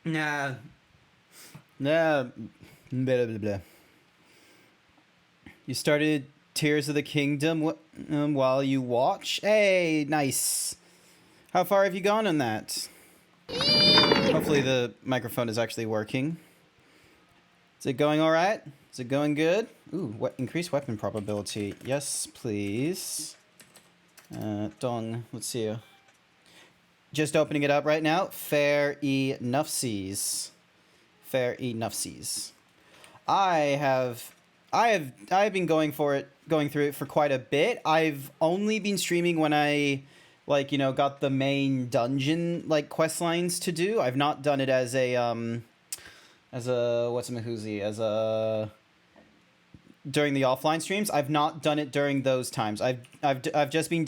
Nah, nah, blah, blah, blah. You started Tears of the Kingdom while you watch? Hey, nice. How far have you gone on that? Hopefully the microphone is actually working. Is it going alright? Is it going good? Ooh, what increased weapon probability. Yes, please. Dong, let's see. Just opening it up right now. Fair enoughsies. Fair enoughsies. I've been going through it for quite a bit. I've only been streaming when I got the main dungeon quest lines to do. I've not done it as a during the offline streams. I've not done it during those times. I've just been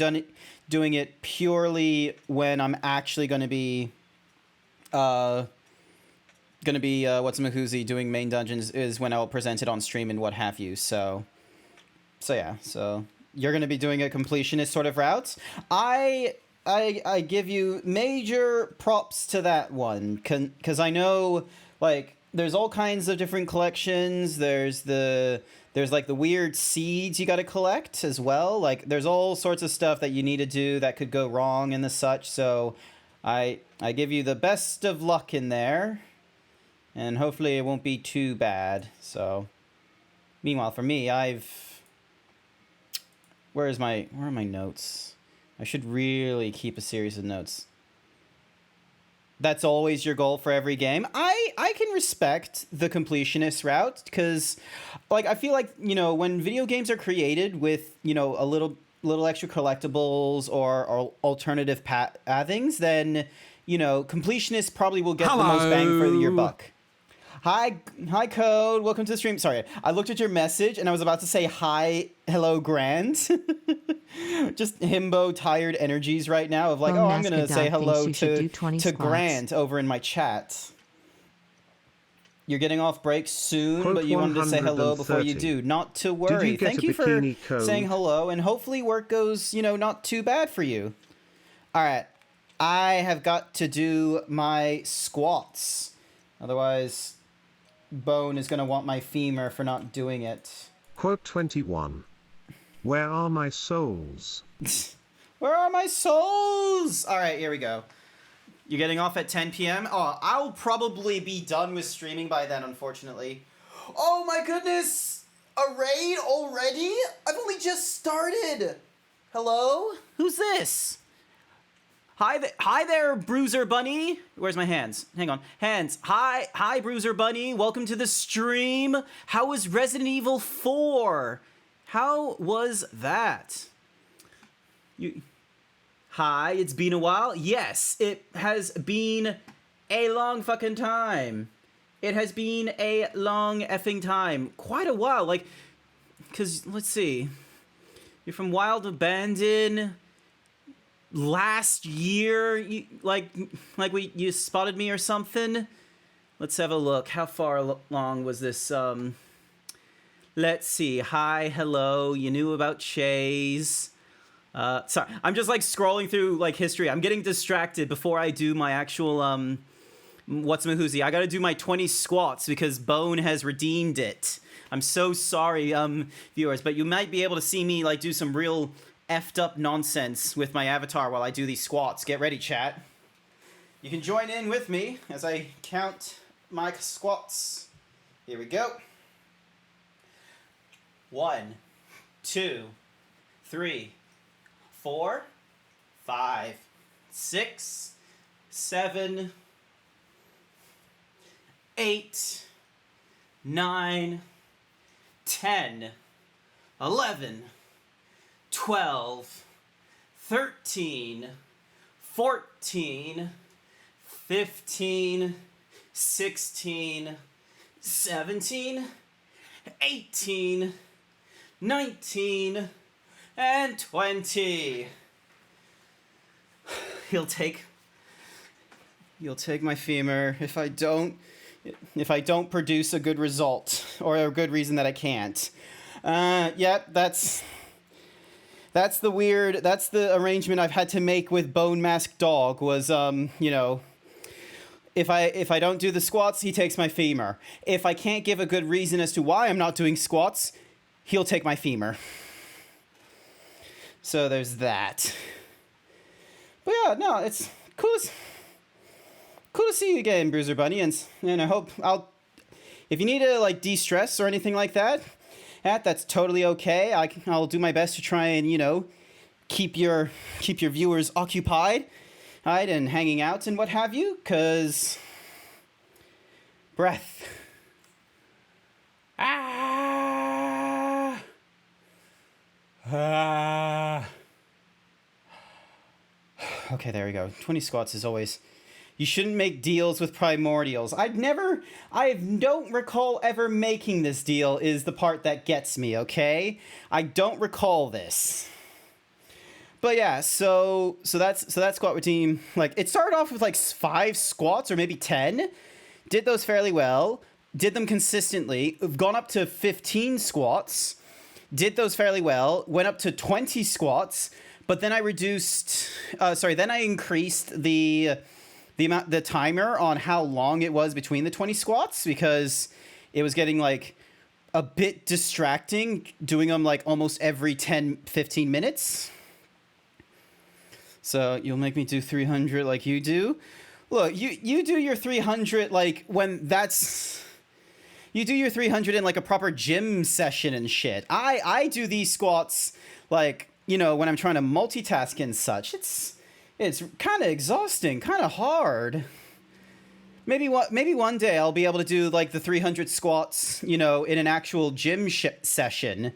doing it purely when I'm actually going to be doing main dungeons is when I'll present it on stream and what have you. So yeah. So you're going to be doing a completionist sort of route. I give you major props to that one because I know there's all kinds of different collections. There's like the weird seeds you got to collect as well. Like there's all sorts of stuff that you need to do that could go wrong and the such. So I give you the best of luck in there. And hopefully it won't be too bad. So, meanwhile, for me, where are my notes? I should really keep a series of notes. That's always your goal for every game. I can respect the completionist route because, I feel like, when video games are created with, a little extra collectibles or alternative pathings, then, completionists probably will get the most bang for your buck. Hi, Code. Welcome to the stream. Sorry, I looked at your message and I was about to say hi, hello, Grand. Just himbo tired energies right now of I'm gonna say hello to Grant over in my chat. You're getting off break soon, Quote but you wanted to say hello before you do. Not to worry. You Thank you for saying hello, and hopefully work goes, not too bad for you. All right, I have got to do my squats. Otherwise, Bone is going to want my femur for not doing it. Quote 21. Where are my souls? Where are my souls? All right, here we go. You're getting off at 10 p.m.? Oh, I'll probably be done with streaming by then, unfortunately. Oh my goodness! A raid already? I've only just started. Hello? Who's this? Hi there, Bruiser Bunny. Where's my hands? Hang on. Hands. Hi, Bruiser Bunny. Welcome to the stream. How was Resident Evil 4? How was that? Hi, it's been a while. Yes, it has been a long fucking time. It has been a long effing time. Quite a while. Because, let's see. You're from Wild Abandon. Last year, you spotted me or something. Let's have a look. How far along was this? Let's see. Hi, hello. You knew about Shays. Sorry, I'm just scrolling through history. I'm getting distracted before I do my actual what's Mahoozy. I gotta do my 20 squats because Bone has redeemed it. I'm so sorry, viewers, but you might be able to see me do some real effed up nonsense with my avatar while I do these squats. Get ready, chat. You can join in with me as I count my squats. Here we go. 1, 2, 3, 4, 5, 6, 7, 8, 9, 10, 11, 12, 13, 14, 15, 16, 17, 18, 19, and 20. You'll take my femur if I don't produce a good result or a good reason that I can't. Yep, that's the arrangement I've had to make with Bone Mask Dog was, If I don't do the squats, he takes my femur. If I can't give a good reason as to why I'm not doing squats, he'll take my femur. So there's that. But yeah, no, it's cool. Cool to see you again, Bruiser Bunny, and I hope if you need to like de-stress or anything like that, that's totally okay. I'll do my best to try and keep your viewers occupied, right, and hanging out and what have you, cause breath. Okay, there we go. 20 squats is always. You shouldn't make deals with primordials. I don't recall ever making this deal is the part that gets me, okay? I don't recall this. But yeah, so that's squat routine. Like, it started off with like 5 squats or maybe 10. Did those fairly well. Did them consistently. Gone up to 15 squats. Did those fairly well. Went up to 20 squats. But then I increased the timer on how long it was between the 20 squats, because it was getting like a bit distracting doing them like almost every 10-15 minutes. So you'll make me do 300 like you do. Look, you do your 300 like when you do your 300 in like a proper gym session and shit. I do these squats like, when I'm trying to multitask and such. It's kind of exhausting, kind of hard. Maybe one day I'll be able to do like the 300 squats, in an actual gym session.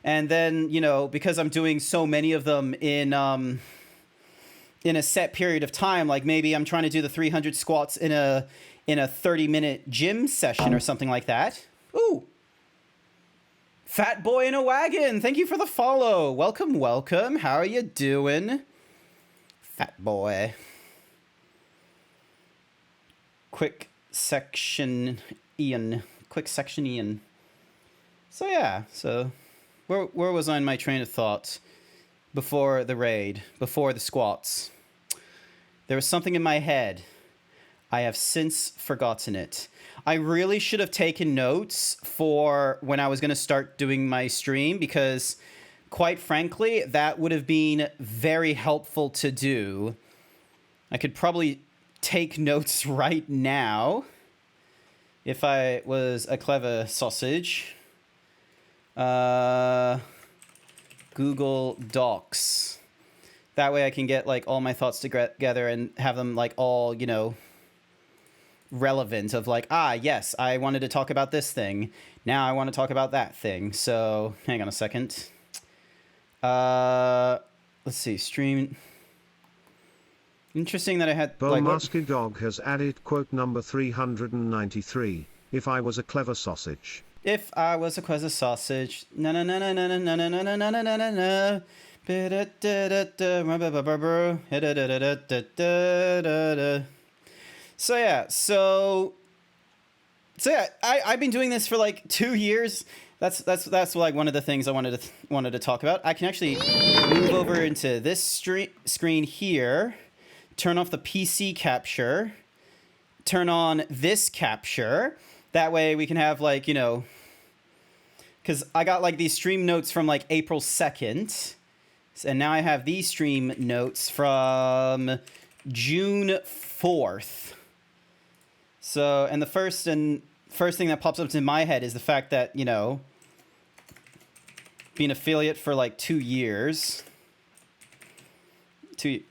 And then, because I'm doing so many of them in a set period of time, like maybe I'm trying to do the 300 squats in a 30-minute gym session or something like that. Ooh. Fat Boy in a Wagon, thank you for the follow. Welcome. How are you doing? Fat Boy. Quick section Ian. So yeah, where was I in my train of thought before the raid, before the squats? There was something in my head. I have since forgotten it. I really should have taken notes for when I was going to start doing my stream, because quite frankly, that would have been very helpful to do. I could probably take notes right now if I was a clever sausage. Google Docs. That way I can get like all my thoughts together and have them like all, relevant of like, yes, I wanted to talk about this thing. Now I want to talk about that thing. So hang on a second. Let's see, stream. Interesting that I had Musky Dog has added quote number 393. If I was a clever sausage. If I was a clever sausage. Na na na na na na na na na na na na na. So yeah, I've been doing this for like 2 years. That's like one of the things I wanted to talk about. I can actually move over into this screen here, turn off the PC capture, turn on this capture. That way we can have like, because I got like these stream notes from like April 2nd. And now I have these stream notes from June 4th. So, and the first thing that pops up in my head is the fact that, being affiliate for like 2 years.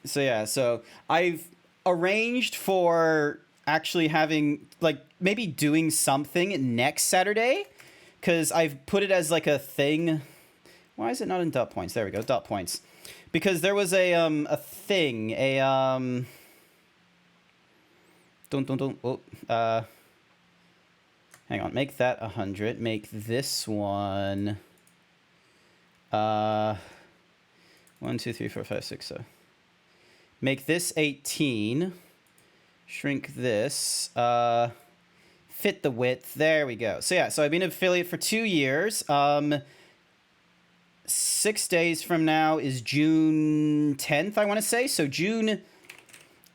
So I've arranged for actually having like maybe doing something next Saturday, because I've put it as like a thing. Why is it not in dot points? There we go, dot points. Because there was a thing, hang on, make that 100, make this one 1, 2, 3, 4, 5, 6, so make this 18, shrink this, fit the width, there we go. So yeah, so I've been an affiliate for 2 years. 6 days from now is June 10th, I want to say. So June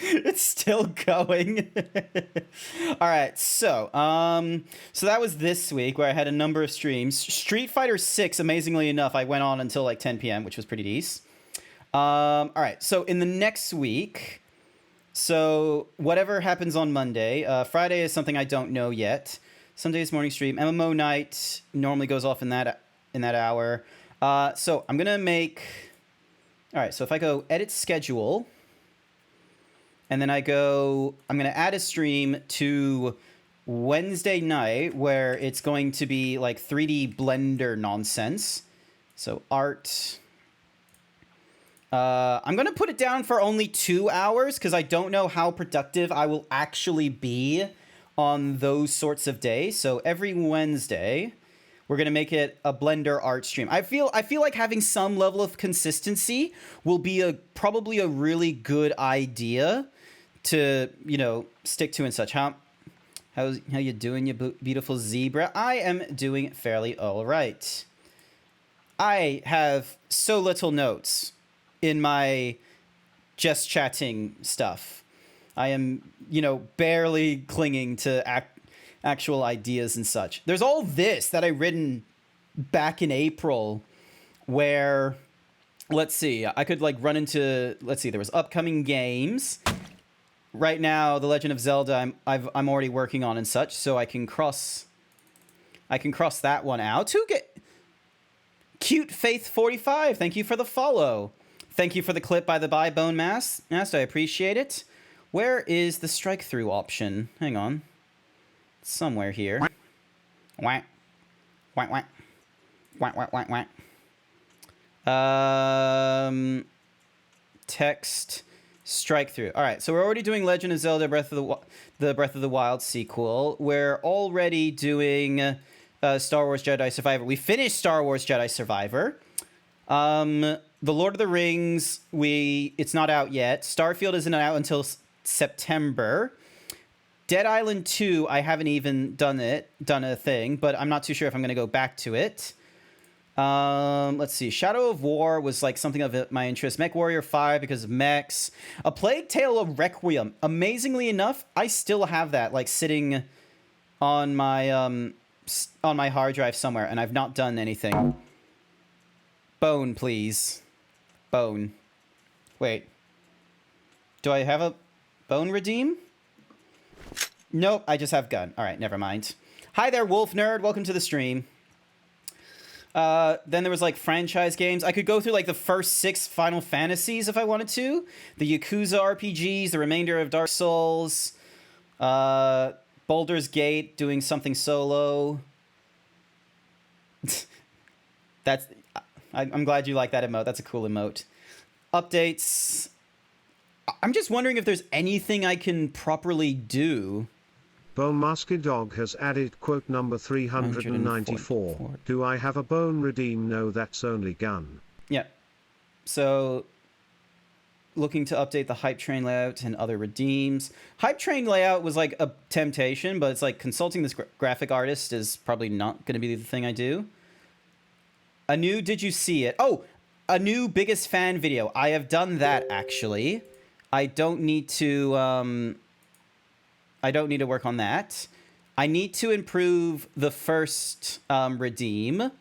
It's still going. All right, so so that was this week where I had a number of streams. Street Fighter 6, amazingly enough, I went on until like 10 p.m., which was pretty decent. All right, so in the next week, so whatever happens on Monday, Friday is something I don't know yet. Sunday's morning stream, MMO night normally goes off in that hour. So I'm gonna make. All right, so if I go edit schedule, and then I'm gonna add a stream to Wednesday night where it's going to be like 3D Blender nonsense. So art. I'm gonna put it down for only 2 hours because I don't know how productive I will actually be on those sorts of days. So every Wednesday, we're gonna make it a Blender art stream. I feel like having some level of consistency will be probably a really good idea to stick to and such. How you doing, you beautiful zebra? I am doing fairly all right. I have so little notes in my just chatting stuff. I am, barely clinging to actual ideas and such. There's all this that I written back in April where, let's see, I could like run into, there was upcoming games. Right now, The Legend of Zelda, I'm already working on and such, so I can cross that one out. Cute Faith 45, thank you for the follow. Thank you for the clip, by the by, Bone Mask. I appreciate it. Where is the strike through option? Hang on. Somewhere here. Whack. Whack, whack. Whack, whack, whack, whack. Text. Strike through. All right, so we're already doing Legend of Zelda Breath of the Wild sequel. We're already doing Star Wars Jedi Survivor. We finished Star Wars Jedi Survivor. The Lord of the Rings, it's not out yet. Starfield isn't out until September. Dead Island 2, I haven't even done a thing, but I'm not too sure if I'm going to go back to it. Let's see. Shadow of War was like something of my interest. Mech Warrior 5 because of mechs. A Plague Tale of Requiem. Amazingly enough, I still have that like sitting on my hard drive somewhere, and I've not done anything. Bone, please. Bone. Wait. Do I have a bone redeem? Nope, I just have gun. All right, never mind. Hi there, Wolf Nerd. Welcome to the stream. Then there was like franchise games. I could go through like the first 6 Final Fantasies if I wanted to. The Yakuza RPGs, the remainder of Dark Souls, Baldur's Gate, doing something solo. I'm glad you like that emote. That's a cool emote. Updates. I'm just wondering if there's anything I can properly do. Bone Musky Dog has added quote number 394. Do I have a bone redeem? No, that's only gun. Yeah. So, looking to update the Hype Train layout and other redeems. Hype Train layout was like a temptation, but it's like consulting this graphic artist is probably not going to be the thing I do. A new Did You See It? Oh, a new Biggest Fan video. I have done that, actually. I don't need to work on that. I need to improve the first redeem.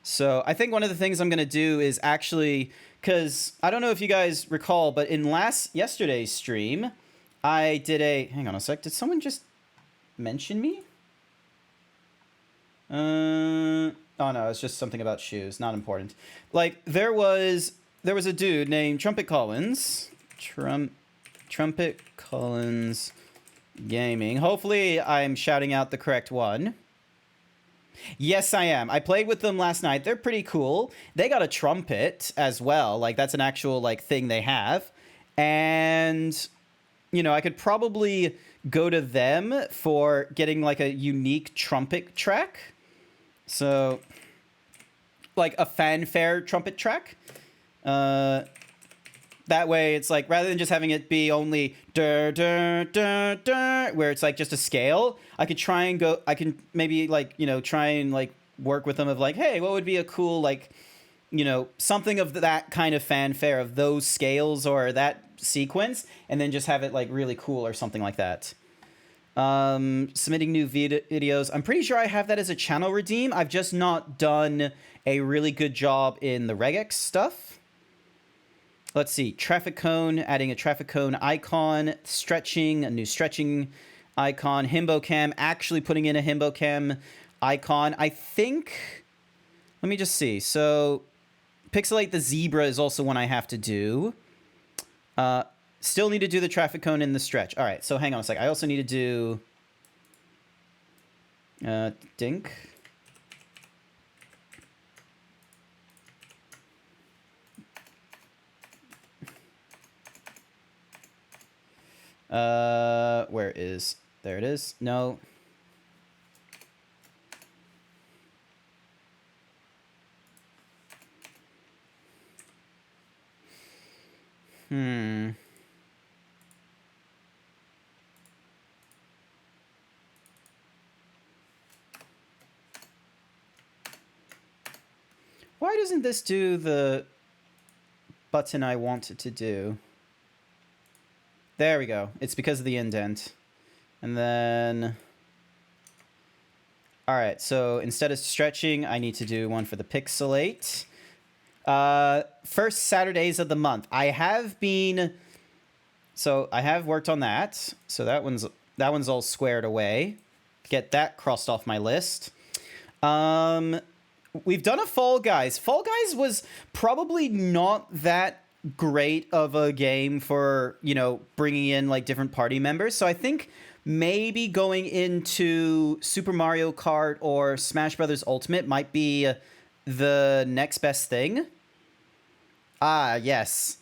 So I think one of the things I'm going to do is actually, because I don't know if you guys recall, but in yesterday's stream, I did hang on a sec. Did someone just mention me? Oh no, it's just something about shoes. Not important. Like there was a dude named Trumpet Collins. Trumpet Collins Gaming. Hopefully I'm shouting out the correct one. Yes, I am. I played with them last night. They're pretty cool. They got a trumpet as well. Like that's an actual like thing they have. And I could probably go to them for getting like a unique trumpet track. So like a fanfare trumpet track. That way it's like, rather than just having it be only where it's like just a scale, I can maybe like, try and like work with them of like, hey, what would be a cool like you know, something of that kind of fanfare of those scales or that sequence, and then just have it like really cool or something like that. Submitting new videos. I'm pretty sure I have that as a channel redeem. I've just not done a really good job in the regex stuff. Let's see. Traffic cone, adding a traffic cone icon, stretching, a new stretching icon, HimboCam, actually putting in a HimboCam icon. I think, let me just see. So pixelate the zebra is also one I have to do. Still need to do the traffic cone in the stretch. All right, so hang on a sec. I also need to do dink. Where is, there it is. No. Why doesn't this do the button I want it to do? There we go. It's because of the indent. And then... Alright, so instead of stretching, I need to do one for the pixelate. First Saturdays of the month. I have been... So I have worked on that. So that one's all squared away. Get that crossed off my list. We've done a Fall Guys. Fall Guys was probably not that great of a game for, you know, bringing in like different party members. So I think maybe going into Super Mario Kart or Smash Brothers Ultimate might be the next best thing. Ah, yes.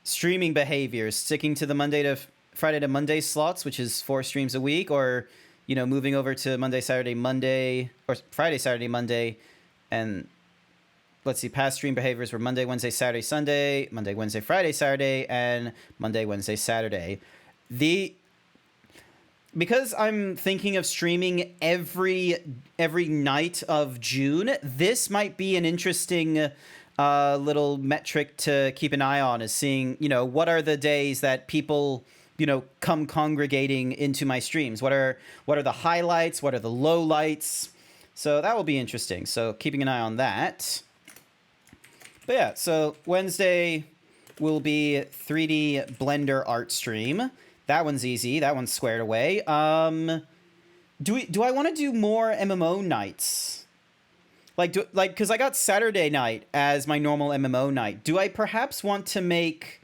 Streaming behaviors, sticking to the Monday to Friday to Monday slots, which is 4 streams a week, or, you know, moving over to Monday, Saturday, Monday, or Friday, Saturday, Monday, and let's see, past stream behaviors were Monday, Wednesday, Saturday, Sunday, Monday, Wednesday, Friday, Saturday, and Monday, Wednesday, Saturday. Because I'm thinking of streaming every night of June, this might be an interesting little metric to keep an eye on, is seeing, you know, what are the days that people, you know, come congregating into my streams? What are the highlights? What are the lowlights? So that will be interesting. So keeping an eye on that. But yeah, so Wednesday will be 3D Blender art stream. That one's easy. That one's squared away. Do I want to do more MMO nights? Because I got Saturday night as my normal MMO night. Do I perhaps want to make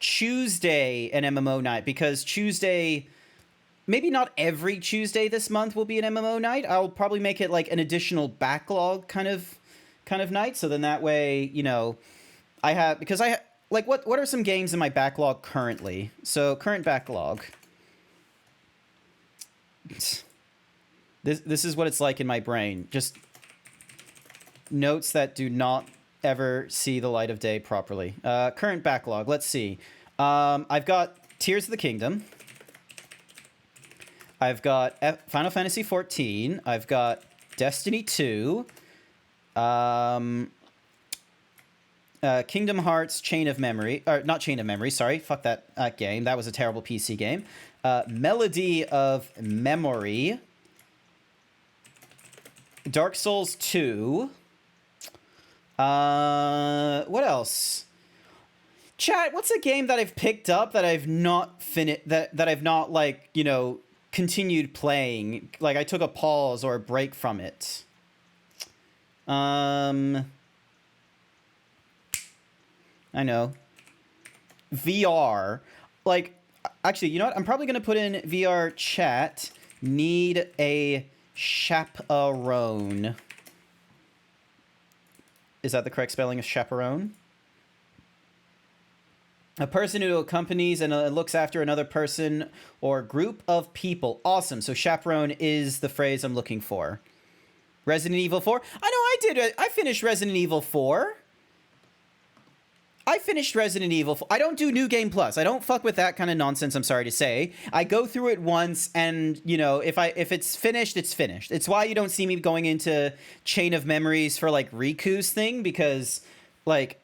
Tuesday an MMO night? Because Tuesday, maybe not every Tuesday this month will be an MMO night. I'll probably make it like an additional backlog kind of night. So then that way, you know, what are some games in my backlog currently? So current backlog. This is what it's like in my brain. Just notes that do not ever see the light of day properly. Current backlog. Let's see. I've got Tears of the Kingdom. I've got Final Fantasy XIV. I've got Destiny 2. Kingdom Hearts Chain of Memory, or not Chain of Memory, sorry, fuck that game. That was a terrible PC game. Melody of Memory. Dark Souls 2. What else? Chat, what's a game that I've picked up that I've not finished, that I've not, like, you know, continued playing? Like, I took a pause or a break from it. I know. VR. Like, actually, you know what? I'm probably going to put in VR chat. Need a chaperone. Is that the correct spelling of chaperone? A person who accompanies and looks after another person or group of people. Awesome. So chaperone is the phrase I'm looking for. Resident Evil 4. I know I did. I finished Resident Evil 4. I finished Resident Evil 4. I don't do New Game Plus. I don't fuck with that kind of nonsense, I'm sorry to say. I go through it once and, you know, if it's finished, it's finished. It's why you don't see me going into Chain of Memories for, like, Riku's thing, because like,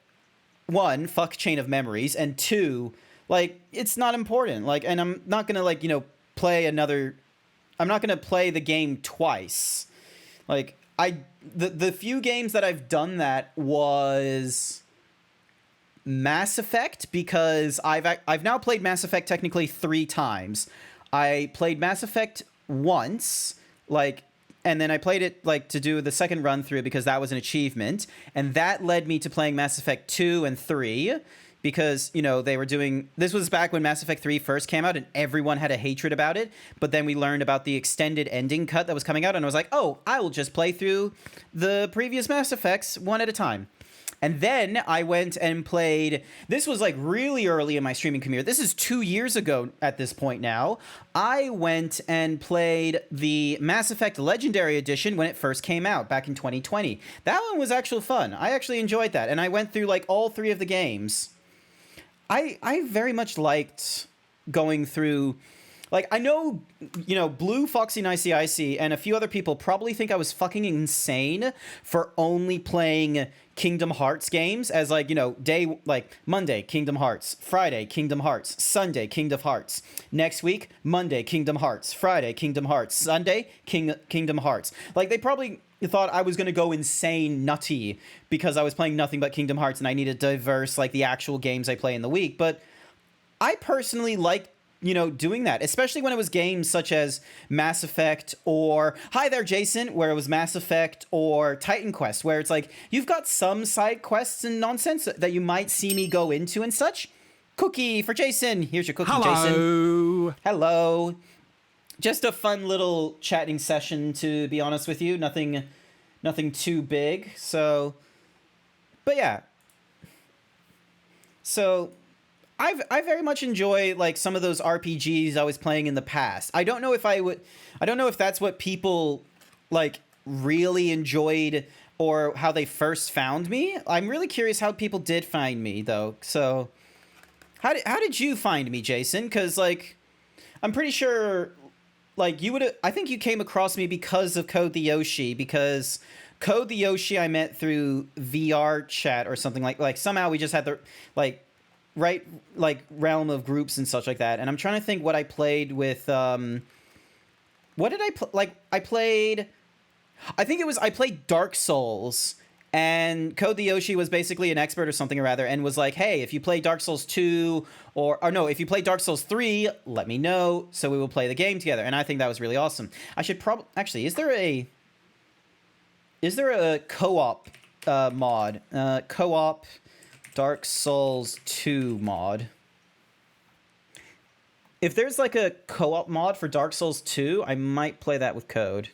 one, fuck Chain of Memories, and two, like, it's not important. Like, and I'm not gonna, like, play another. I'm not gonna play the game twice. Like, the few games that I've done that was Mass Effect, because I've now played Mass Effect technically 3 times. I played Mass Effect once, like, and then I played it like to do the second run through because that was an achievement, and that led me to playing Mass Effect 2 and 3 because, they were doing, this was back when Mass Effect 3 first came out and everyone had a hatred about it, but then we learned about the extended ending cut that was coming out, and I was like, oh, I will just play through the previous Mass Effects one at a time. And then I went and played, this was like really early in my streaming career. This is 2 years ago at this point now. I went and played the Mass Effect Legendary Edition when it first came out back in 2020. That one was actual fun. I actually enjoyed that. And I went through like all 3 of the games. I very much liked going through, like, I know, Blue, Foxy, Nicey Icy, and a few other people probably think I was fucking insane for only playing Kingdom Hearts games as, like, Monday, Kingdom Hearts, Friday, Kingdom Hearts, Sunday, Kingdom Hearts, next week, Monday, Kingdom Hearts, Friday, Kingdom Hearts, Sunday, Kingdom Hearts. Like, they probably thought I was going to go insane nutty because I was playing nothing but Kingdom Hearts and I needed to diverse, like, the actual games I play in the week. But I personally like doing that, especially when it was games such as Mass Effect or Hi There Jason, where it was Mass Effect, or Titan Quest, where it's like you've got some side quests and nonsense that you might see me go into and such. Cookie for Jason. Here's your cookie, Jason. Hello. Just a fun little chatting session, to be honest with you. Nothing too big. So, but yeah. So I very much enjoy like some of those RPGs I was playing in the past. I don't know if that's what people like really enjoyed or how they first found me. I'm really curious how people did find me though. So how did you find me, Jason? Cuz like I'm pretty sure like I think you came across me because of Code the Yoshi, because Code the Yoshi I met through VR chat or something, like somehow we just had the right realm of groups and such like that. And I'm trying to think what I played with what did I played I played Dark Souls, and Code the Yoshi was basically an expert or something or rather, and was like, hey, if you play Dark Souls 2 or no, if you play Dark Souls 3, let me know so we will play the game together. And I think that was really awesome. I should probably actually, is there a co-op mod? Co-op Dark Souls 2 mod. If there's like a co-op mod for Dark Souls 2, I might play that with Code.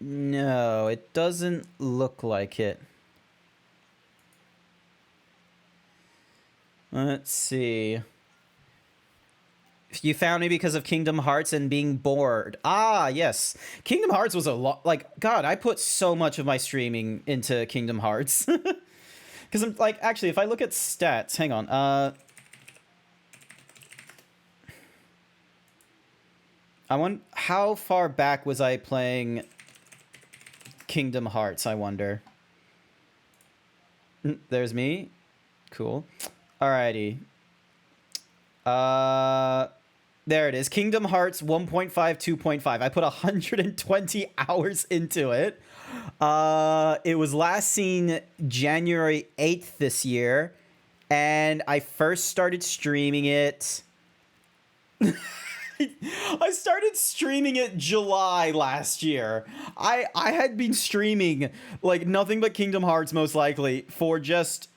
No, it doesn't look like it. Let's see. You found me because of Kingdom Hearts and being bored. Ah, yes. Kingdom Hearts was a lot. Like, God, I put so much of my streaming into Kingdom Hearts. Because I'm like, actually, if I look at stats, hang on. I wonder how far back was I playing Kingdom Hearts, I wonder. There's me. Cool. Alrighty. There it is. Kingdom Hearts 1.5, 2.5. I put 120 hours into it. It was last seen January 8th this year, and I first started streaming it. I started streaming it July last year. I had been streaming like nothing but Kingdom Hearts most likely for just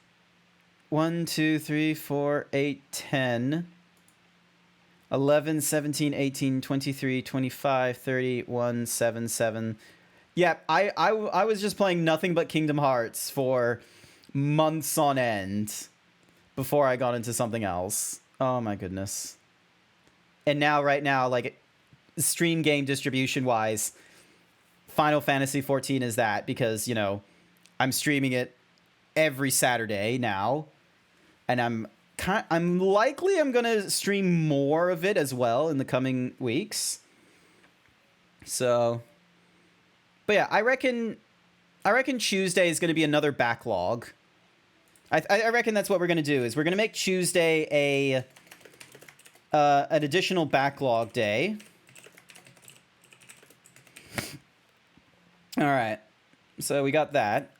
1, 2, 3, 4, 8, 10, 11, 17, 18, 23, 25, 30, 1, 7, 7. Yeah, I was just playing nothing but Kingdom Hearts for months on end before I got into something else. Oh my goodness. And now, right now, like, stream game distribution-wise, Final Fantasy XIV is that, because, I'm streaming it every Saturday now, and I'm gonna stream more of it as well in the coming weeks. So, But yeah, I reckon Tuesday is going to be another backlog. I reckon that's what we're going to do, is we're going to make Tuesday an additional backlog day. All right. So we got that.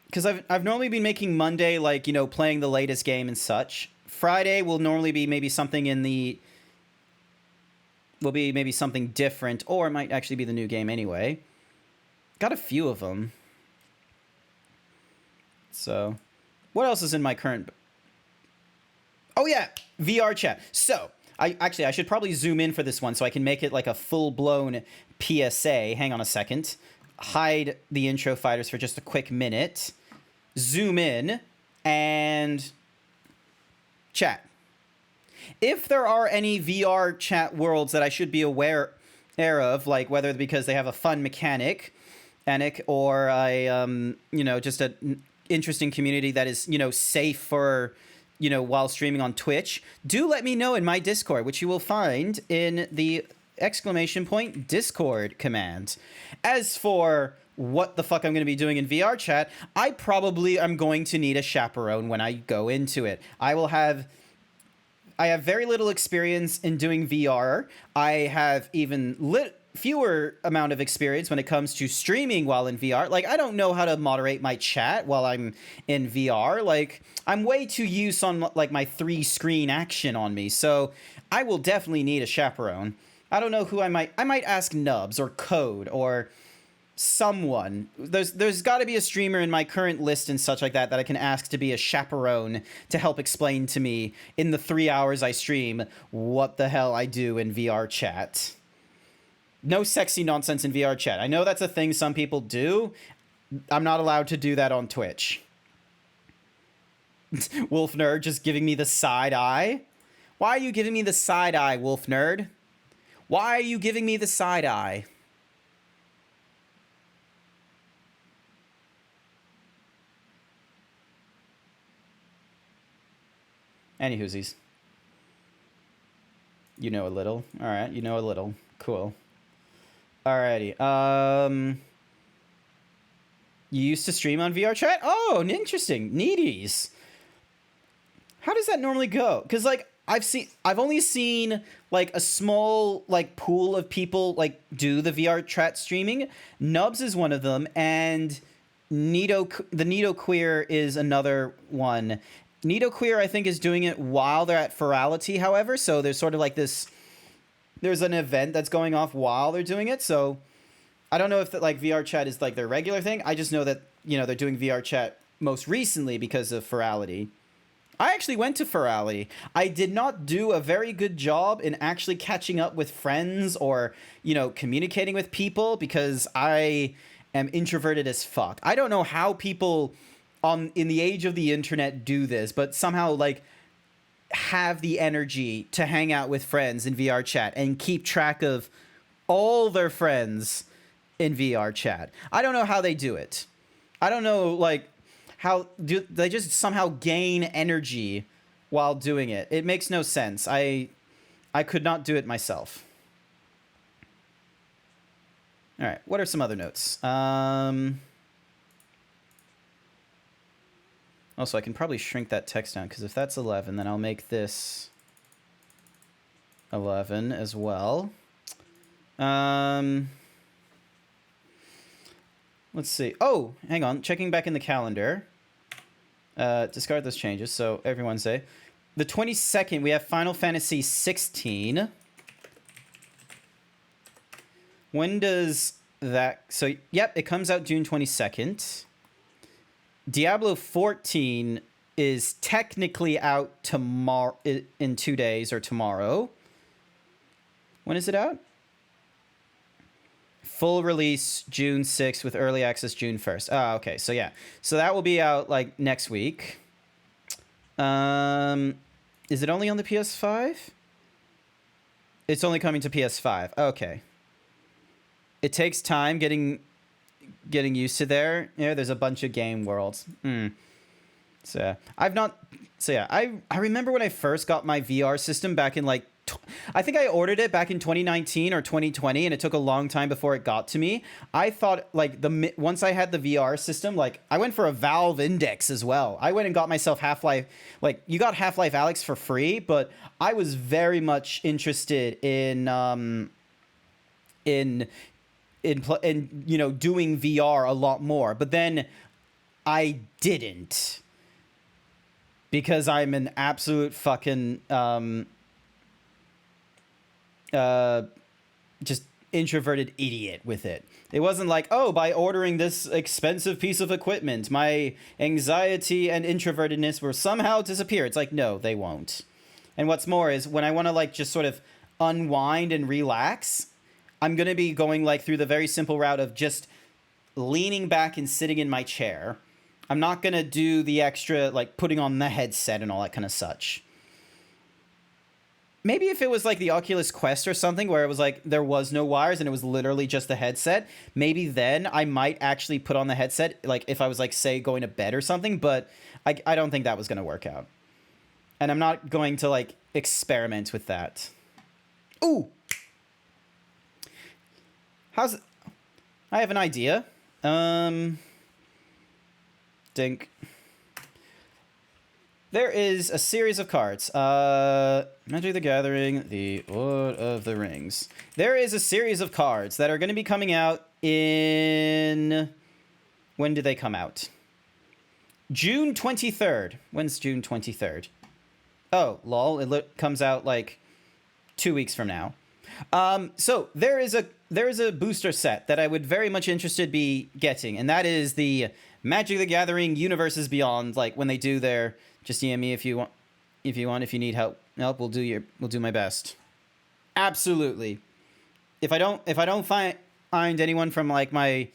Because I've normally been making Monday, like, you know, playing the latest game and such. Friday will normally be maybe something something different, or it might actually be the new game anyway. Got a few of them. So, what else is in my current... Oh yeah, VR chat. So, I should probably zoom in for this one so I can make it like a full-blown PSA. Hang on a second. Hide the intro fighters for just a quick minute. Zoom in and chat. If there are any VR chat worlds that I should be aware of, like whether because they have a fun mechanic, or just an interesting community that is, safe for, while streaming on Twitch, do let me know in my Discord, which you will find in the !Discord command. As for what the fuck I'm going to be doing in VR chat, I probably am going to need a chaperone when I go into it. I have very little experience in doing VR. I have even fewer amount of experience when it comes to streaming while in VR. Like, I don't know how to moderate my chat while I'm in VR. Like, I'm way too used on, like, my 3-screen action on me. So I will definitely need a chaperone. I don't know who I might ask Nubs or Code or someone. There's got to be a streamer in my current list and such like that I can ask to be a chaperone to help explain to me in the 3 hours I stream what the hell I do in VR chat. No sexy nonsense in VR chat. I know that's a thing some people do. I'm not allowed to do that on Twitch. Wolf Nerd just giving me the side eye. Why are you giving me the side eye, Wolf Nerd? Why are you giving me the side eye? Any whoosies. You know a little. Alright, you know a little. Cool. Alrighty. You used to stream on VR chat? Oh, interesting. Needies. How does that normally go? Because, like, I've only seen, like, a small, like, pool of people, like, do the VR chat streaming. Nubs is one of them, and the Nido Queer is another one. Nido Queer, I think, is doing it while they're at Ferality, however, so there's sort of like this... There's an event that's going off while they're doing it, so I don't know if that, like, VR chat is, like, their regular thing. I just know that, they're doing VR chat most recently because of Ferality. I actually went to Ferality. I did not do a very good job in actually catching up with friends or, communicating with people because I am introverted as fuck. I don't know how people in the age of the internet do this, but somehow, like, have the energy to hang out with friends in VR chat and keep track of all their friends in VR chat. I don't know how they do it. I don't know, like, how do they just somehow gain energy while doing it. It makes no sense. I could not do it myself. All right, what are some other notes? Also, I can probably shrink that text down, because if that's 11, then I'll make this 11 as well. Let's see. Oh, hang on. Checking back in the calendar. Discard those changes, so every Wednesday. The 22nd, we have Final Fantasy 16. When does that... So, yep, it comes out June 22nd. Diablo 14 is technically out tomorrow, in 2 days or tomorrow. When is it out? Full release June 6th with early access June 1st. Ah, okay. So yeah. So that will be out like next week. Is it only on the PS5? It's only coming to PS5. Okay. It takes time getting used to there. Yeah, there's a bunch of game worlds. So I remember when I first got my VR system back in like I think I ordered it back in 2019 or 2020, and it took a long time before it got to me. I thought like once I had the VR system, like I went for a Valve Index as well. I went and got myself Half-Life. Like you got Half-Life Alyx for free, but I was very much interested in doing VR a lot more. But then I didn't, because I'm an absolute fucking just introverted idiot with it. It wasn't like, oh, by ordering this expensive piece of equipment, my anxiety and introvertedness will somehow disappear. It's like, no, they won't. And what's more is when I want to like just sort of unwind and relax, I'm going to be going like through the very simple route of just leaning back and sitting in my chair. I'm not going to do the extra like putting on the headset and all that kind of such. Maybe if it was like the Oculus Quest or something where it was like there was no wires and it was literally just the headset, maybe then I might actually put on the headset, like if I was like, say, going to bed or something, but I don't think that was going to work out. And I'm not going to like experiment with that. Ooh! How's it? I have an idea. Dink. There is a series of cards. Magic the Gathering, the Lord of the Rings. There is a series of cards that are going to be coming out in... When do they come out? June 23rd. When's June 23rd? Oh, lol. It comes out like 2 weeks from now. So there is a booster set that I would very much interested be getting, and that is the Magic the Gathering Universes Beyond. Like when they do their... Just DM me if you want. If you need help, we'll do my best. Absolutely. If I don't find anyone from like my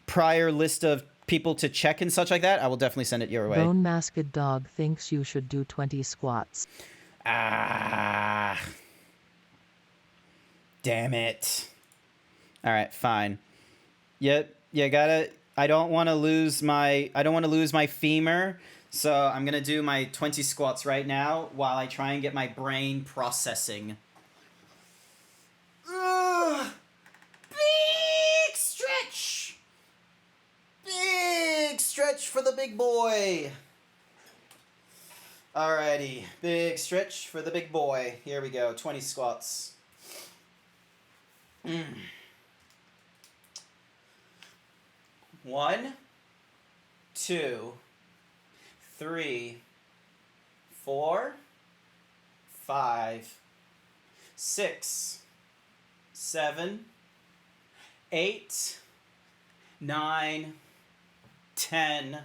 prior list of people to check and such like that, I will definitely send it your way. Bone Masked Dog thinks you should do 20 squats. Ah. Damn it. All right, fine. Yep, you gotta. I don't want to lose my femur. So I'm going to do my 20 squats right now while I try and get my brain processing. Ugh. Big stretch! Big stretch for the big boy. Alrighty, big stretch for the big boy. Here we go, 20 squats. 1, 2... 3, 4, 5, 6, 7, 8, 9, 10,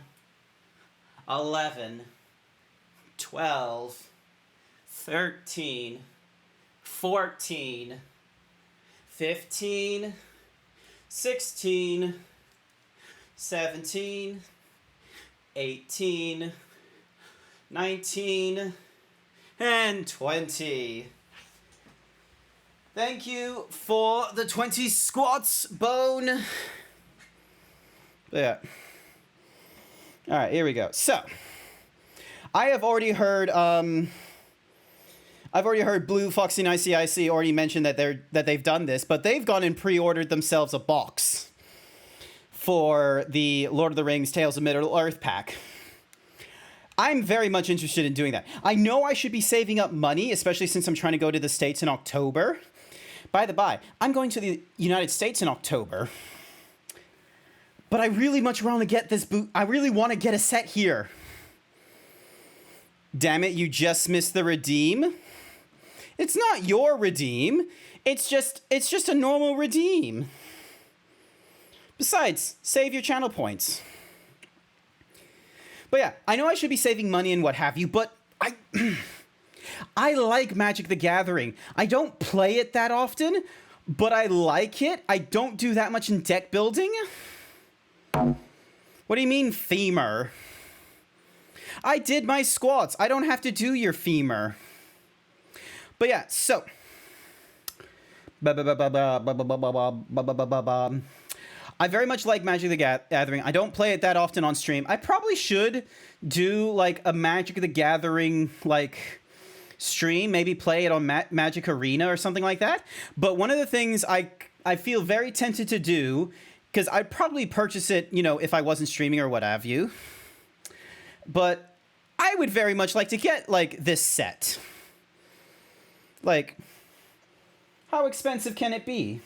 11, 12, 13, 14, 15, 16, 17, 18, 19, and 20. Thank you for the 20 squats, Bone. Yeah. All right, here we go. So, I have already heard Blue Foxy and ICIC already mentioned that they've done this, but they've gone and pre-ordered themselves a box for the Lord of the Rings Tales of Middle-earth pack. I'm very much interested in doing that. I know I should be saving up money, especially since I'm trying to go to the States in October. By the by, I'm going to the United States in October. But I really much want to get this boot. I really want to get a set here. Damn it, you just missed the redeem. It's not your redeem. It's just a normal redeem. Besides, save your channel points. But yeah, I know I should be saving money and what have you, but I like Magic the Gathering. I don't play it that often, but I like it. I don't do that much in deck building. What do you mean, femur? I did my squats. I don't have to do your femur. But yeah, so... I very much like Magic the Gathering. I don't play it that often on stream. I probably should do like a Magic the Gathering like stream, maybe play it on Magic Arena or something like that. But one of the things I feel very tempted to do, because I'd probably purchase it, you know, if I wasn't streaming or what have you. But I would very much like to get, like, this set. Like, how expensive can it be?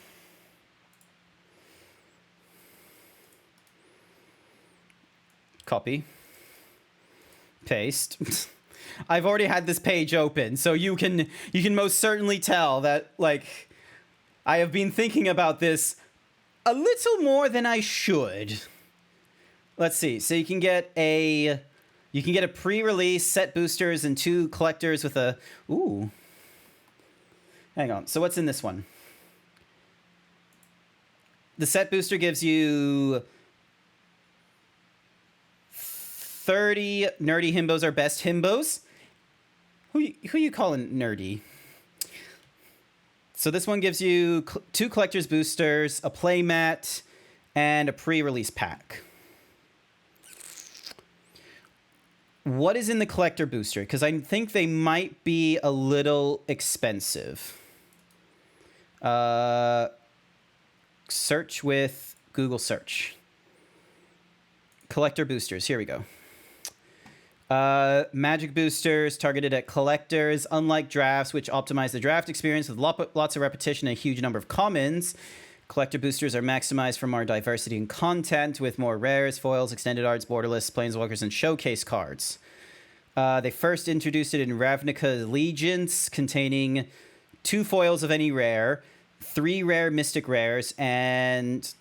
Copy. Paste. I've already had this page open, so you can most certainly tell that, like, I have been thinking about this a little more than I should. Let's see. So you can get a pre-release set boosters and 2 collectors with a ooh. Hang on. So what's in this one? The set booster gives you 30 nerdy himbos are best himbos. Who you calling nerdy? So this one gives you 2 collector's boosters, a playmat, and a pre-release pack. What is in the collector booster? Because I think they might be a little expensive. Search with Google search. Collector boosters. Here we go. Magic boosters targeted at collectors. Unlike drafts, which optimize the draft experience with lots of repetition and a huge number of commons, collector boosters are maximized for more diversity in content with more rares, foils, extended arts, borderless, planeswalkers, and showcase cards. They first introduced it in Ravnica Allegiance, containing 2 foils of any rare, 3 rare mystic rares, and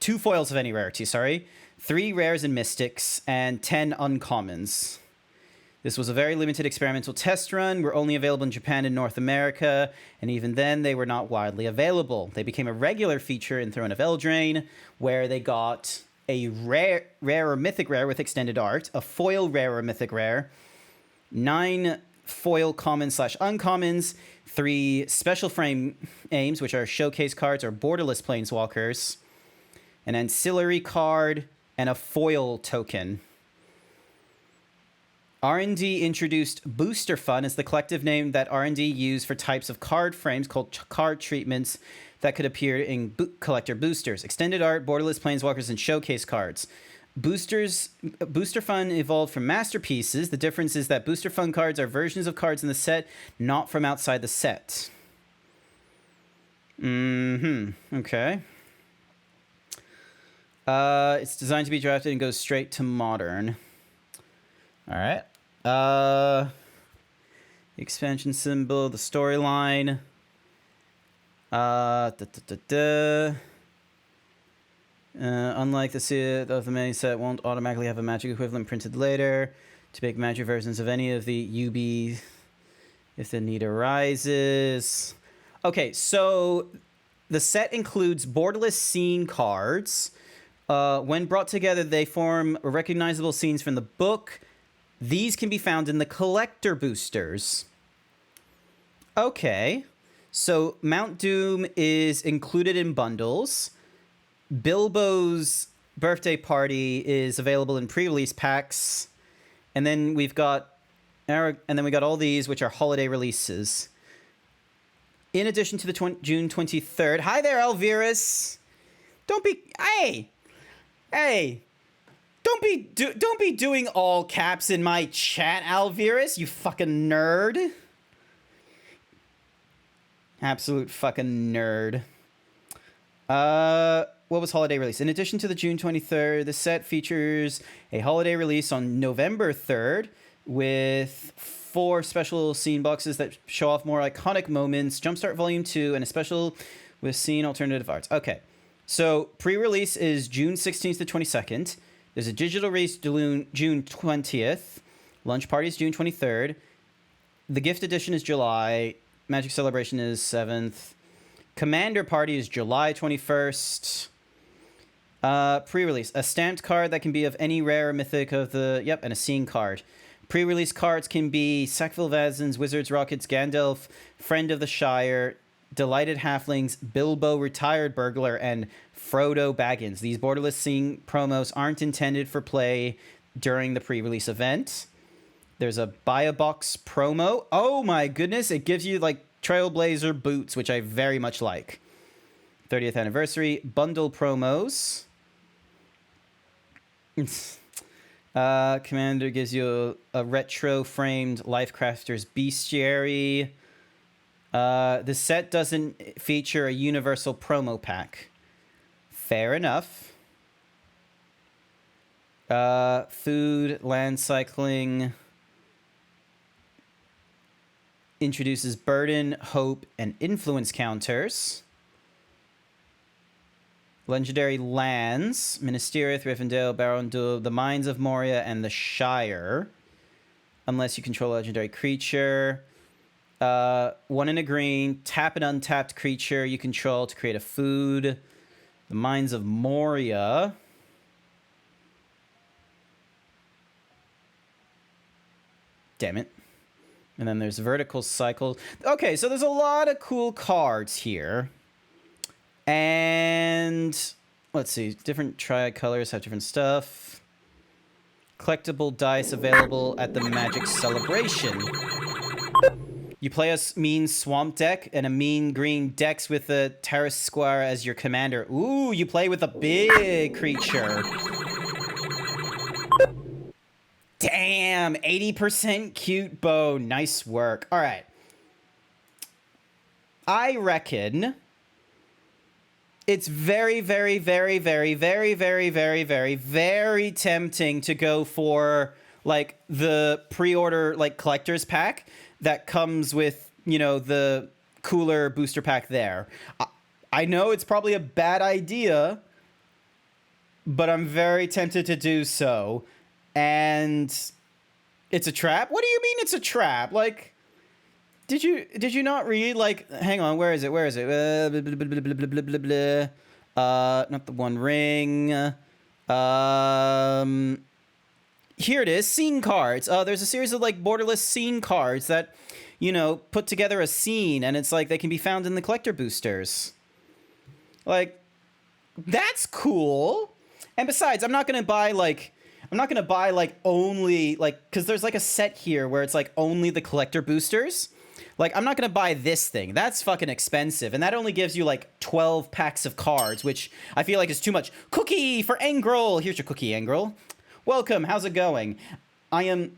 2 foils of any rarity, sorry, 3 rares and mystics, and 10 uncommons. This was a very limited experimental test run, were only available in Japan and North America, and even then they were not widely available. They became a regular feature in Throne of Eldraine, where they got a rare or mythic rare with extended art, a foil rare or mythic rare, 9 foil commons / uncommons, 3 special frame aims, which are showcase cards or borderless planeswalkers, an ancillary card, and a foil token. R&D introduced Booster Fun as the collective name that R&D used for types of card frames called card treatments that could appear in collector boosters, extended art, borderless planeswalkers, and showcase cards. Booster Fun evolved from masterpieces. The difference is that Booster Fun cards are versions of cards in the set, not from outside the set. Okay. It's designed to be drafted and goes straight to modern. All right. Expansion symbol, the storyline. Unlike the set of the main set, won't automatically have a magic equivalent printed later to make magic versions of any of the UB if the need arises. Okay, so the set includes borderless scene cards. When brought together, they form recognizable scenes from the book. These can be found in the collector boosters. Okay, so Mount Doom is included in bundles. Bilbo's birthday party is available in pre-release packs, and then we've got all these, which are holiday releases. In addition to the June 23rd. Hi there, Alvirus. Hey. Don't be doing all caps in my chat, Alvirus, you fucking nerd. Absolute fucking nerd. What was holiday release? In addition to the June 23rd, the set features a holiday release on November 3rd with 4 special scene boxes that show off more iconic moments, Jumpstart Volume 2, and a special with scene alternative arts. Okay, so pre-release is June 16th to 22nd. There's a digital release June 20th. Lunch party is June 23rd. The gift edition is July. Magic Celebration is 7th. Commander Party is July 21st. Pre-release. A stamped card that can be of any rare or mythic of the... Yep, and a scene card. Pre-release cards can be Sackville Vazens, Wizards, Rockets, Gandalf, Friend of the Shire, Delighted Halflings, Bilbo Retired Burglar, and Frodo Baggins. These borderless scene promos aren't intended for play during the pre-release event. There's a buy a box promo. Oh my goodness, it gives you like Trailblazer boots, which I very much like. 30th anniversary bundle promos. Commander gives you a retro framed Lifecrafters bestiary. The set doesn't feature a universal promo pack. Fair enough. Food, land cycling. Introduces burden, hope, and influence counters. Legendary lands. Ministerith, Rivendell, Barrowndul, the Mines of Moria, and the Shire. Unless you control a legendary creature. 1 in a green. Tap an untapped creature you control to create a food. The Mines of Moria. Damn it. And then there's vertical cycles. Okay, so there's a lot of cool cards here. And let's see. Different triad colors have different stuff. Collectible dice available at the Magic Celebration. You play a mean swamp deck and a mean green dex with a Terrace Squire as your commander. Ooh, you play with a big creature. Damn, 80% cute bow. Nice work. All right. I reckon it's very, very, very, very, very, very, very, very, very tempting to go for like the pre-order like collector's pack that comes with, you know, the cooler booster pack there. I know it's probably a bad idea, but I'm very tempted to do so. And it's a trap? What do you mean it's a trap? Like, did you not read, like, hang on, where is it? Not the One Ring. Here it is, scene cards. There's a series of, like, borderless scene cards that, you know, put together a scene, and it's like they can be found in the collector boosters. Like, that's cool. And besides, I'm not going to buy, like, only, like, because there's, like, a set here where it's, like, only the collector boosters. Like, I'm not going to buy this thing. That's fucking expensive. And that only gives you, like, 12 packs of cards, which I feel like is too much. Cookie for Engrel. Here's your cookie, Engrel. Welcome. How's it going? I am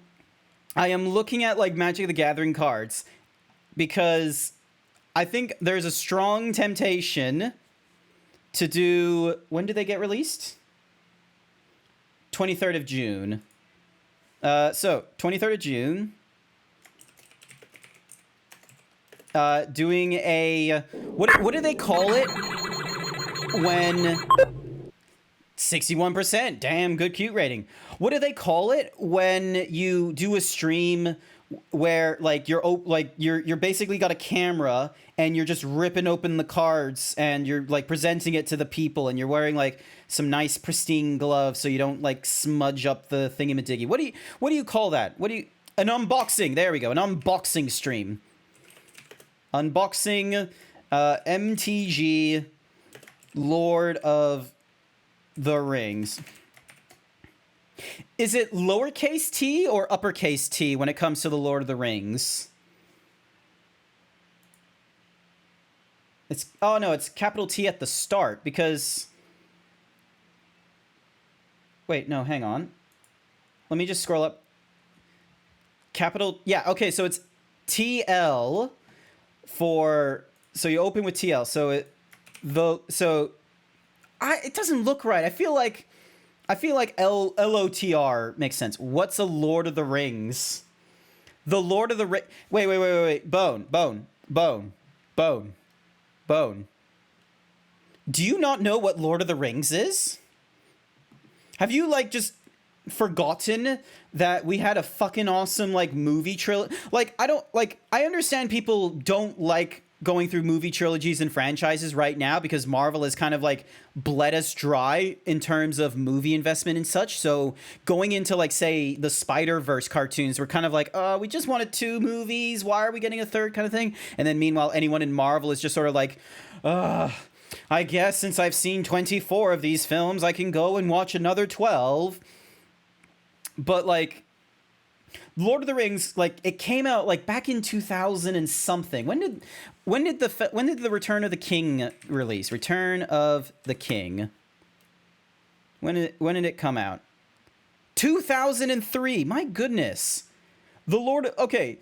looking at, like, Magic the Gathering cards because I think there's a strong temptation to do... When do they get released? 23rd of June. So, 23rd of June. Doing a... What do they call it? When... 61%. Damn, good cute rating. What do they call it when you do a stream where, like, you're basically got a camera and you're just ripping open the cards and you're, like, presenting it to the people and you're wearing, like, some nice pristine gloves so you don't, like, smudge up the thingamadiggy. What do you call that? An unboxing. There we go. An unboxing stream. Unboxing MTG Lord of the Rings. Is it lowercase t or uppercase t when it comes to the Lord of the Rings? It's capital T at the start because... Wait, no, hang on. Let me just scroll up. Capital... Yeah, okay, so it's TL for... So you open with TL, so it doesn't look right. I feel like LOTR makes sense. What's a Lord of the Rings? The Lord of the Ring. Wait. Bone. Do you not know what Lord of the Rings is? Have you, like, just forgotten that we had a fucking awesome, like, movie trilogy? Like, I understand people don't like going through movie trilogies and franchises right now because Marvel has kind of, like, bled us dry in terms of movie investment and such. So going into, like, say, the Spider-Verse cartoons, we're kind of like, oh, we just wanted 2 movies. Why are we getting a third kind of thing? And then meanwhile, anyone in Marvel is just sort of like, I guess since I've seen 24 of these films, I can go and watch another 12. But, like, Lord of the Rings, like, it came out like back in 2000 and something. When did the Return of the King release? Return of the King. When did it come out? 2003. My goodness. Okay,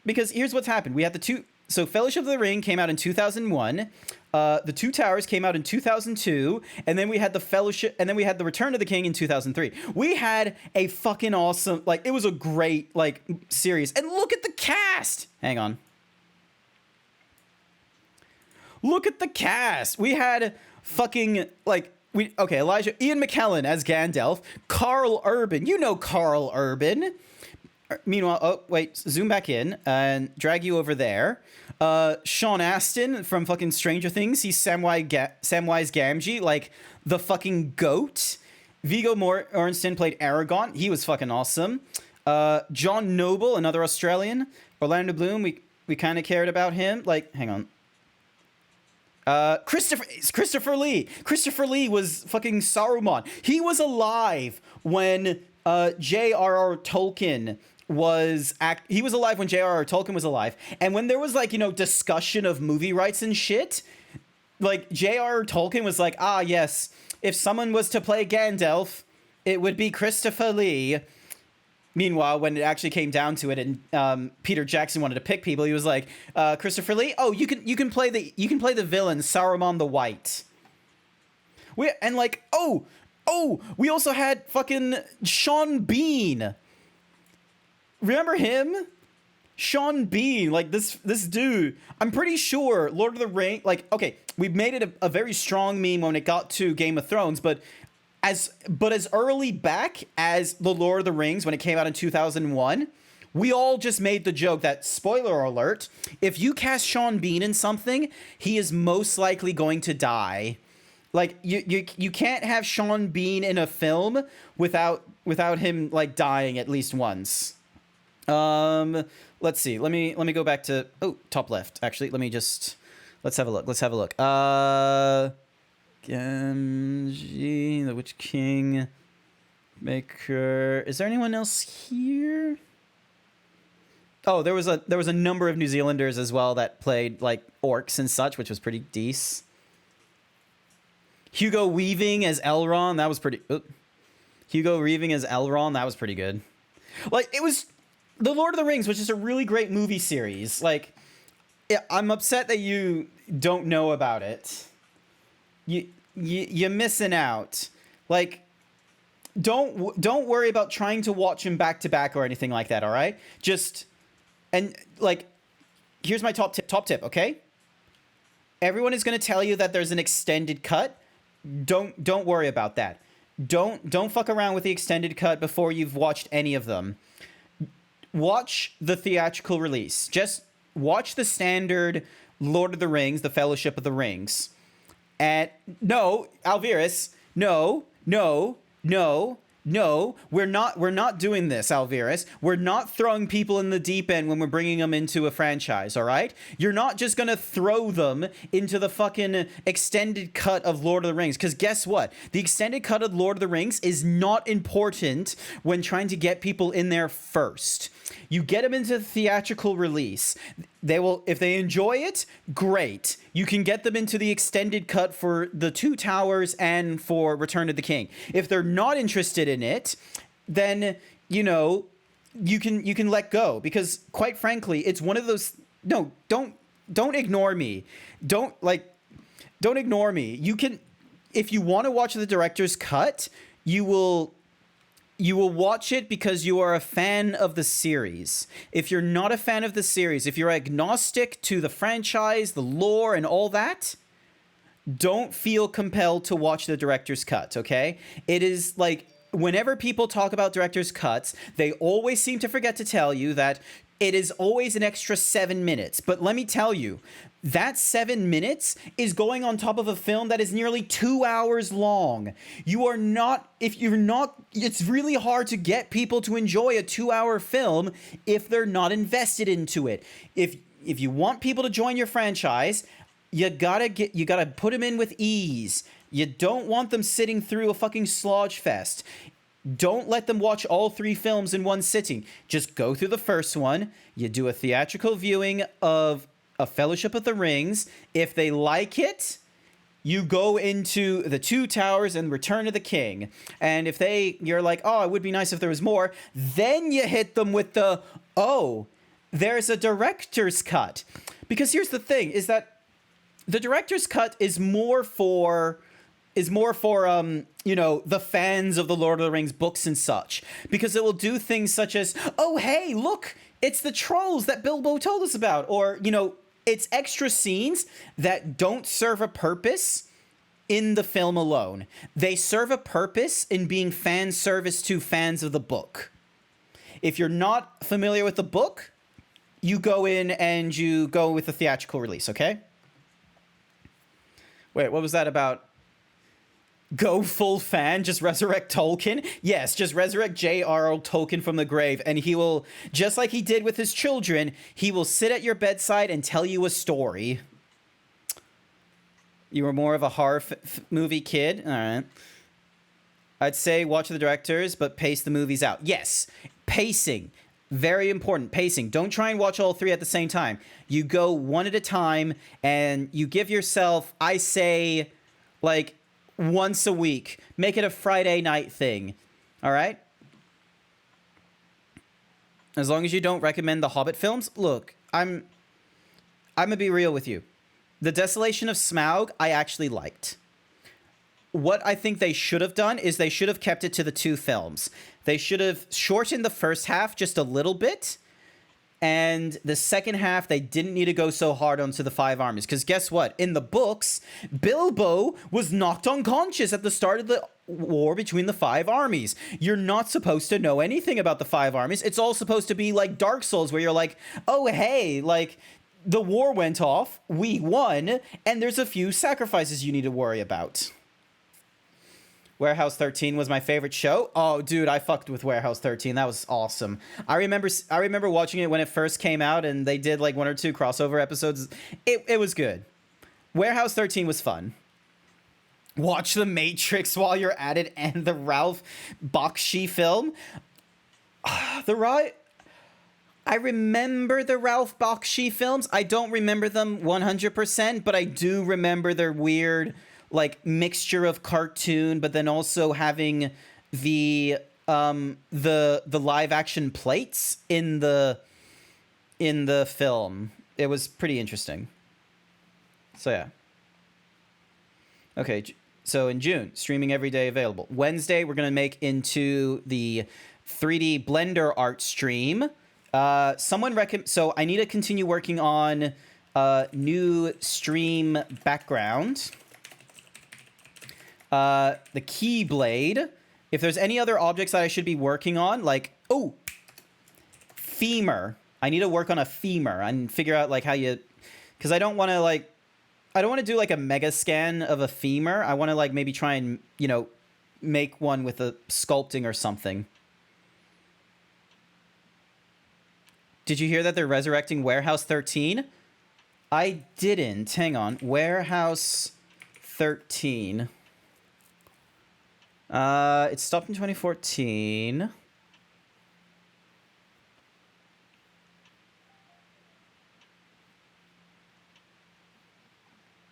because here's what's happened. We had so Fellowship of the Ring came out in 2001. The Two Towers came out in 2002, and then we had the Fellowship, and then we had the Return of the King in 2003. We had a fucking awesome, like, it was a great, like, series. And look at the cast. Hang on. Look at the cast. We had fucking, like, Ian McKellen as Gandalf, Carl Urban. You know Carl Urban. Meanwhile, oh wait, zoom back in and drag you over there. Sean Astin from fucking Stranger Things. He's Samwise Gamgee, like the fucking goat. Viggo Mortensen played Aragorn. He was fucking awesome. John Noble, another Australian. Orlando Bloom. We kind of cared about him. Like, hang on. Christopher Lee. Christopher Lee was fucking Saruman. He was alive when J.R.R. Tolkien was he was alive when J.R.R. Tolkien was alive. And when there was, like, you know, discussion of movie rights and shit, like, J.R.R. Tolkien was like, ah, yes, if someone was to play Gandalf, it would be Christopher Lee. Meanwhile, when it actually came down to it, and Peter Jackson wanted to pick people, he was like, Christopher Lee, oh, you can play the villain Saruman the White. We also had fucking Sean Bean. Remember him? Sean Bean, like this dude. I'm pretty sure Lord of the Rings, like, okay, we made it a very strong meme when it got to Game of Thrones, but as early back as the Lord of the Rings, when it came out in 2001, we all just made the joke that, spoiler alert, if you cast Sean Bean in something, he is most likely going to die. Like, you can't have Sean Bean in a film without him, like, dying at least once. Let's see. Let me go back to top left. Actually, let's have a look. Gamgee, the Witch King, Maker. Is there anyone else here? Oh, there was a number of New Zealanders as well that played, like, orcs and such, which was pretty decent. Hugo Weaving as Elrond, that was pretty. Hugo Weaving as Elrond, that was pretty good. Like, it was the Lord of the Rings, which is a really great movie series. Like, I'm upset that you don't know about it. You're missing out. Like, don't worry about trying to watch them back to back or anything like that. All right, here's my top tip. Okay, everyone is going to tell you that there's an extended cut. Don't worry about that. Don't fuck around with the extended cut before you've watched any of them. Watch the theatrical release. Just watch the standard Lord of the Rings, The Fellowship of the Rings. And no, Alvirus, no, we're not doing this, Alvirus. We're not throwing people in the deep end when we're bringing them into a franchise, all right? You're not just going to throw them into the fucking extended cut of Lord of the Rings, because guess what? The extended cut of Lord of the Rings is not important when trying to get people in there first. You get them into the theatrical release. They will, if they enjoy it, great. You can get them into the extended cut for the Two Towers and for Return of the King. If they're not interested in it, then, you know, you can let go, because quite frankly, it's one of those. No, don't ignore me. Don't ignore me. You can, if you want to watch the director's cut, you will watch it because you are a fan of the series. If you're not a fan of the series, if you're agnostic to the franchise, the lore, and all that, don't feel compelled to watch the director's cut, okay? It is like, whenever people talk about director's cuts, they always seem to forget to tell you that it is always an extra 7 minutes. But let me tell you, that 7 minutes is going on top of a film that is nearly 2 hours long. It's really hard to get people to enjoy a 2-hour film if they're not invested into it. If you want people to join your franchise, you gotta put them in with ease. You don't want them sitting through a fucking slodge fest. Don't let them watch all 3 films in one sitting. Just go through the first one. You do a theatrical viewing of A Fellowship of the Rings. If they like it, you go into The Two Towers and Return of the King. And if you're like, oh, it would be nice if there was more, then you hit them with the, oh, there's a director's cut. Because here's the thing, is that the director's cut is more for the fans of the Lord of the Rings books and such, because it will do things such as, oh, hey, look, it's the trolls that Bilbo told us about, or, it's extra scenes that don't serve a purpose in the film alone. They serve a purpose in being fan service to fans of the book. If you're not familiar with the book, you go in and you go with the theatrical release, okay? Wait, what was that about? Go full fan, just resurrect Tolkien? Yes, just resurrect J.R.R. Tolkien from the grave, and he will, just like he did with his children, he will sit at your bedside and tell you a story. You were more of a horror movie kid? All right. I'd say watch the directors, but pace the movies out. Yes, pacing. Very important, pacing. Don't try and watch all 3 at the same time. You go one at a time, and you give yourself, I say, like, once a week. Make it a Friday night thing. All right? As long as you don't recommend the Hobbit films. Look, I'm going to be real with you. The Desolation of Smaug, I actually liked. What I think they should have done is they should have kept it to the 2 films. They should have shortened the first half just a little bit. And the second half, they didn't need to go so hard onto the 5 armies. Because guess what? In the books, Bilbo was knocked unconscious at the start of the war between the 5 armies. You're not supposed to know anything about the 5 armies. It's all supposed to be like Dark Souls, where you're like, oh, hey, like, the war went off, we won, and there's a few sacrifices you need to worry about. Warehouse 13 was my favorite show. Oh, dude, I fucked with Warehouse 13. That was awesome. I remember watching it when it first came out, and they did like 1 or 2 crossover episodes. It was good. Warehouse 13 was fun. Watch The Matrix while you're at it, and the Ralph Bakshi film. I remember the Ralph Bakshi films. I don't remember them 100%, but I do remember their weird, like, mixture of cartoon, but then also having the live action plates in the film. It was pretty interesting. So yeah. Okay, so in June, streaming every day available. Wednesday, we're gonna make into the 3D Blender art stream. So I need to continue working on new stream background. The Keyblade. If there's any other objects that I should be working on, like, oh, femur. I need to work on a femur and figure out like how you, because I don't want to do like a mega scan of a femur. I want to like maybe try and, make one with a sculpting or something. Did you hear that they're resurrecting Warehouse 13? I didn't. Hang on. Warehouse 13. It stopped in 2014.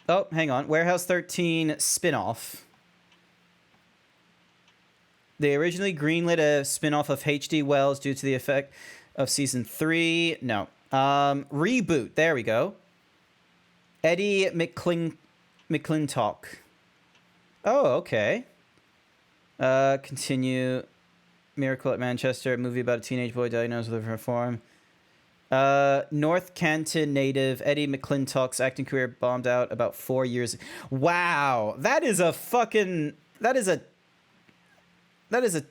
Oh, hang on. Warehouse 13 spin-off. They originally greenlit a spin-off of H.G. Wells due to the effect of season 3. No. Reboot. There we go. Eddie McClintock. Oh, okay. Continue. Miracle at Manchester. A movie about a teenage boy diagnosed with a reform. North Canton native Eddie McClintock's acting career bombed out about 4 years. Wow. That is a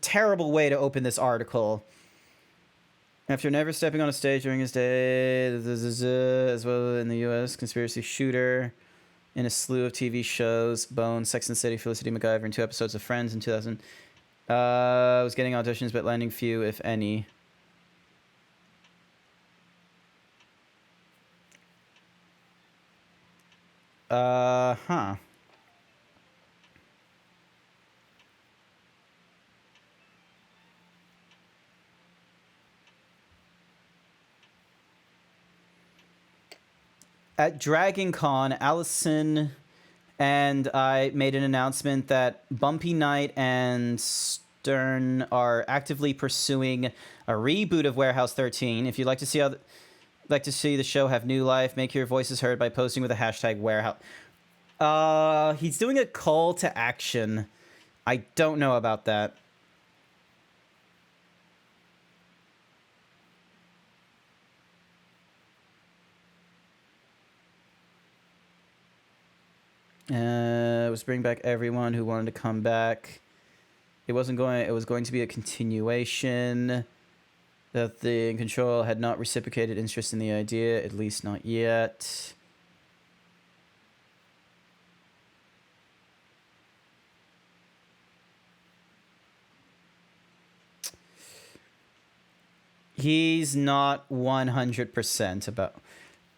terrible way to open this article. After never stepping on a stage during his day, as well in the U.S., conspiracy shooter in a slew of TV shows, Bones, Sex and the City, Felicity MacGyver, and 2 episodes of Friends in 2000. Was getting auditions, but landing few, if any. At Dragon Con, Allison and I made an announcement that Bumpy Knight and Stern are actively pursuing a reboot of Warehouse 13. If you'd like to see the show have new life, make your voices heard by posting with the hashtag Warehouse. He's doing a call to action. I don't know about that. It was bring back everyone who wanted to come back. It was going to be a continuation. That the In Control had not reciprocated interest in the idea, at least not yet. He's not 100% about...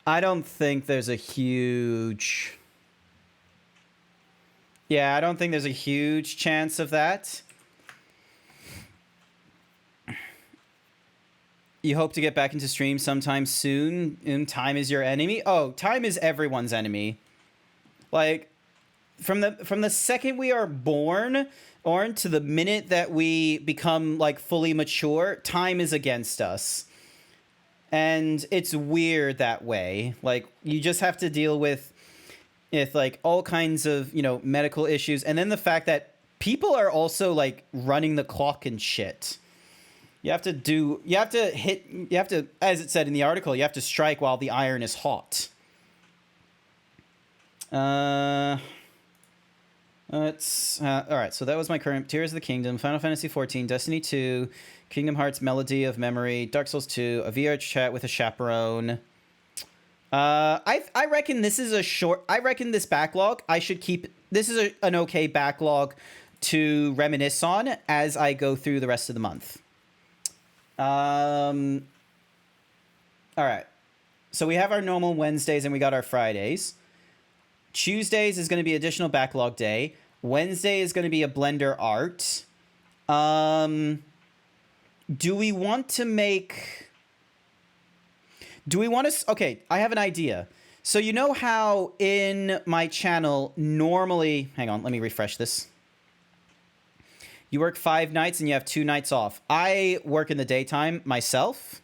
I don't think there's a huge... Yeah, I don't think there's a huge chance of that. You hope to get back into stream sometime soon, and time is your enemy? Oh, time is everyone's enemy. Like, from the second we are born, or to the minute that we become, like, fully mature, time is against us. And it's weird that way. Like, you just have to deal with like, all kinds of, you know, medical issues. And then the fact that people are also, like, running the clock and shit. You have to, as it said in the article, you have to strike while the iron is hot. All right, so that was my current Tears of the Kingdom, Final Fantasy XIV, Destiny 2, Kingdom Hearts Melody of Memory, Dark Souls 2, a VR chat with a chaperone. I reckon this is I reckon this backlog, I should keep, this is an okay backlog to reminisce on as I go through the rest of the month. All right. So we have our normal Wednesdays and we got our Fridays. Tuesdays is going to be additional backlog day. Wednesday is going to be a Blender art. Do we want to okay, I have an idea. So you know how in my channel normally, hang on, let me refresh this. You work 5 nights and you have 2 nights off. I work in the daytime myself.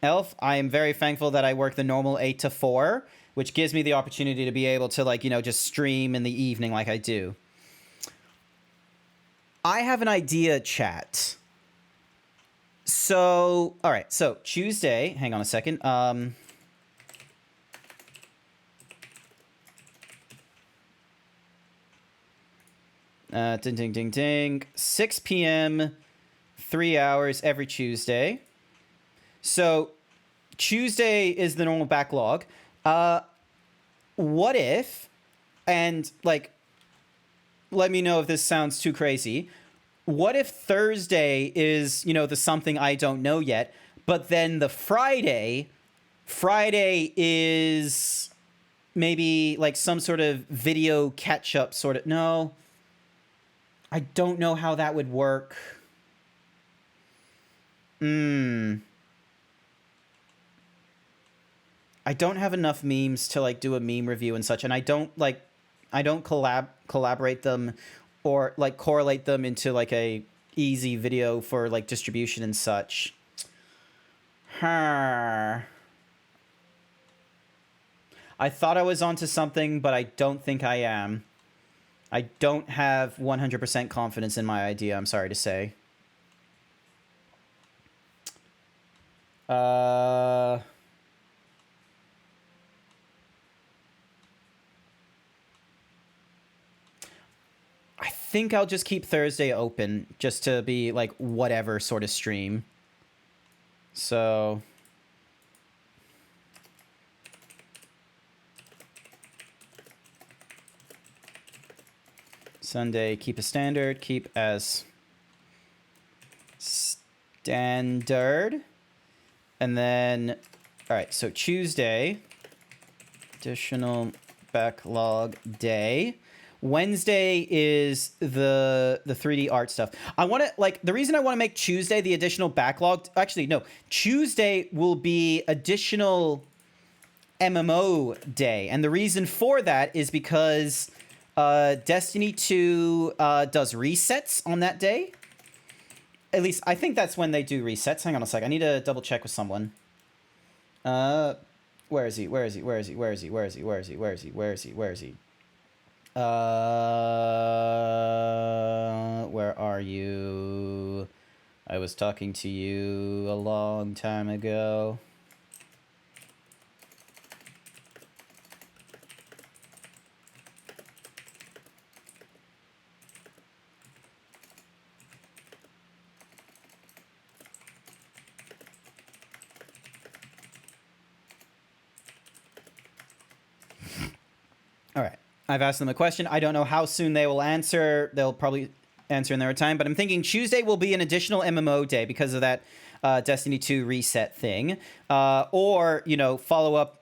Elf, I am very thankful that I work the normal 8 to 4, which gives me the opportunity to be able to, like, you know, just stream in the evening like I do. I have an idea, chat. So, all right, so Tuesday, hang on a second. Ding, ding, ding, ding. 6 p.m., 3 hours every Tuesday. So, Tuesday is the normal backlog. What if, and, like, let me know if this sounds too crazy. What if Thursday is, you know, the something I don't know yet, but then the Friday is maybe, like, some sort of video catch-up sort of... No... I don't know how that would work. I don't have enough memes to, like, do a meme review and such, and I don't collaborate them or, like, correlate them into, like, a easy video for, like, distribution and such. I thought I was onto something, but I don't think I am. I don't have 100% confidence in my idea, I'm sorry to say. I think I'll just keep Thursday open, just to be, like, whatever sort of stream. So... Sunday, keep as standard, keep as standard. And then, all right, so Tuesday, additional backlog day. Wednesday is the 3D art stuff. I want to, like, the reason I want to make Tuesday the additional backlog, actually, no, Tuesday will be additional MMO day. And the reason for that is because Destiny 2 does resets on that day. At least, I think that's when they do resets. Hang on a sec. I need to double check with someone. Where is he? Where is he? Where is he? Where is he? Where is he? Where is he? Where is he? Where is he? Where is he? Where are you? I was talking to you a long time ago. All right. I've asked them a question. I don't know how soon they will answer. They'll probably answer in their time, but I'm thinking Tuesday will be an additional MMO day because of that Destiny 2 reset thing. Or, you know, follow up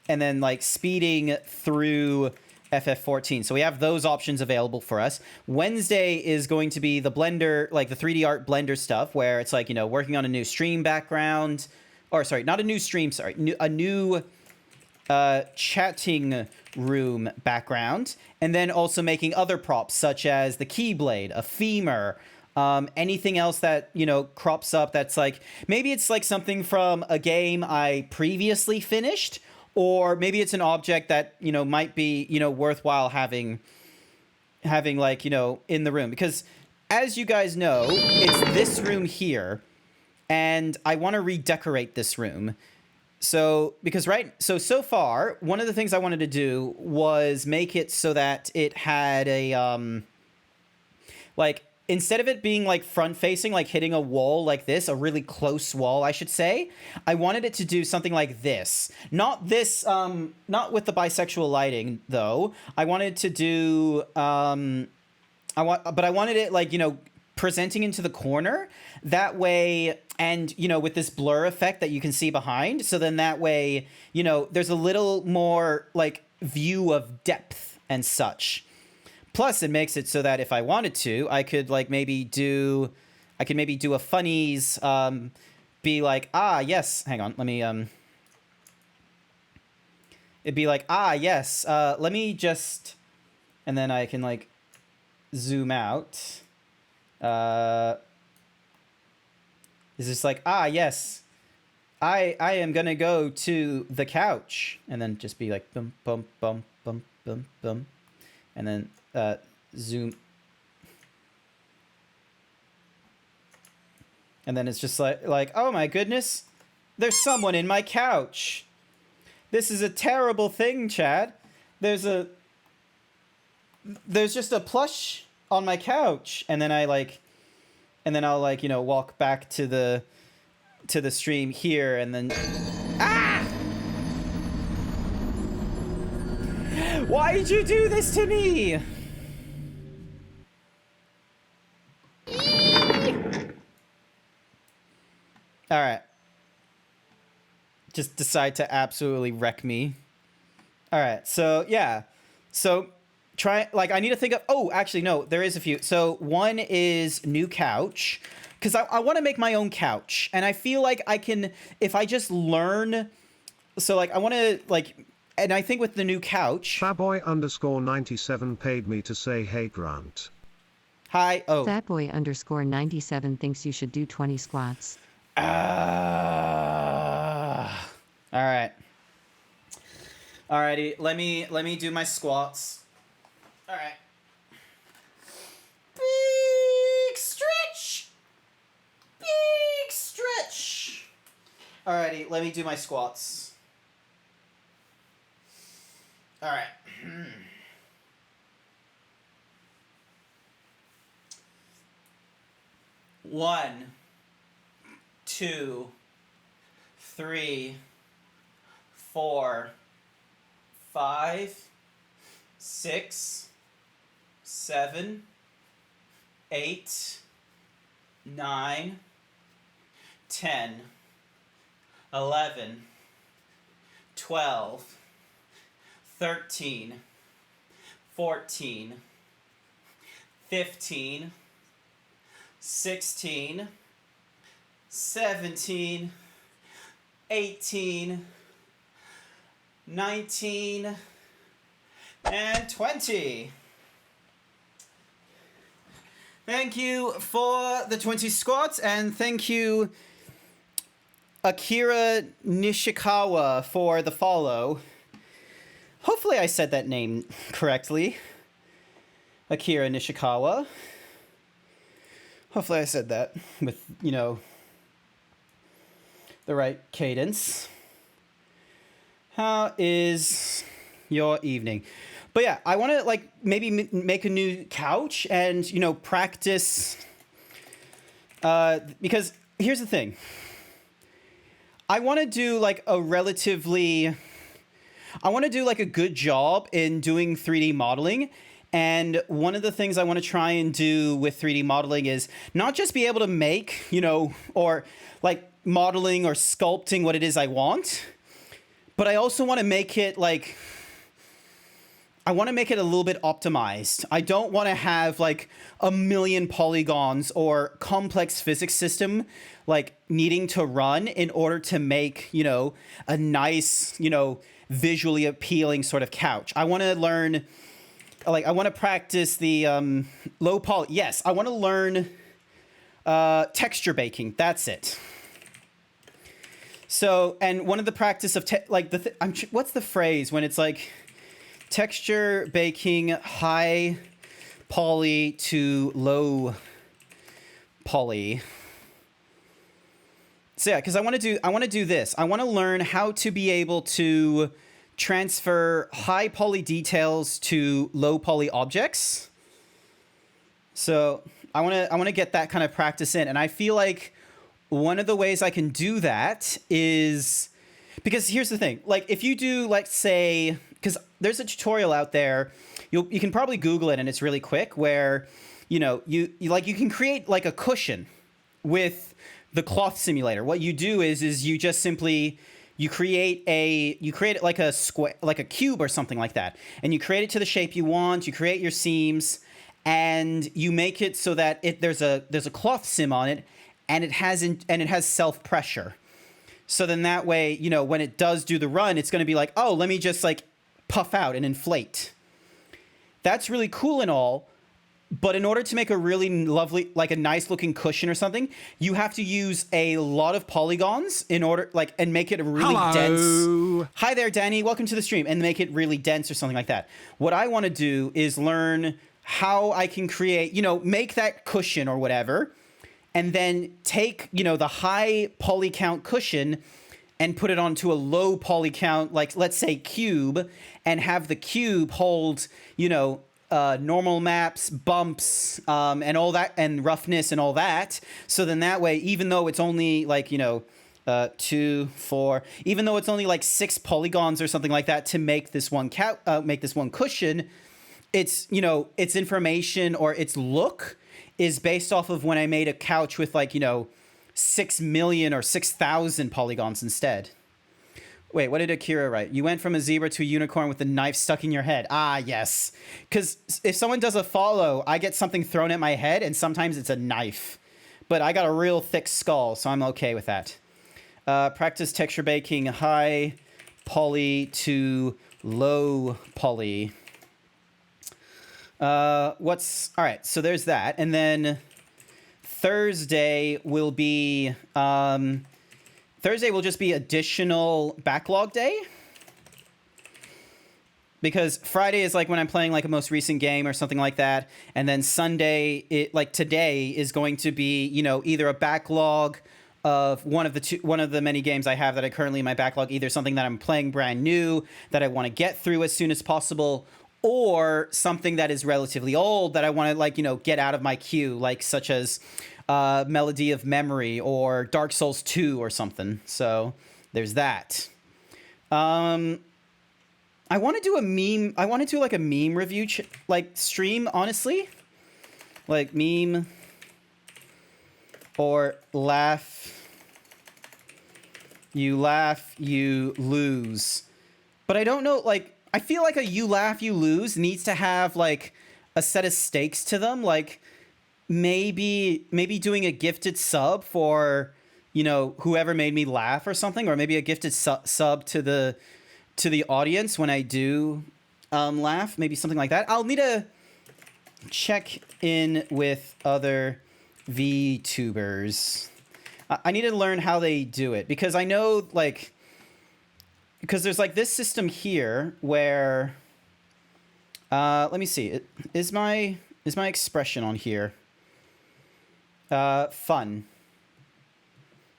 and then like speeding through FF14. So we have those options available for us. Wednesday is going to be the Blender, like the 3D art Blender stuff where it's like, you know, working on a new stream background. Or sorry, not a new stream, sorry. A new chatting room background, and then also making other props such as the Keyblade, a femur, anything else that, you know, crops up that's like, maybe it's like something from a game I previously finished, or maybe it's an object that, you know, might be, you know, worthwhile having like, you know, in the room. Because as you guys know, it's this room here, and I want to redecorate this room. So, because so far, one of the things I wanted to do was make it so that it had a, like, instead of it being, like, front-facing, like, hitting a wall like this, a really close wall, I should say, I wanted it to do something like this. Not this, not with the bisexual lighting, though. I wanted to do, but I wanted it, like, you know, presenting into the corner. That way, and, you know, with this blur effect that you can see behind. So then that way, you know, there's a little more, like, view of depth and such. Plus, it makes it so that if I wanted to, I could, like, maybe do a funnies, be like, ah, yes, hang on, let me, it'd be like, ah, yes, let me just, and then I can, like, zoom out. It's just like, ah, yes, I am gonna go to the couch, and then just be like, bum, bum, bum, bum, bum, bum, and then, zoom. And then it's just like, oh my goodness, there's someone in my couch. This is a terrible thing, Chad. There's just a plush on my couch, and then I'll, like, you know, walk back to the stream here, and then... Ah! Why did you do this to me? Alright. Just decide to absolutely wreck me. Alright, so, yeah. So... I need to think of, oh, actually, no, there is a few. So one is new couch, because I want to make my own couch, and I feel like I can, if I just learn, so, like, I want to, like, and I think with the new couch. Fatboy_97 paid me to say, hey, Grant. Hi, oh. Fatboy_97 thinks you should do 20 squats. All right. Alrighty, let me do my squats. All right. Big stretch. Big stretch. Alrighty, let me do my squats. All right. 1, 2, 3, 4, 5, 6, 7, 8, 9, 10, 11, 12, 13, 14, 15, 16, 17, 18, 19, and 20. Thank you for the 20 squats, and thank you, Akira Nishikawa, for the follow. Hopefully I said that name correctly. Akira Nishikawa. Hopefully I said that with, you know, the right cadence. How is your evening? But yeah, I want to like maybe make a new couch and, you know, practice. Because here's the thing. I want to do like a good job in doing 3D modeling. And one of the things I want to try and do with 3D modeling is not just be able to make, you know, or like modeling or sculpting what it is I want, but I also want to make it like, I want to make it a little bit optimized. I don't want to have like a million polygons or complex physics system like needing to run in order to make, you know, a nice, you know, visually appealing sort of couch. I want to learn, like, I want to practice the low poly. Yes, I want to learn texture baking. That's it. So, and one of the practice of what's the phrase when it's like texture baking high poly to low poly. So yeah, because I want to do this. I want to learn how to be able to transfer high poly details to low poly objects. So I want to get that kind of practice in, and I feel like one of the ways I can do that is because here's the thing. Like if you do, like, say, because there's a tutorial out there, you can probably Google it and it's really quick, where, you know, you can create like a cushion with the cloth simulator. What you do is you just simply you create it like a square, like a cube or something like that, and you create it to the shape you want. You create your seams, and you make it so that there's a cloth sim on it, and it has self pressure. So then that way, you know, when it does do the run, it's going to be like, oh, let me just like puff out and inflate. That's really cool and all, but in order to make a really lovely, like a nice looking cushion or something, you have to use a lot of polygons in order, like, and make it a really dense. Hi there, Danny. Welcome to the stream. And make it really dense or something like that. What I want to do is learn how I can create, you know, make that cushion or whatever, and then take, you know, the high poly count cushion and put it onto a low poly count, like let's say cube, and have the cube hold, you know, normal maps, bumps, and all that, and roughness and all that. So then that way, even though it's only like, you know, 2, 4, even though it's only like 6 polygons or something like that to make this one cushion, it's, you know, its information or its look is based off of when I made a couch with like, you know, 6 million or 6,000 polygons instead. Wait, what did Akira write? You went from a zebra to a unicorn with a knife stuck in your head. Ah, yes. Because if someone does a follow, I get something thrown at my head, and sometimes it's a knife. But I got a real thick skull, so I'm okay with that. Practice texture baking high poly to low poly. All right, so there's that. And then Thursday will be... Thursday will just be additional backlog day, because Friday is like when I'm playing like a most recent game or something like that, and then Sunday, like today, is going to be, you know, either a backlog of one of the many games I have that are currently in my backlog, either something that I'm playing brand new that I want to get through as soon as possible, or something that is relatively old that I want to, like, you know, get out of my queue, like such as Melody of Memory or Dark Souls 2 or something. So there's that. I want to do a meme. I want to do like a meme review like stream, honestly. Like meme or laugh, you lose. But I don't know, like, I feel like a you laugh, you lose needs to have like a set of stakes to them. Like, maybe doing a gifted sub for, you know, whoever made me laugh or something, or maybe a gifted sub to the to the audience when I do laugh, maybe something like that. I'll need to check in with other VTubers. I need to learn how they do it, because I know, like, because there's like this system here where let me see, is my expression on here fun?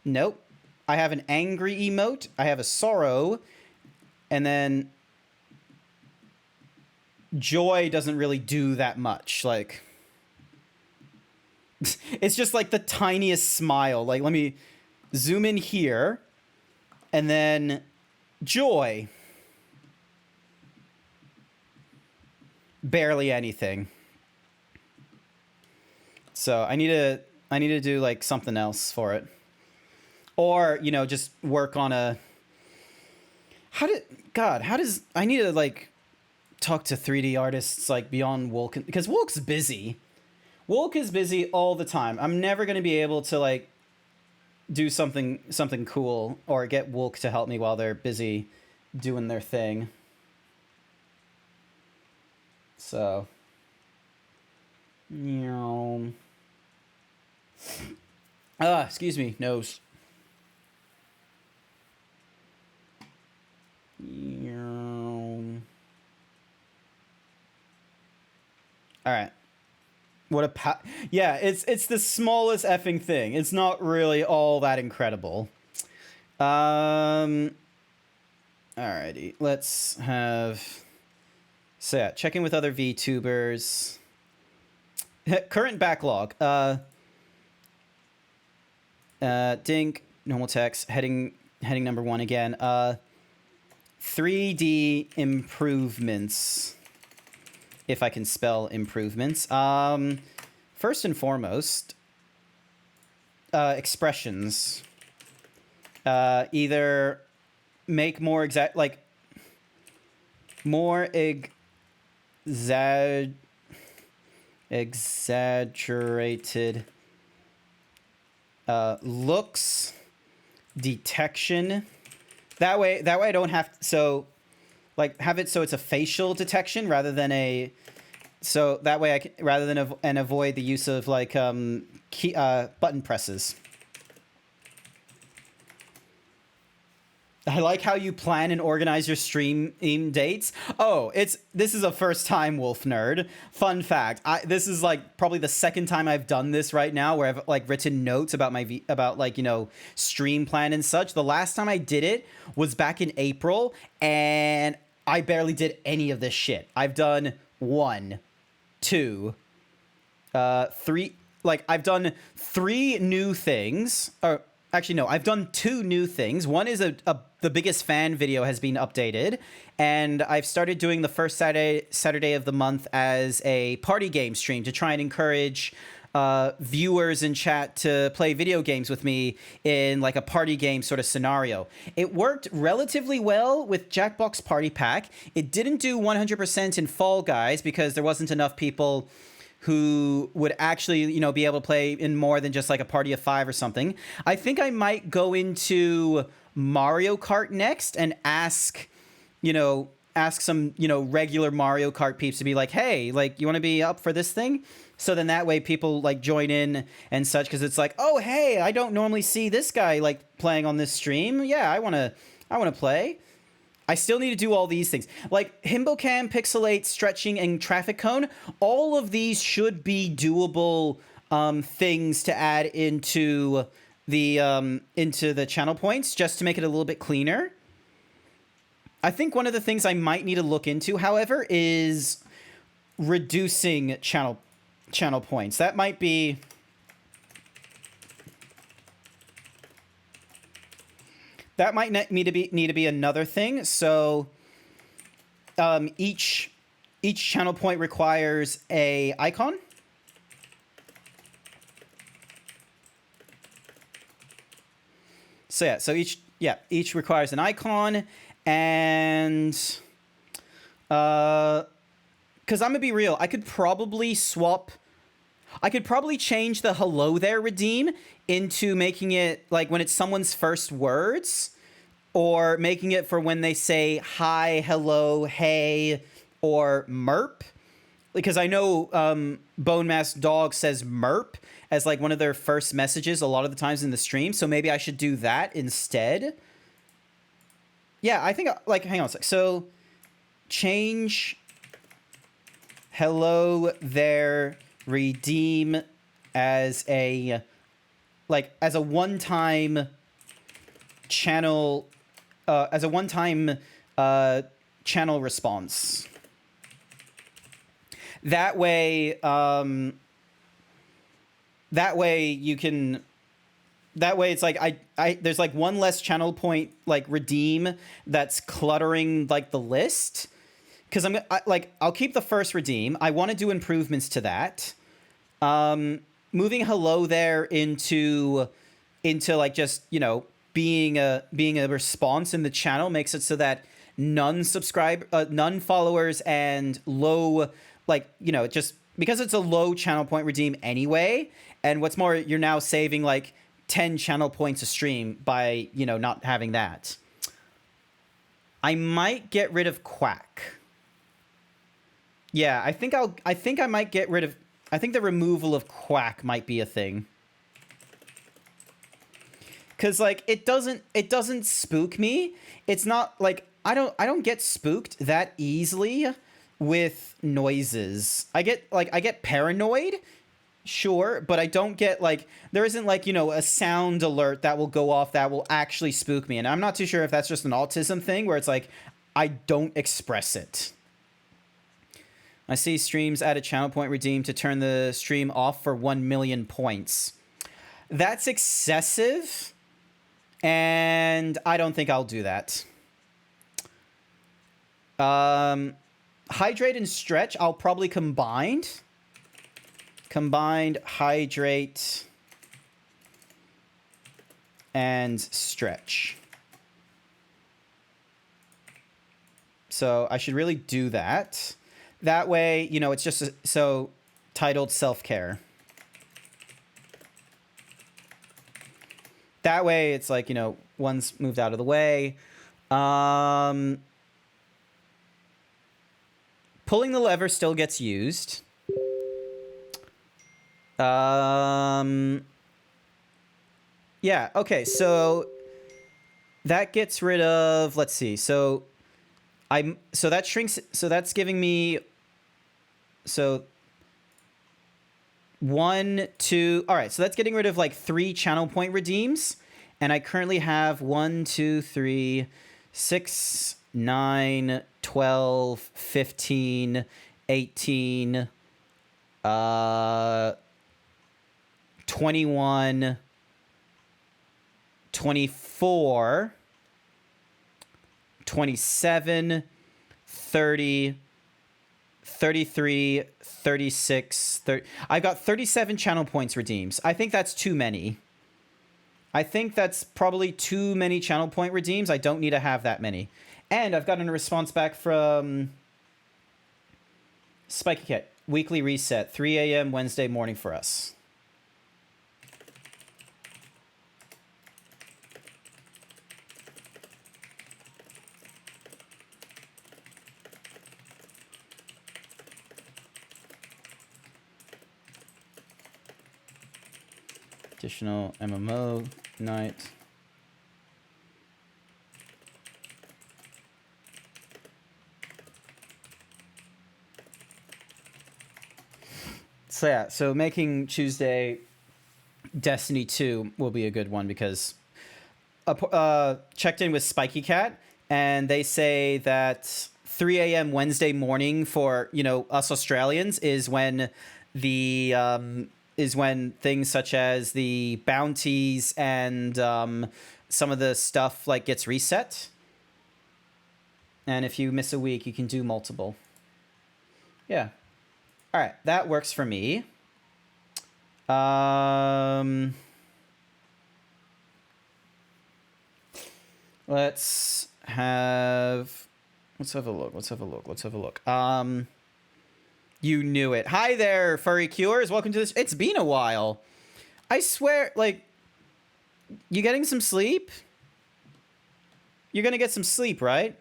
Nope. I have an angry emote, I have a sorrow, and then joy doesn't really do that much. Like, it's just like the tiniest smile. Like, let me zoom in here, and then joy. Barely anything. So I need to do like something else for it. Or, you know, just work on a... how does... I need to, like, talk to 3D artists, like, beyond Wolk. Because Wolk's busy. Wolk is busy all the time. I'm never going to be able to, like, do something cool or get Wolk to help me while they're busy doing their thing. So... excuse me, nose. All right. What a yeah, it's the smallest effing thing. It's not really all that incredible. Alrighty, let's have... so yeah, check in with other VTubers. Current backlog. Dink, normal text, heading number 1 again. 3D improvements. If I can spell improvements. First and foremost, expressions. Either make more more exaggerated looks, detection. That way I don't have to, so like have it so it's a facial detection rather than a, so that way I can, rather than and avoid the use of like button presses. I like how you plan and organize your stream dates. Oh, this is a first time, Wolf Nerd. Fun fact: this is like probably the second time I've done this right now, where I've like written notes about about like, you know, stream plan and such. The last time I did it was back in April, and I barely did any of this shit. I've done 1, 2, 3. Like, I've done 3 new things. Or actually, no, I've done 2 new things. One is the biggest fan video has been updated, and I've started doing the first Saturday of the month as a party game stream to try and encourage viewers in chat to play video games with me in like a party game sort of scenario. It worked relatively well with Jackbox Party Pack. It didn't do 100% in Fall Guys because there wasn't enough people who would actually, you know, be able to play in more than just like a party of 5 or something. I think I might go into Mario Kart next and ask some, you know, regular Mario Kart peeps to be like, hey, like, you want to be up for this thing? So then that way people like join in and such, because it's like, oh, hey, I don't normally see this guy like playing on this stream. Yeah, I want to play. I still need to do all these things. Like HimboCam, Pixelate, Stretching, and Traffic Cone. All of these should be doable things to add into the channel points, just to make it a little bit cleaner. I think one of the things I might need to look into, however, is reducing channel points. That might be... that might need to be another thing. So each channel point requires a icon. So yeah, each requires an icon, and because I'm gonna be real, I could probably change the hello there redeem into making it like when it's someone's first words, or making it for when they say hi, hello, hey, or merp. Because I know Bone Mask Dog says merp as like one of their first messages a lot of the times in the stream. So maybe I should do that instead. Yeah, I think, like, hang on a sec. So change hello there, redeem as a, like, as a one-time channel, as a one-time channel response. That way you can, that way it's like I there's like one less channel point like redeem that's cluttering like the list, because I'll keep the first redeem. I want to do improvements to that. Moving hello there into like just, you know, being a response in the channel makes it so that none followers and low, like, you know, just because it's a low channel point redeem anyway. And what's more, you're now saving like 10 channel points a stream by, you know, not having that. I might get rid of Quack. Yeah, I think I might get rid of, I think the removal of Quack might be a thing. Cause like it doesn't spook me. It's not like I don't get spooked that easily with noises. I get paranoid, sure, but I don't get like, there isn't like, you know, a sound alert that will go off that will actually spook me. And I'm not too sure if that's just an autism thing where it's like I don't express it. I see streams add a channel point redeem to turn the stream off for 1 million points. That's excessive. And I don't think I'll do that. Hydrate and stretch, I'll probably combined hydrate and stretch. So I should really do that. That way, you know, it's just so titled self-care. That way, it's like, you know, one's moved out of the way. Pulling the lever still gets used. Yeah, okay, so that gets rid of, let's see, so that shrinks, so that's giving me, so 1, 2, all right, so that's getting rid of like 3 channel point redeems, and I currently have 1, 2, 3, 6, 9, 12, 15, 18, 21, 24, 27, 30, 33, 36, 30. I've got 37 channel points redeems. I think that's too many. I think that's probably too many channel point redeems. I don't need to have that many. And I've gotten a response back from Spiky Cat. Weekly reset, 3 a.m. Wednesday morning for us. Additional MMO night. So yeah, so making Tuesday Destiny 2 will be a good one because checked in with Spiky Cat and they say that 3 a.m. Wednesday morning for, you know, us Australians is when the is when things such as the bounties and some of the stuff like gets reset. And if you miss a week, you can do multiple. Yeah. All right, that works for me. Let's have a look. You knew it. Hi there, Furry Cures. Welcome to this. It's been a while. I swear, like, you getting some sleep? You're gonna get some sleep, right?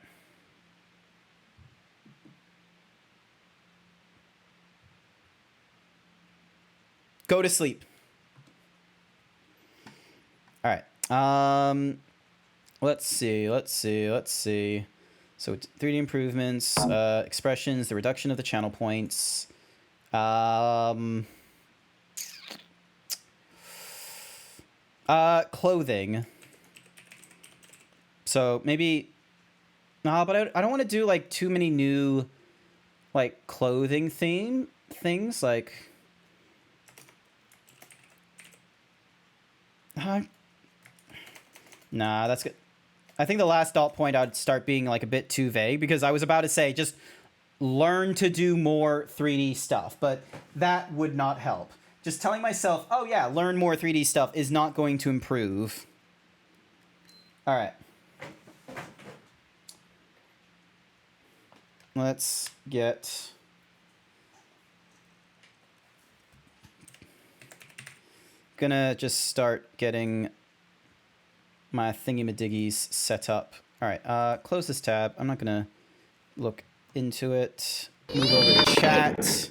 Go to sleep. All right. Let's see. So 3D improvements, expressions, the reduction of the channel points. Clothing. So maybe, nah, but I don't want to do like too many new, like clothing theme things. Like, nah, that's good. I think the last dot point I'd start being like a bit too vague, because I was about to say just learn to do more 3D stuff, but that would not help. Just telling myself, oh yeah, learn more 3D stuff is not going to improve. All right. Let's get... Gonna just start getting my thingy-madiggies set up. All right, close this tab. I'm not gonna look into it. Move over to chat.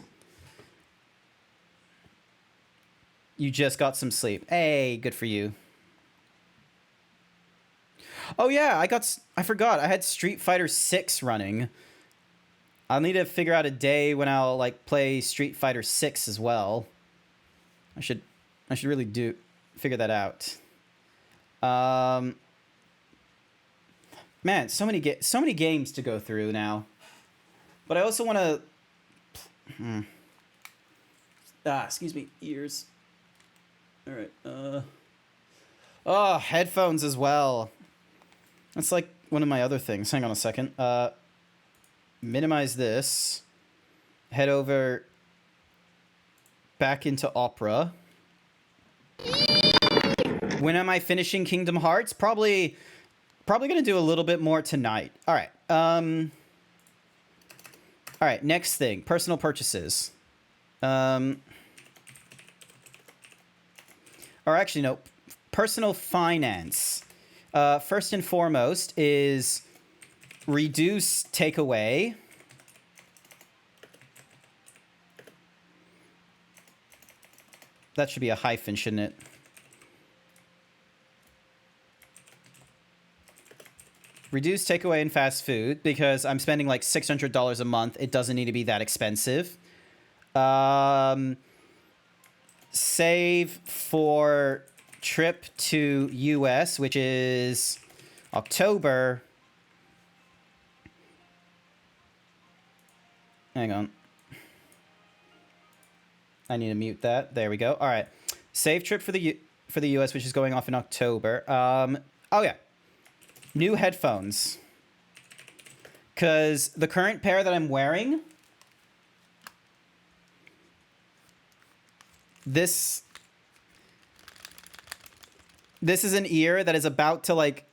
You just got some sleep. Hey, good for you. Oh yeah, I forgot. I had Street Fighter 6 running. I'll need to figure out a day when I'll like play Street Fighter 6 as well. I should really figure that out. Man, so many games to go through now. But I also want to excuse me, ears. All right. Oh, headphones as well. That's like one of my other things. Hang on a second. Minimize this. Head over back into Opera. When am I finishing Kingdom Hearts? Probably gonna do a little bit more tonight. All right. All right. Next thing, personal purchases. Or actually, no. Personal finance. First and foremost is reduce takeaway. That should be a hyphen, shouldn't it? Reduce takeaway and fast food, because I'm spending like $600 a month. It doesn't need to be that expensive. Save for trip to US, which is October. Hang on. I need to mute that. There we go. All right. Save trip for the US, which is going off in October. Oh yeah. New headphones. Because the current pair that I'm wearing, this is an ear that is about to like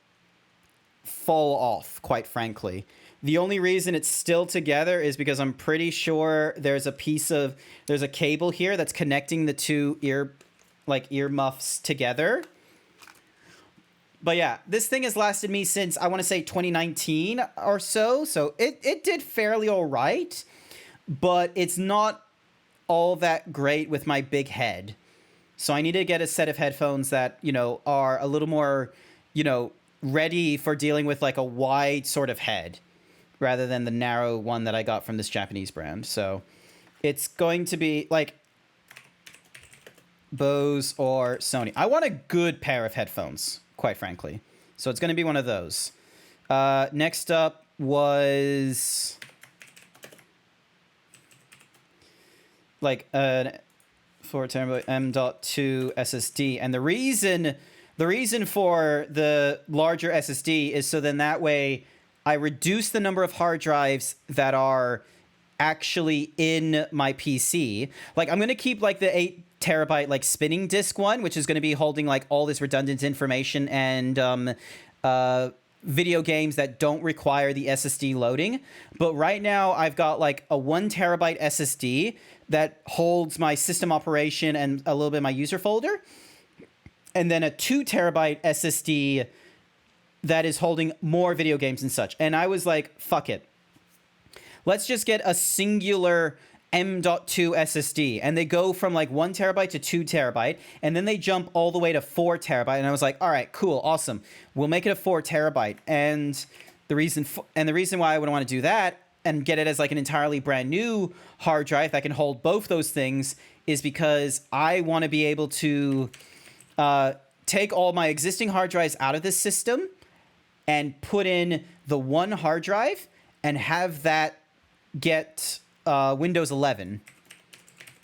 fall off, quite frankly. The only reason it's still together is because I'm pretty sure there's a cable here that's connecting the two ear muffs together. But yeah, this thing has lasted me since, I want to say 2019 or so. So it did fairly all right, but it's not all that great with my big head. So I need to get a set of headphones that, you know, are a little more, you know, ready for dealing with like a wide sort of head rather than the narrow one that I got from this Japanese brand. So it's going to be like Bose or Sony. I want a good pair of headphones, quite frankly. So it's going to be one of those. Next up was like an 4 TB M.2 SSD, and the reason for the larger SSD is so then that way I reduce the number of hard drives that are actually in my PC. Like I'm going to keep like the 8 terabyte like spinning disk one, which is going to be holding like all this redundant information and video games that don't require the SSD loading. But right now I've got like a 1 terabyte SSD that holds my system operation and a little bit of my user folder. And then a 2 terabyte SSD that is holding more video games and such. And I was like, fuck it. Let's just get a singular M.2 SSD. And they go from like 1 terabyte to 2 terabyte. And then they jump all the way to 4 terabyte. And I was like, all right, cool, awesome. We'll make it a 4 terabyte. And the reason why I would want to do that and get it as like an entirely brand new hard drive that can hold both those things is because I want to be able to take all my existing hard drives out of this system and put in the one hard drive and have that get Windows 11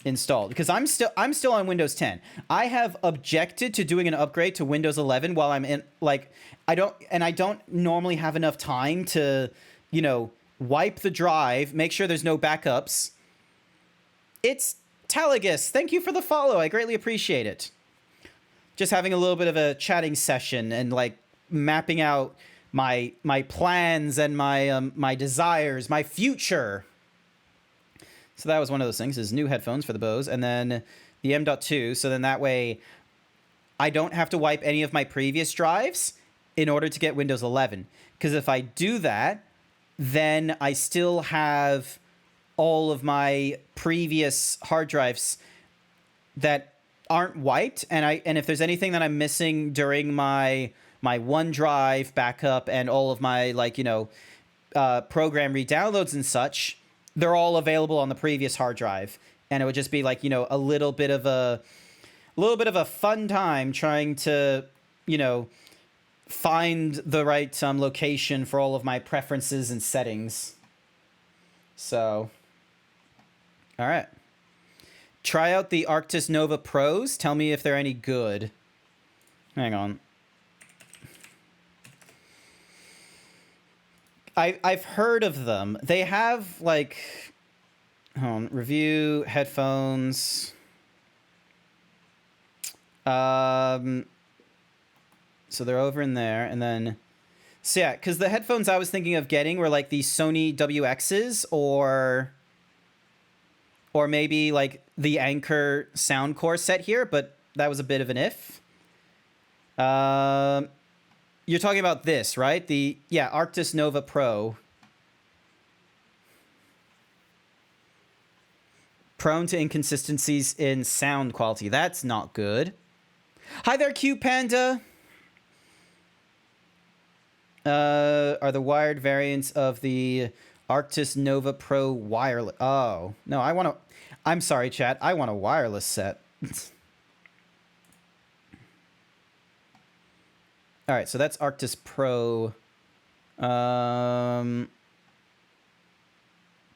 installed, because I'm still on Windows 10. I have objected to doing an upgrade to Windows 11 while I'm in, like, I don't normally have enough time to, you know, wipe the drive, make sure there's no backups. It's Talagus. Thank you for the follow. I greatly appreciate it. Just having a little bit of a chatting session and like mapping out my plans and my desires, my future. So that was one of those things, is new headphones for the Bose, and then the M.2, so then that way I don't have to wipe any of my previous drives in order to get Windows 11. Because if I do that, then I still have all of my previous hard drives that aren't wiped, and if there's anything that I'm missing during my OneDrive backup and all of my, like, you know, program re-downloads and such, they're all available on the previous hard drive. And it would just be like, you know, a little bit of a fun time trying to, you know, find the right location for all of my preferences and settings. So, all right. Try out the Arctis Nova Pros. Tell me if they're any good. Hang on. I've heard of them. They have, like, hold on, review headphones. So they're over in there, and then, so yeah, because the headphones I was thinking of getting were like the Sony WXs, or maybe like the Anker Soundcore set here, but that was a bit of an if. You're talking about this, right? Yeah, Arctis Nova Pro. Prone to inconsistencies in sound quality. That's not good. Hi there, Q Panda. Are the wired variants of the Arctis Nova Pro wireless? Oh, no, I'm sorry, chat. I want a wireless set. All right, so that's Arctis Pro.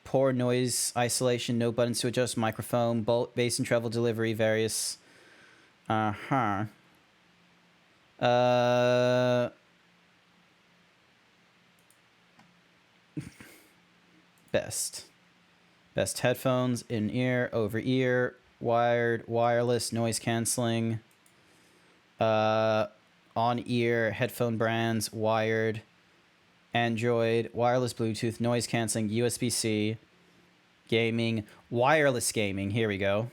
Poor noise isolation, no buttons to adjust microphone, bass and treble delivery, various. Best headphones, in-ear, over-ear, wired, wireless, noise canceling. On-ear headphone brands, wired, Android, wireless Bluetooth, noise canceling, USB-C, gaming, wireless gaming. Here we go.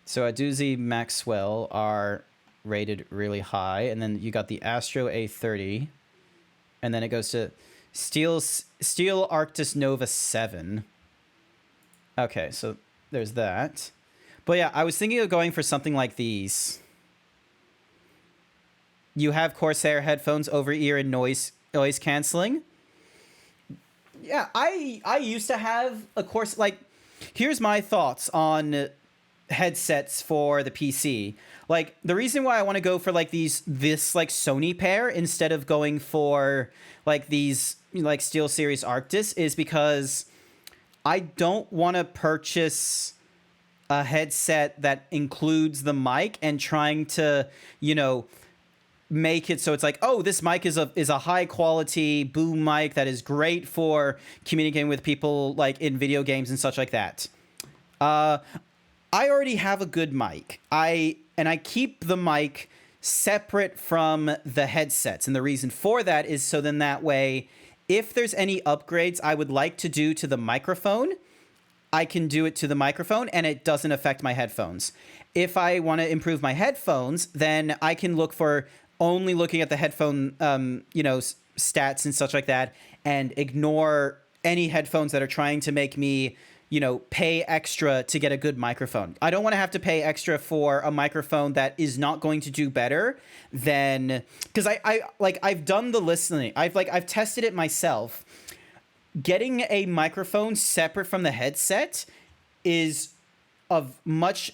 So Aduzi Maxwell are rated really high, and then you got the Astro A30, and then it goes to Steel Arctis Nova 7. Okay, so there's that. But yeah, I was thinking of going for something like these. You have Corsair headphones, over-ear and noise canceling. Yeah, I used to have a Corsair. Like, here's my thoughts on headsets for the PC. Like, the reason why I want to go for like this like Sony pair instead of going for like these like SteelSeries Arctis is because I don't want to purchase a headset that includes the mic and trying to, you know, make it so it's like, oh, this mic is a high quality boom mic that is great for communicating with people like in video games and such like that. I already have a good mic. I keep the mic separate from the headsets, and the reason for that is so then that way, if there's any upgrades I would like to do to the microphone, I can do it to the microphone and it doesn't affect my headphones. If I want to improve my headphones, then I can look for only looking at the headphone, stats and such like that, and ignore any headphones that are trying to make me, pay extra to get a good microphone. I don't want to have to pay extra for a microphone that is not going to do better than, because I've done the listening. I've tested it myself. Getting a microphone separate from the headset is of much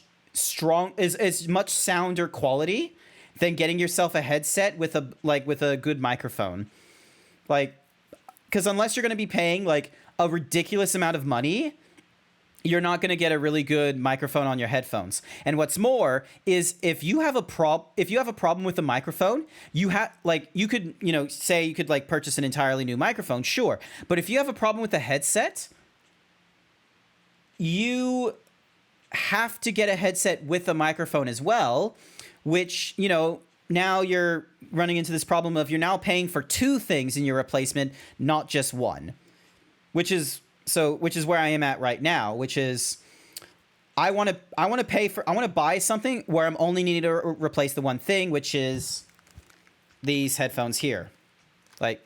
much sounder quality than getting yourself a headset with a good microphone. Because unless you're going to be paying a ridiculous amount of money, you're not going to get a really good microphone on your headphones. And what's more is if you have a problem with the microphone, you could say you could purchase an entirely new microphone, sure. But if you have a problem with the headset, you have to get a headset with a microphone as well, which, now you're running into this problem of you're now paying for two things in your replacement, not just one, which is where I am at right now, which is I want to buy something where I'm only needing to replace the one thing, which is these headphones here. Like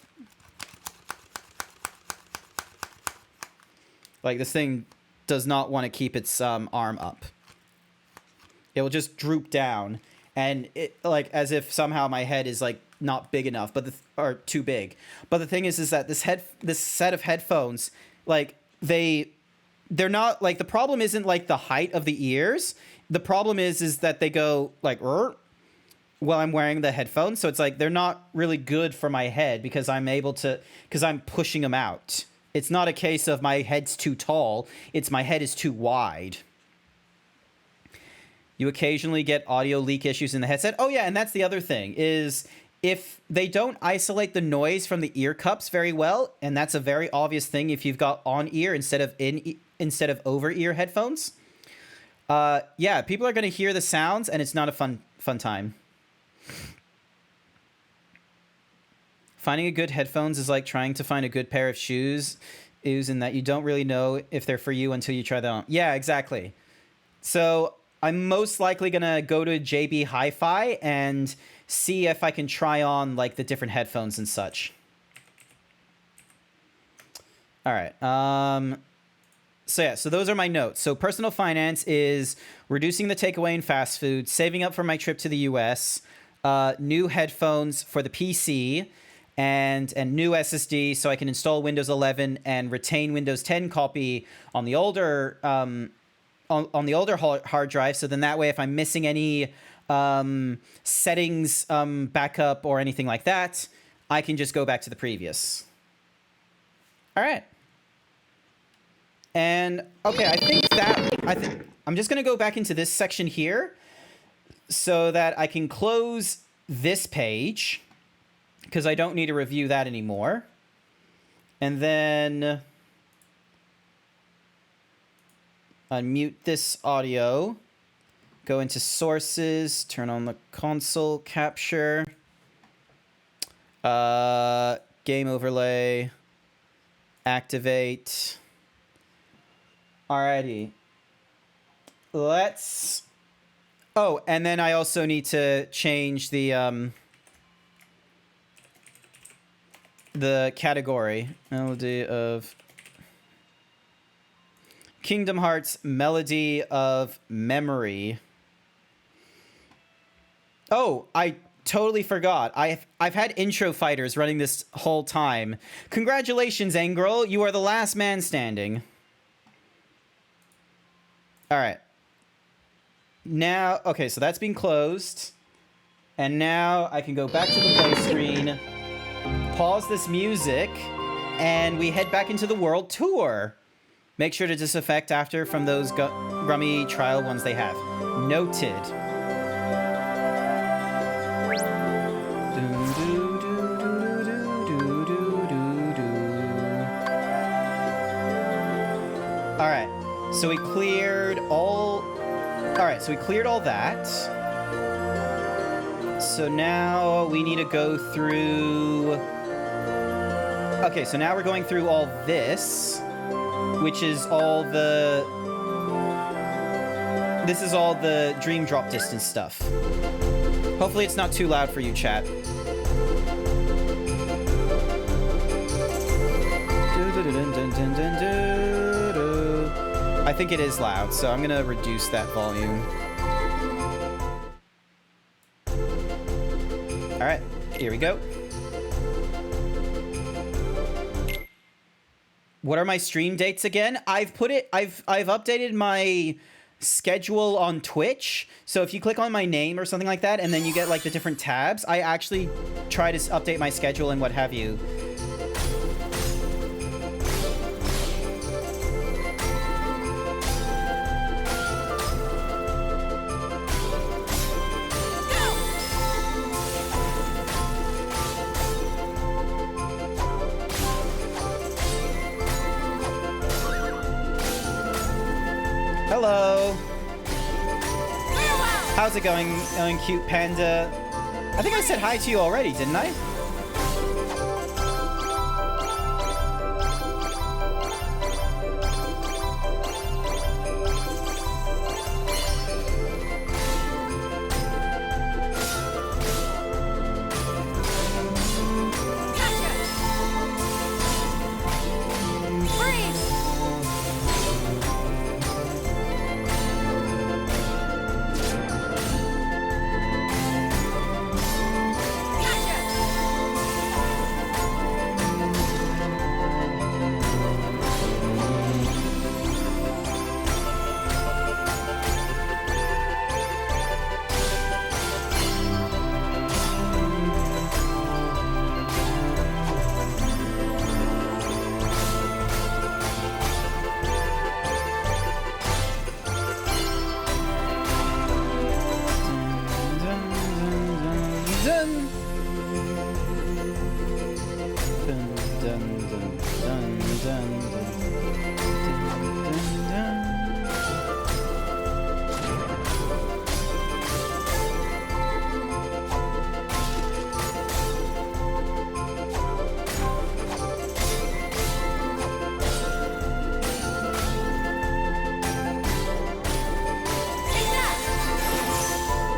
this thing does not want to keep its arm up. It will just droop down, and it as if somehow my head is not big enough, or too big. But the thing is that this set of headphones, they're not the problem isn't the height of the ears. The problem is that they go while I'm wearing the headphones. So it's they're not really good for my head because I'm pushing them out. It's not a case of my head's too tall. It's my head is too wide. You occasionally get audio leak issues in the headset. Oh yeah, and that's the other thing is if they don't isolate the noise from the ear cups very well, and that's a very obvious thing if you've got on-ear instead of over-ear headphones. People are going to hear the sounds, and it's not a fun time. Finding a good headphones is like trying to find a good pair of shoes, in that you don't really know if they're for you until you try them on. Yeah, exactly. So I'm most likely going to go to JB Hi-Fi and see if I can try on the different headphones and such. All right. So those are my notes. So personal finance is reducing the takeaway in fast food, saving up for my trip to the US, new headphones for the PC, and new SSD so I can install Windows 11 and retain Windows 10 copy on the older on the older hard drive. So then that way, if I'm missing any settings backup or anything like that, I can just go back to the previous. All right. And okay, I think I'm just going to go back into this section here so that I can close this page because I don't need to review that anymore. And then unmute this audio, go into sources, turn on the console capture, game overlay, activate. Alrighty. Oh, and then I also need to change the category. Melody of Kingdom Hearts Melody of Memory. Oh, I totally forgot. I've had intro fighters running this whole time. Congratulations, Angrel. You are the last man standing. All right. Now, okay, so that's been closed. And now I can go back to the play screen, pause this music, and we head back into the world tour. Make sure to disaffect after from those Grummy trial ones they have. Noted. All right. So we cleared all... Alright, so we cleared all that. So now we need to go through... Okay, so now we're going through all this, which is all the... This is all the dream drop distance stuff. Hopefully it's not too loud for you, chat. I think it is loud, so I'm gonna reduce that volume. All right, here we go. What are my stream dates again? I've updated my schedule on Twitch. So if you click on my name or something like that, and then you get like the different tabs, I actually try to update my schedule and what have you. Hello. How's it going, cute panda? I think I said hi to you already, didn't I?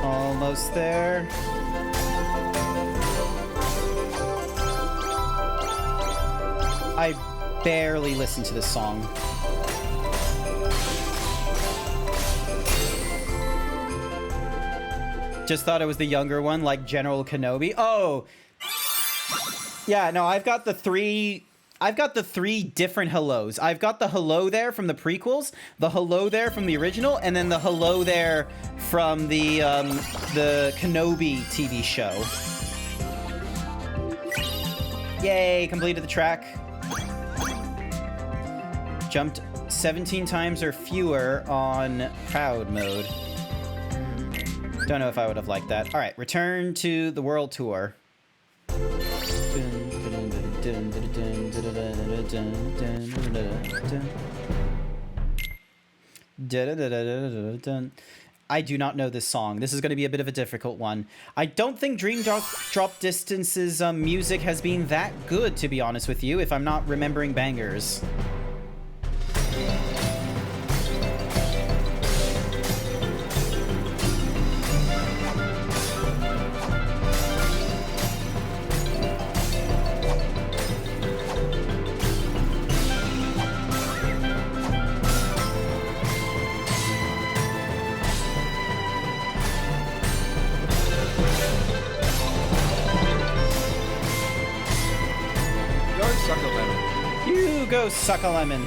Almost there. I barely listened to this song. Just thought it was the younger one, like General Kenobi. Oh, yeah. No, I've got the three different hellos. I've got the hello there from the prequels, the hello there from the original, and then the hello there from the Kenobi TV show. Yay! Completed the track. Jumped 17 times or fewer on proud mode. Don't know if I would have liked that. All right, return to the world tour. I do not know this song. This is going to be a bit of a difficult one. I don't think Dream Drop Distance's music has been that good, to be honest with you, if I'm not remembering bangers. You go suck a lemon.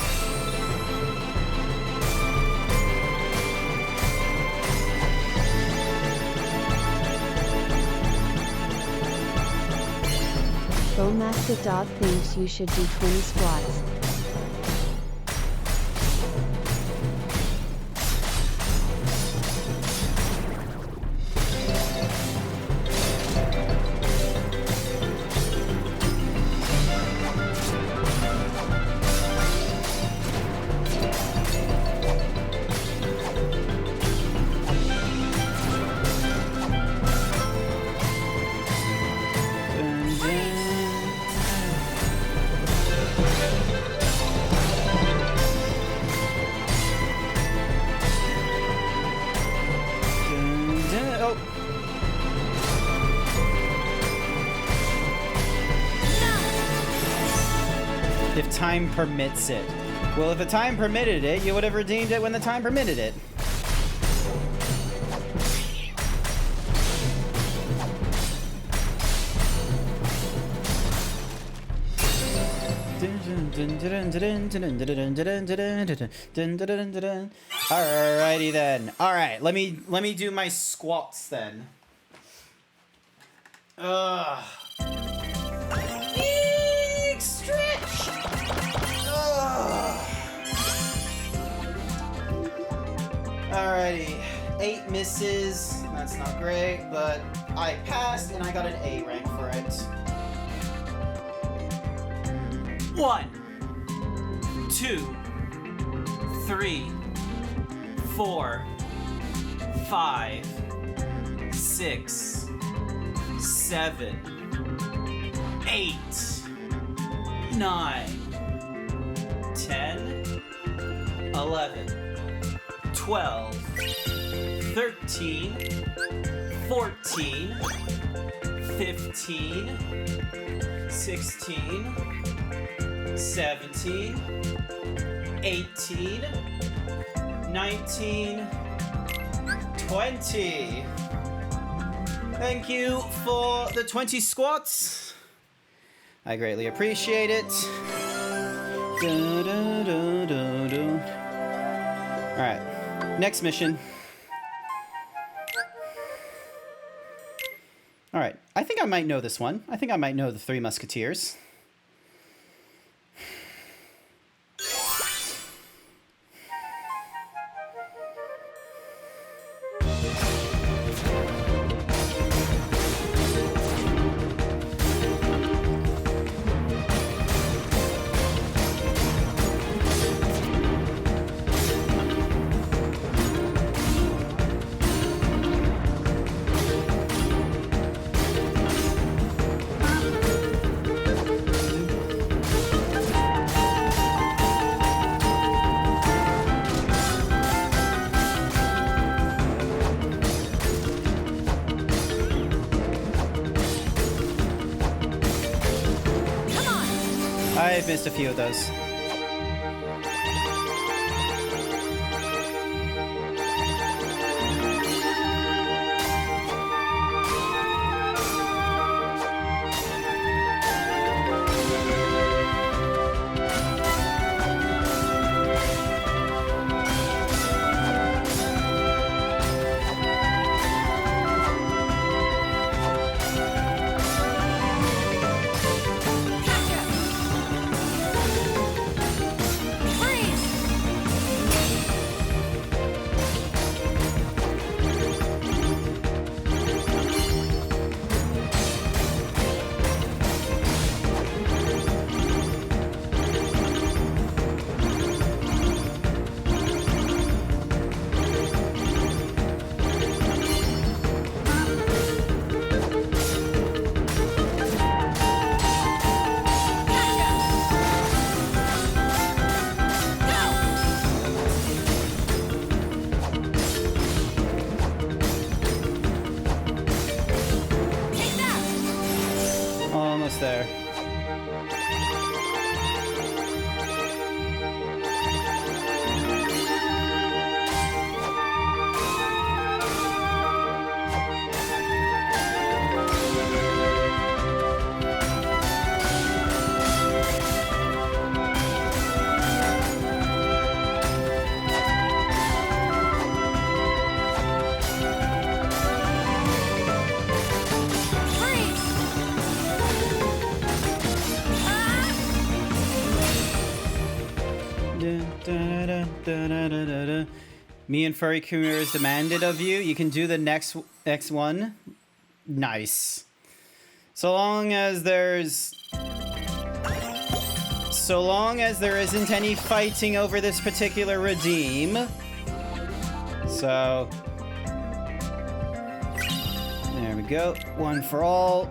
Bowmaster Dog thinks you should do 20 squats. time permits it. Well, if the time permitted it, you would have redeemed it when the time permitted it. Alrighty then. Alright, let me do my squats then. Big stretch. Alrighty, 8 misses. That's not great, but I passed and I got an A rank for it. 1, 2, 3, 4, 5, 6, 7, 8, 9, 10, 11, 12, 13, 14, 15, 16, 17, 18, 19, 20. Thank you for the 20 squats. I greatly appreciate it. Alright, next mission. Alright, I think I might know this one. I think I might know the Three Musketeers. I've missed a few of those. Almost there. Me and Furry Kumir is demanded of you. You can do the next one. Nice. So long as there isn't any fighting over this particular redeem. So there we go. One for all.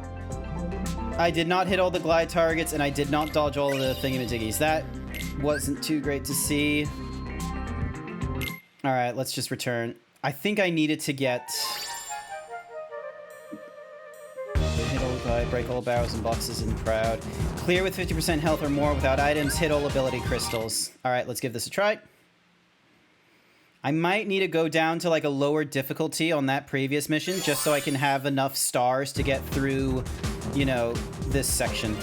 I did not hit all the glide targets and I did not dodge all of the thingamajiggies. That wasn't too great to see. Alright, let's just return. I think I needed to get... hit all the glide Alright, break all barrels and boxes in the crowd. Clear with 50% health or more without items. Hit all ability crystals. Alright, let's give this a try. I might need to go down to like a lower difficulty on that previous mission just so I can have enough stars to get through, you know, this section.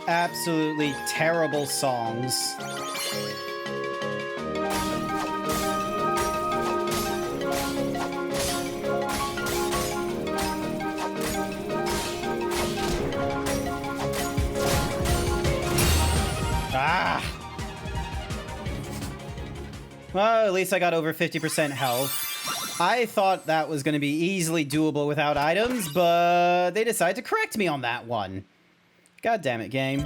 Absolutely terrible songs. Ah! Well, at least I got over 50% health. I thought that was going to be easily doable without items, but they decided to correct me on that one. God damn it, game.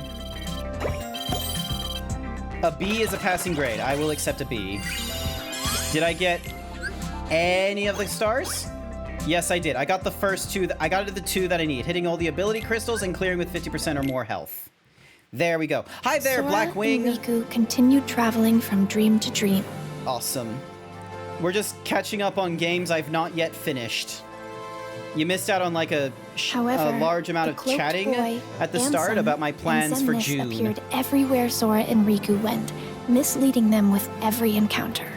A B is a passing grade. I will accept a B. Did I get any of the stars? Yes, I did. I got the first two. I got the two that I need. Hitting all the ability crystals and clearing with 50% or more health. There we go. Hi there, Sora Blackwing. and Riku continued traveling from dream to dream. Awesome. We're just catching up on games I've not yet finished. You missed out on like a However, large amount the of cloaked chatting boy, at the start Ansem, about my plans for and Xemnas June. appeared everywhere Sora and Riku went, misleading them with every encounter.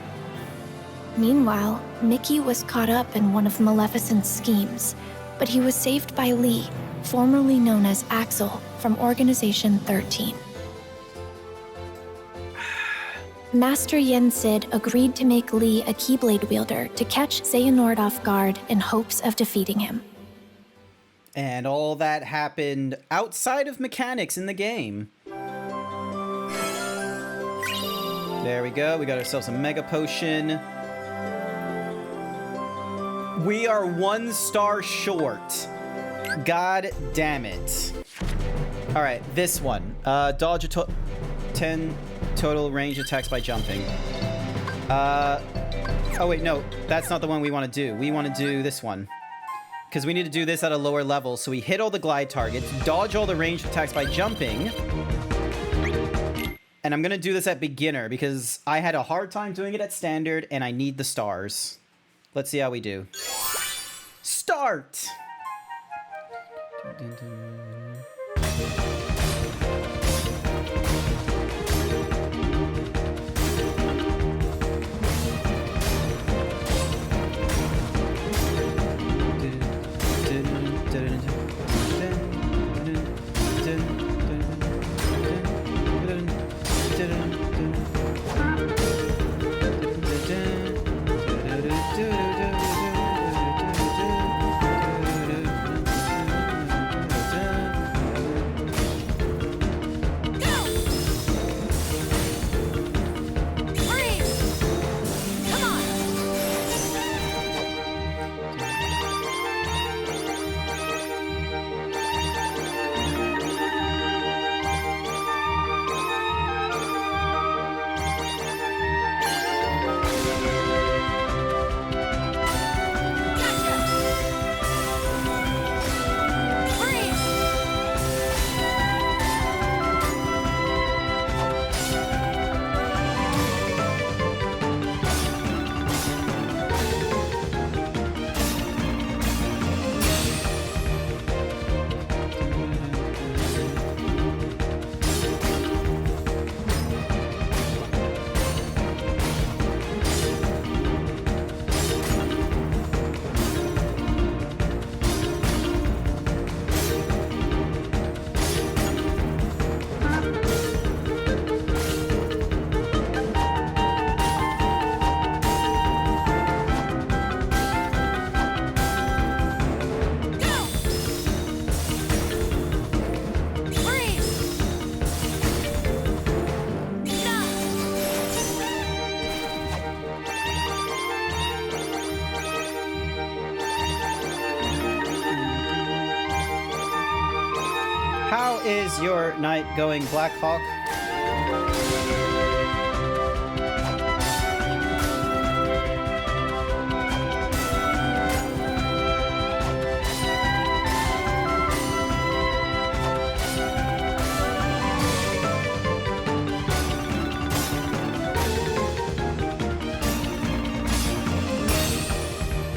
Meanwhile, Mickey was caught up in one of Maleficent's schemes, but he was saved by Lee, formerly known as Axel, from Organization 13. Master Yensid agreed to make Lee a Keyblade wielder to catch Xehanort off guard in hopes of defeating him. And all that happened outside of mechanics in the game. There we go. We got ourselves a Mega Potion. We are 1 star short. God damn it. All right, this one. Dodge a 10 total range attacks by jumping. Oh wait, no. That's not the one we want to do. We want to do this one. Because we need to do this at a lower level, so we hit all the glide targets, dodge all the ranged attacks by jumping, and I'm going to do this at beginner, because I had a hard time doing it at standard, and I need the stars. Let's see how we do. Start! is your knight going, Black Hawk?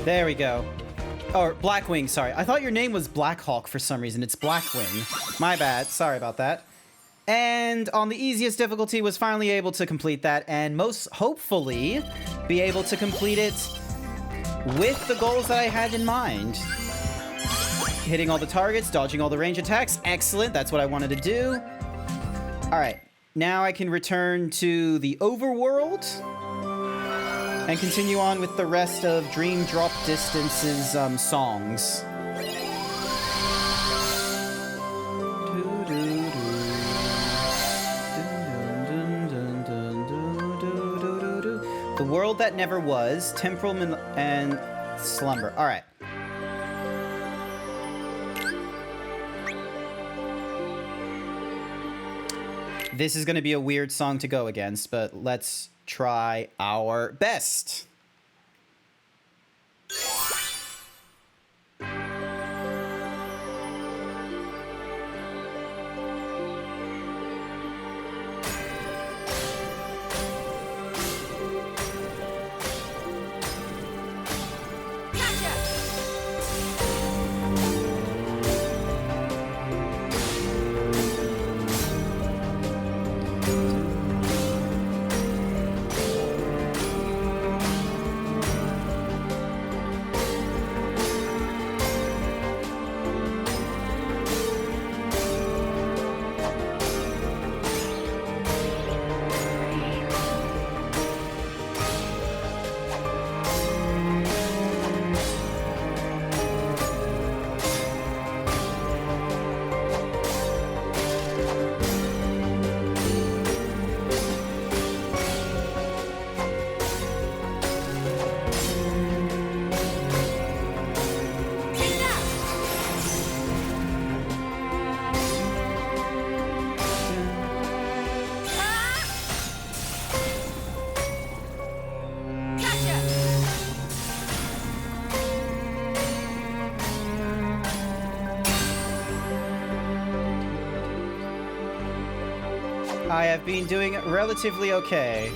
There we go. Or Blackwing, sorry. I thought your name was Blackhawk for some reason. It's Blackwing. My bad. Sorry about that. And on the easiest difficulty was finally able to complete that, and most hopefully be able to complete it with the goals that I had in mind. Hitting all the targets, dodging all the range attacks. Excellent. That's what I wanted to do. Alright. Now I can return to the overworld and continue on with the rest of Dream Drop Distance's songs. The World That Never Was, Temporal and Slumber. Alright. This is going to be a weird song to go against, but let's try our best. I have been doing relatively okay.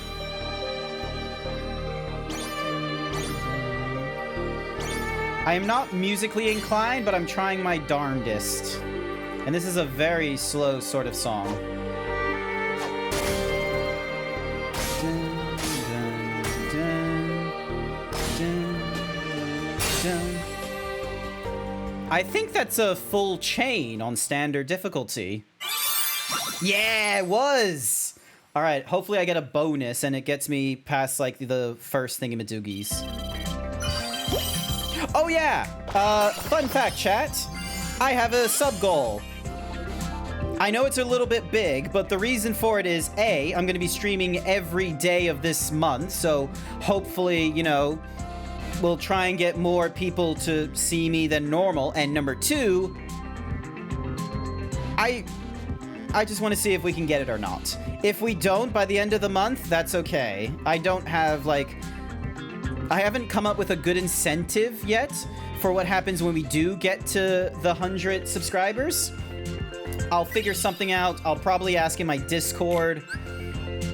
I am not musically inclined, but I'm trying my darndest. And this is a very slow sort of song. I think that's a full chain on standard difficulty. Yeah, it was! Alright, hopefully I get a bonus and it gets me past, like, the first thingamadoogies. Oh yeah! Fun fact, chat. I have a sub-goal. I know it's a little bit big, but the reason for it is, A, I'm gonna be streaming every day of this month, so hopefully, you know, we'll try and get more people to see me than normal, and number two, I just want to see if we can get it or not. If we don't by the end of the month, that's okay. I don't have, like... I haven't come up with a good incentive yet for what happens when we do get to the 100 subscribers. I'll figure something out. I'll probably ask in my Discord.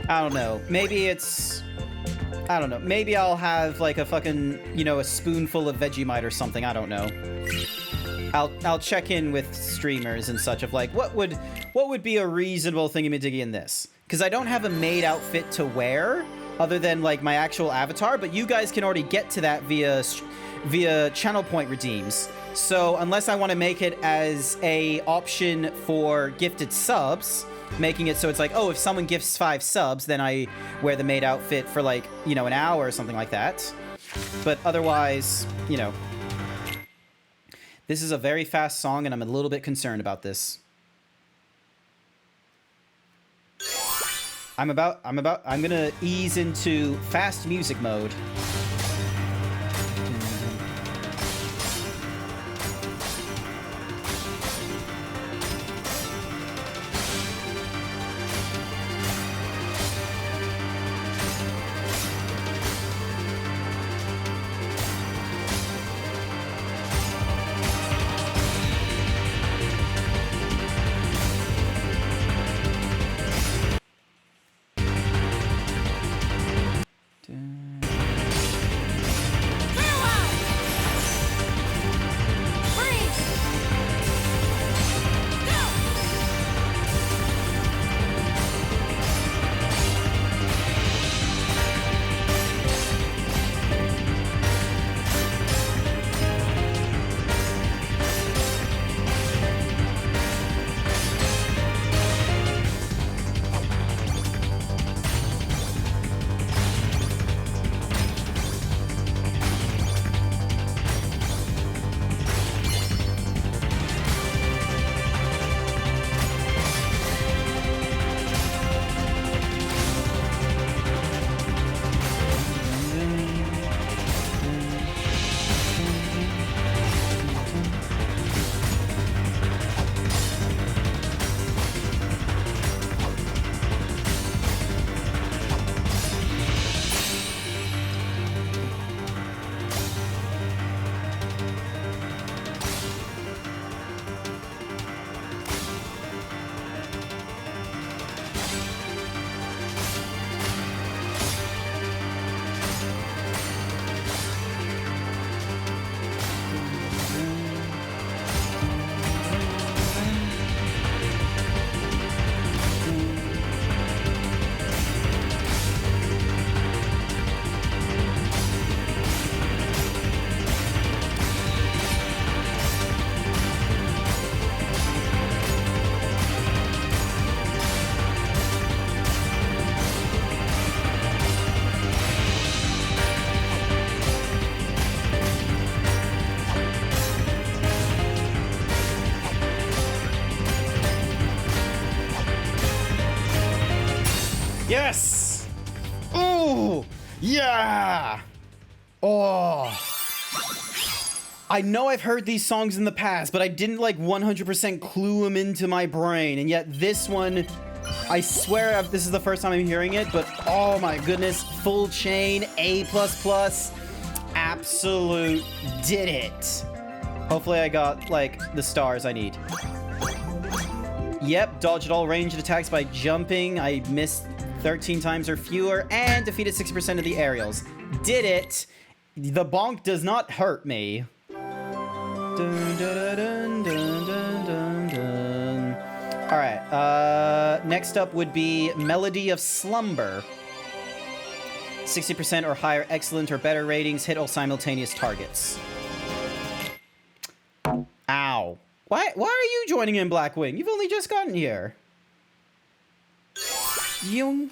I don't know. Maybe it's... I don't know. Maybe I'll have, like, a fucking, you know, a spoonful of Vegemite or something. I don't know. I'll check in with streamers and such of, like, what would be a reasonable thingamadiggy in this? Because I don't have a maid outfit to wear other than, like, my actual avatar, but you guys can already get to that via channel point redeems. So unless I want to make it as a option for gifted subs, making it so it's like, oh, if someone gifts 5 subs, then I wear the maid outfit for, like, you know, an hour or something like that. But otherwise, you know... This is a very fast song, and I'm a little bit concerned about this. I'm gonna ease into fast music mode. Yes! Ooh! Yeah! Oh! I know I've heard these songs in the past, but I didn't like 100% clue them into my brain. And yet this one, I swear this is the first time I'm hearing it, but oh my goodness, Full Chain, A++, absolute did it. Hopefully I got like the stars I need. Yep, dodged all ranged attacks by jumping. I missed 13 times or fewer and defeated 60% of the aerials. Did it. The bonk does not hurt me. Dun, dun, dun, dun, dun, dun, dun. All right, next up would be Melody of Slumber. 60% or higher, excellent or better ratings, hit all simultaneous targets. Ow. Why are you joining in, Blackwing? You've only just gotten here. Yung.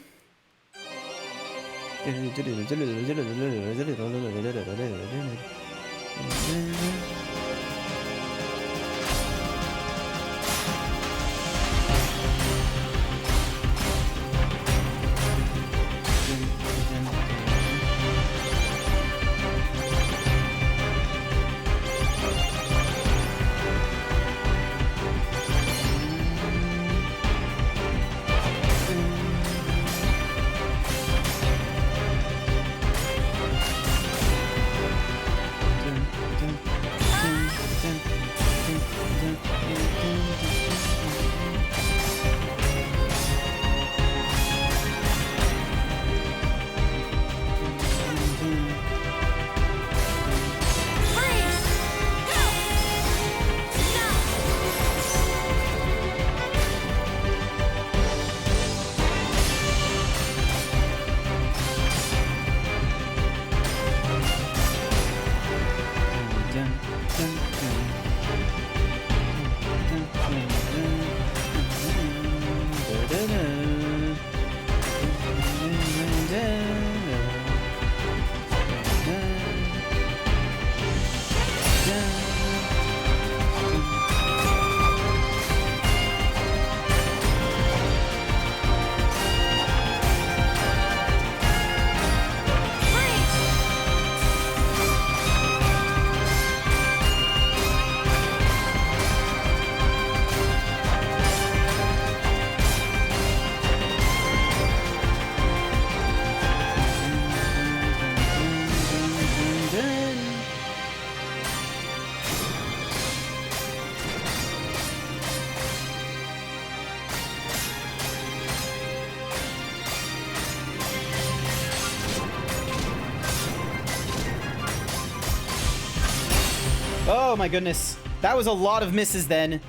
Oh my goodness. That was a lot of misses then.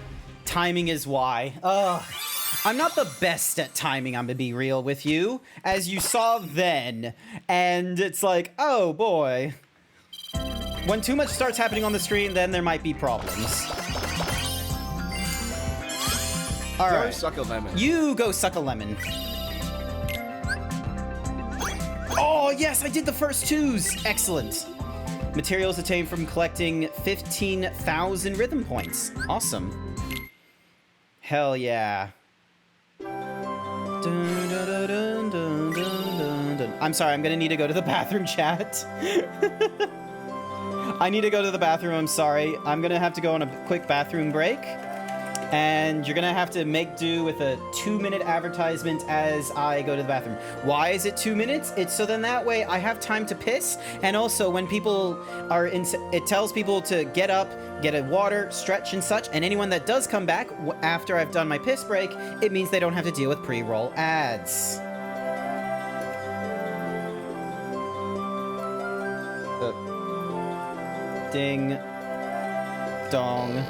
Timing is why. Ugh. I'm not the best at timing, I'm gonna be real with you. As you saw then. And it's like, oh boy. When too much starts happening on the screen, then there might be problems. Alright. Go suck a lemon. You go suck a lemon. Oh, yes, I did the first twos. Excellent. Materials attained from collecting 15,000 rhythm points. Awesome. Hell yeah. Dun, dun, dun, dun, dun, dun, dun. I'm sorry, I'm gonna need to go to the bathroom, chat. I need to go to the bathroom, I'm sorry. I'm gonna have to go on a quick bathroom break. And you're gonna have to make do with a 2-minute advertisement as I go to the bathroom. Why is it 2 minutes? It's so then that way I have time to piss, and also when people are in, it tells people to get up, get a water, stretch and such, and anyone that does come back after I've done my piss break, it means they don't have to deal with pre-roll ads. Ding. Dong.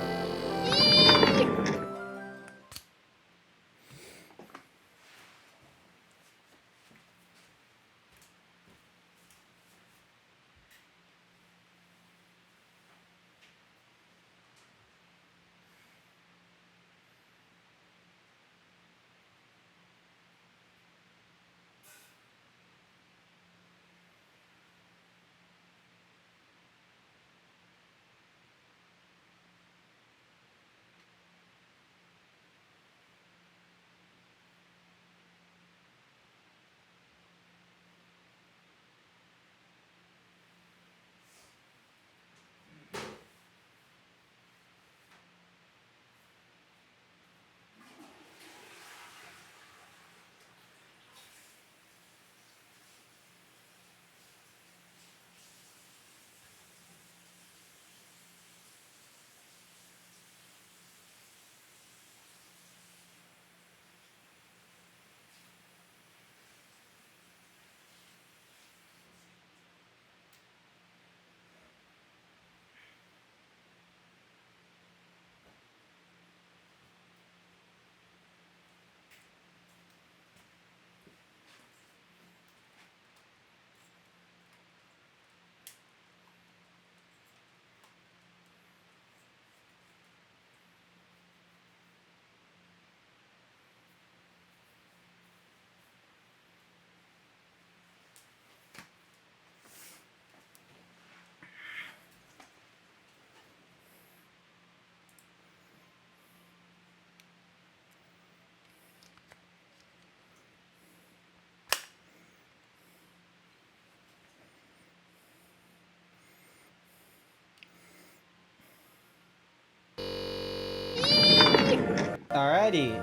Alrighty.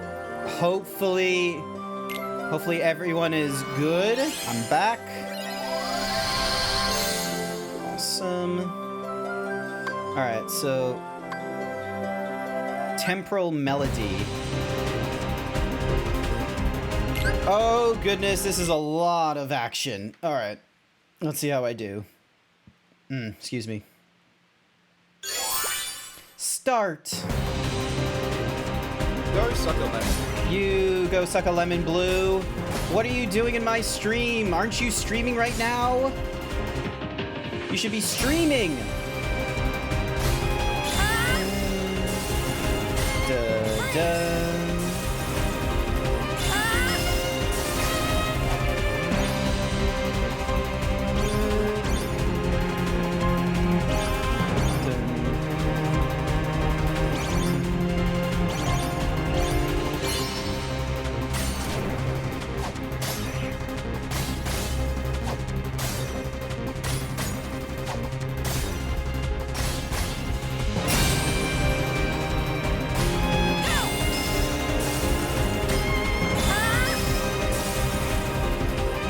Hopefully everyone is good. I'm back. Awesome. Alright, so temporal melody. Oh goodness, this is a lot of action. Alright. Let's see how I do. Excuse me. Start. Go suck a lemon. You go suck a lemon, Blue. What are you doing in my stream? Aren't you streaming right now? You should be streaming. Da, da.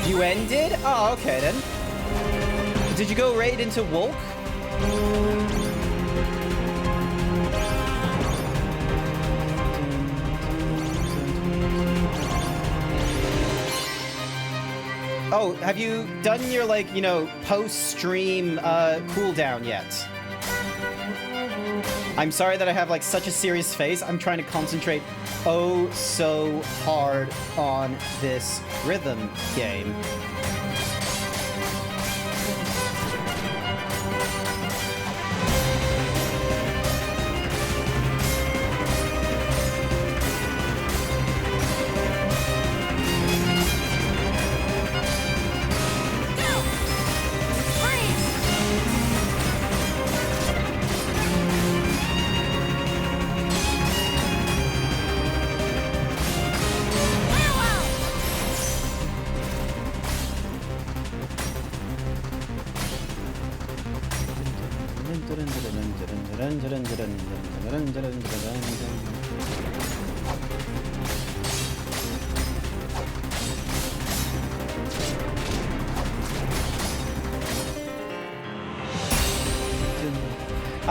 You ended? Oh, okay then. Did you go right into Wolk? Oh, have you done your, like, you know, post-stream cooldown yet? I'm sorry that I have, like, such a serious face. I'm trying to concentrate oh so hard on this rhythm game.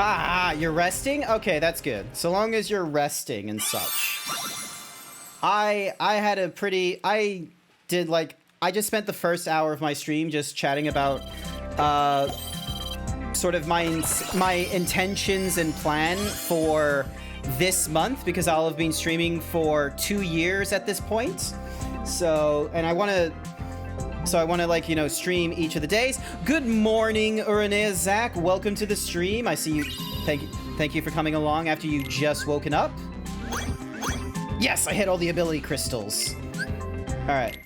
Ah, you're resting? Okay, that's good. So long as you're resting and such. I had a pretty... I just spent the first hour of my stream just chatting about sort of my intentions and plan for this month, because I'll have been streaming for 2 years at this point. So, and I want to... So I want to, like, you know, stream each of the days. Good morning, Uranea Zach. Welcome to the stream. I see you. Thank you for coming along after you just woken up. Yes, I hit all the ability crystals. All right.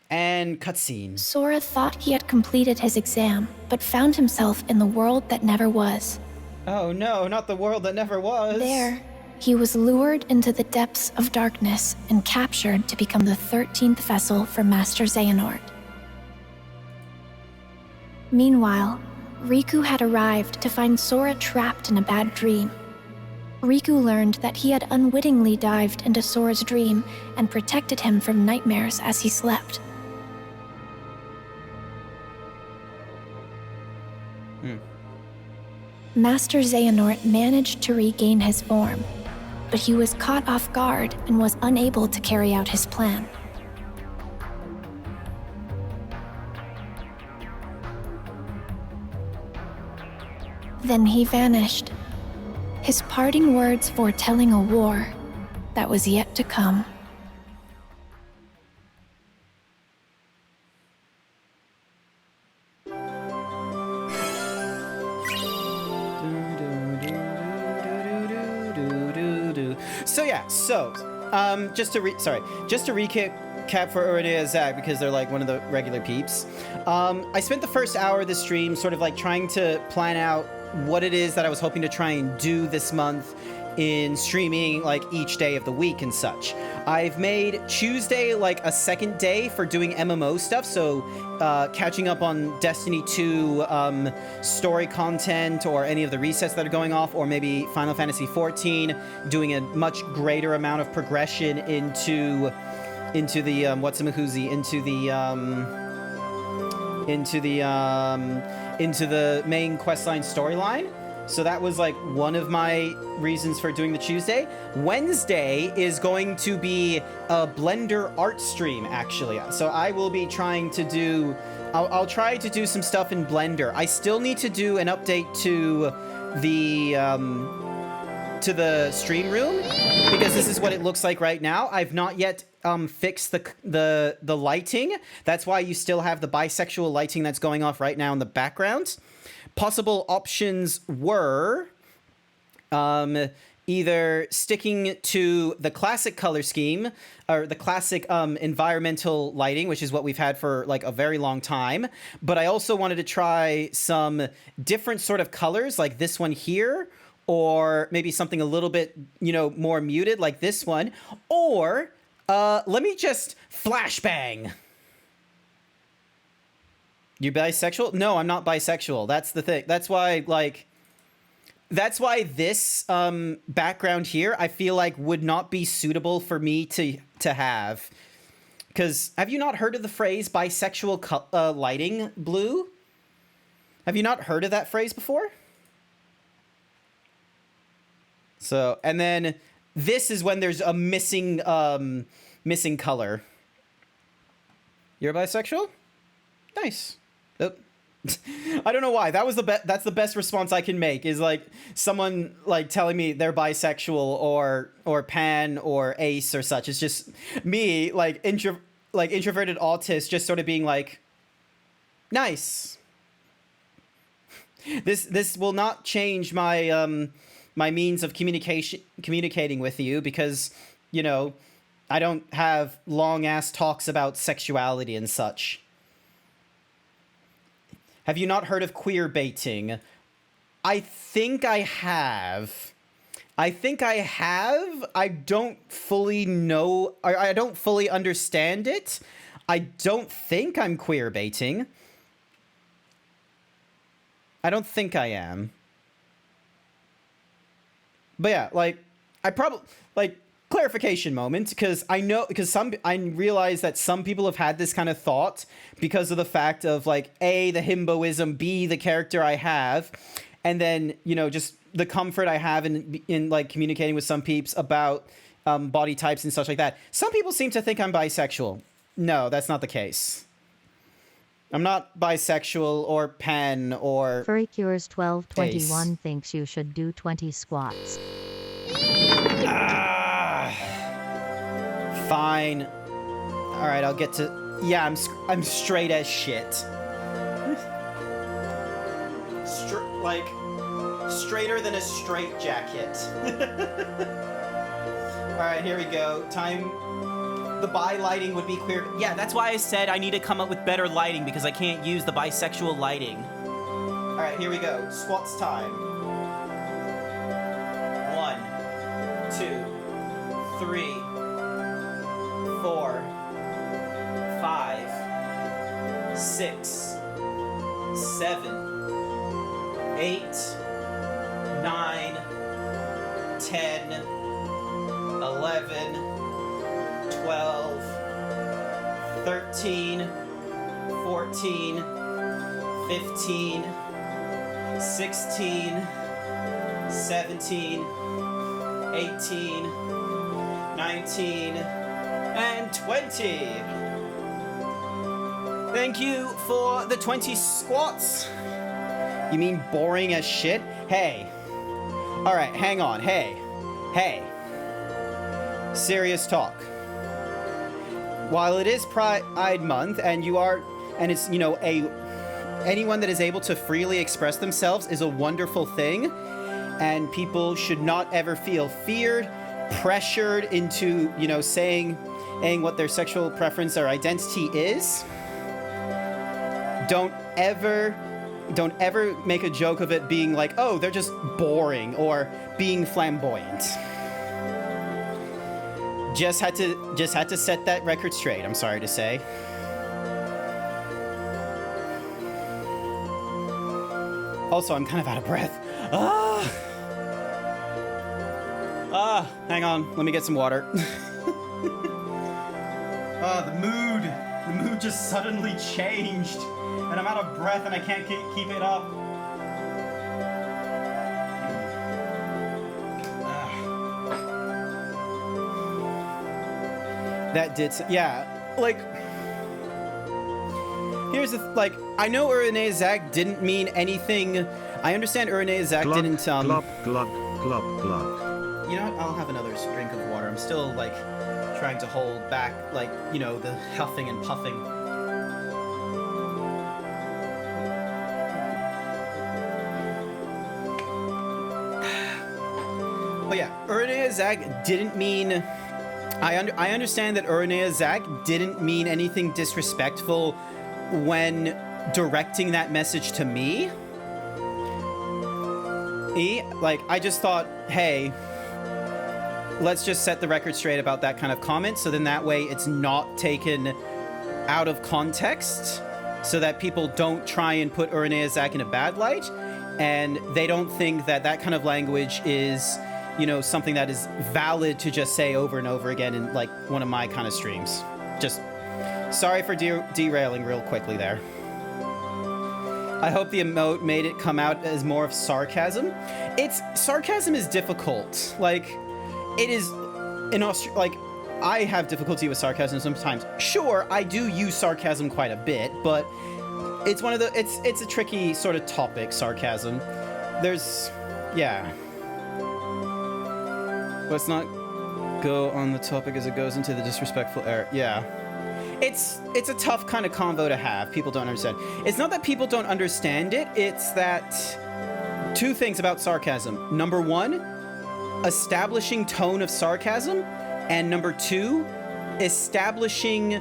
And cutscene. Sora thought he had completed his exam, but found himself in the world that never was. Oh no, not the world that never was. There, he was lured into the depths of darkness and captured to become the 13th vessel for Master Xehanort. Meanwhile, Riku had arrived to find Sora trapped in a bad dream. Riku learned that he had unwittingly dived into Sora's dream and protected him from nightmares as he slept. Master Xehanort managed to regain his form, but he was caught off guard and was unable to carry out his plan. Then he vanished, his parting words foretelling a war that was yet to come. So yeah, just to recap for Uranea Zach, because they're like one of the regular peeps. I spent the first hour of the stream sort of like trying to plan out what it is that I was hoping to try and do this month in streaming like each day of the week and such. I've made Tuesday like a second day for doing MMO stuff, so catching up on Destiny 2 story content or any of the resets that are going off, or maybe Final Fantasy 14, doing a much greater amount of progression into the into the main questline storyline. So that was like one of my reasons for doing the Tuesday. Wednesday is going to be a Blender art stream, actually. So I will be trying to do... I'll try to do some stuff in Blender. I still need to do an update to the stream room, because this is what it looks like right now. I've not yet fixed the lighting. That's why you still have the bisexual lighting that's going off right now in the background. Possible options were either sticking to the classic color scheme, or the classic environmental lighting, which is what we've had for like a very long time. But I also wanted to try some different sort of colors, like this one here, or maybe something a little bit, you know, more muted, like this one. Or let me just flashbang. You bisexual? No, I'm not bisexual. That's the thing. That's why, like, that's why this background here, I feel like would not be suitable for me to have. Because have you not heard of the phrase bisexual lighting, Blue? Have you not heard of that phrase before? So, and then this is when there's a missing color. You're bisexual? Nice. I don't know why. That was that's the best response I can make, is like someone like telling me they're bisexual or pan or ace or such. It's just me, like introverted autist, just sort of being like, nice. This will not change my my means of communicating with you, because, you know, I don't have long ass talks about sexuality and such. Have you not heard of queer baiting? I think I have. I don't fully know. I don't fully understand it. I don't think I'm queer baiting. I don't think I am. But yeah, like, I probably, like, clarification moment, because I realize that some people have had this kind of thought because of the fact of, like, A, the himboism, B, the character I have, and then, you know, just the comfort I have in like communicating with some peeps about body types and such like that. Some people seem to think I'm bisexual. No, that's not the case. I'm not bisexual or pan or... Furrycures1221 thinks you should do 20 squats. Fine. All right, I'll get to... Yeah, I'm straight as shit. Straighter than a straitjacket. All right, here we go. Time... The bi lighting would be queer. Yeah, that's why I said I need to come up with better lighting, because I can't use the bisexual lighting. All right, here we go. Squats time. 1, 2, 3, 4, 5, 6, 7, 8, 9, 10, 11, 12, 13, 14, 15, 16, 17, 18, 19, and 20. Thank you for the 20 squats. You mean boring as shit? Hey. All right, hang on. Hey. Serious talk. While it is Pride Month, and it's, you know, anyone that is able to freely express themselves is a wonderful thing, and people should not ever feel feared, pressured into, you know, saying what their sexual preference or identity is. Don't ever don't ever make a joke of it being like, oh, they're just boring or being flamboyant. Just had to set that record straight, I'm sorry to say. Also, I'm kind of out of breath. Hang on, let me get some water. The mood just suddenly changed, and I'm out of breath and I can't keep it up. That did, yeah, like, here's the, like, I know Urene Zag didn't mean anything, I understand Urene Zag didn't, glug, glug, glug, glug. You know what, I'll have another drink of water, I'm still, like, trying to hold back, like, you know, the huffing and puffing. But yeah, Urene Zag didn't mean... I understand that Urene Zag didn't mean anything disrespectful when directing that message to me. Like, I just thought, hey, let's just set the record straight about that kind of comment, so then that way it's not taken out of context, so that people don't try and put Urene Zag in a bad light, and they don't think that that kind of language is, you know, something that is valid to just say over and over again in, like, one of my kind of streams. Just sorry for derailing real quickly there. I hope the emote made it come out as more of sarcasm. Sarcasm is difficult. Like, it is in like, I have difficulty with sarcasm sometimes. Sure, I do use sarcasm quite a bit, but it's one of the, it's a tricky sort of topic, sarcasm. There's, yeah. Let's not go on the topic as it goes into the disrespectful era. Yeah. It's a tough kind of convo to have. People don't understand. It's not that people don't understand it. It's that two things about sarcasm. Number one, establishing tone of sarcasm. And number two, establishing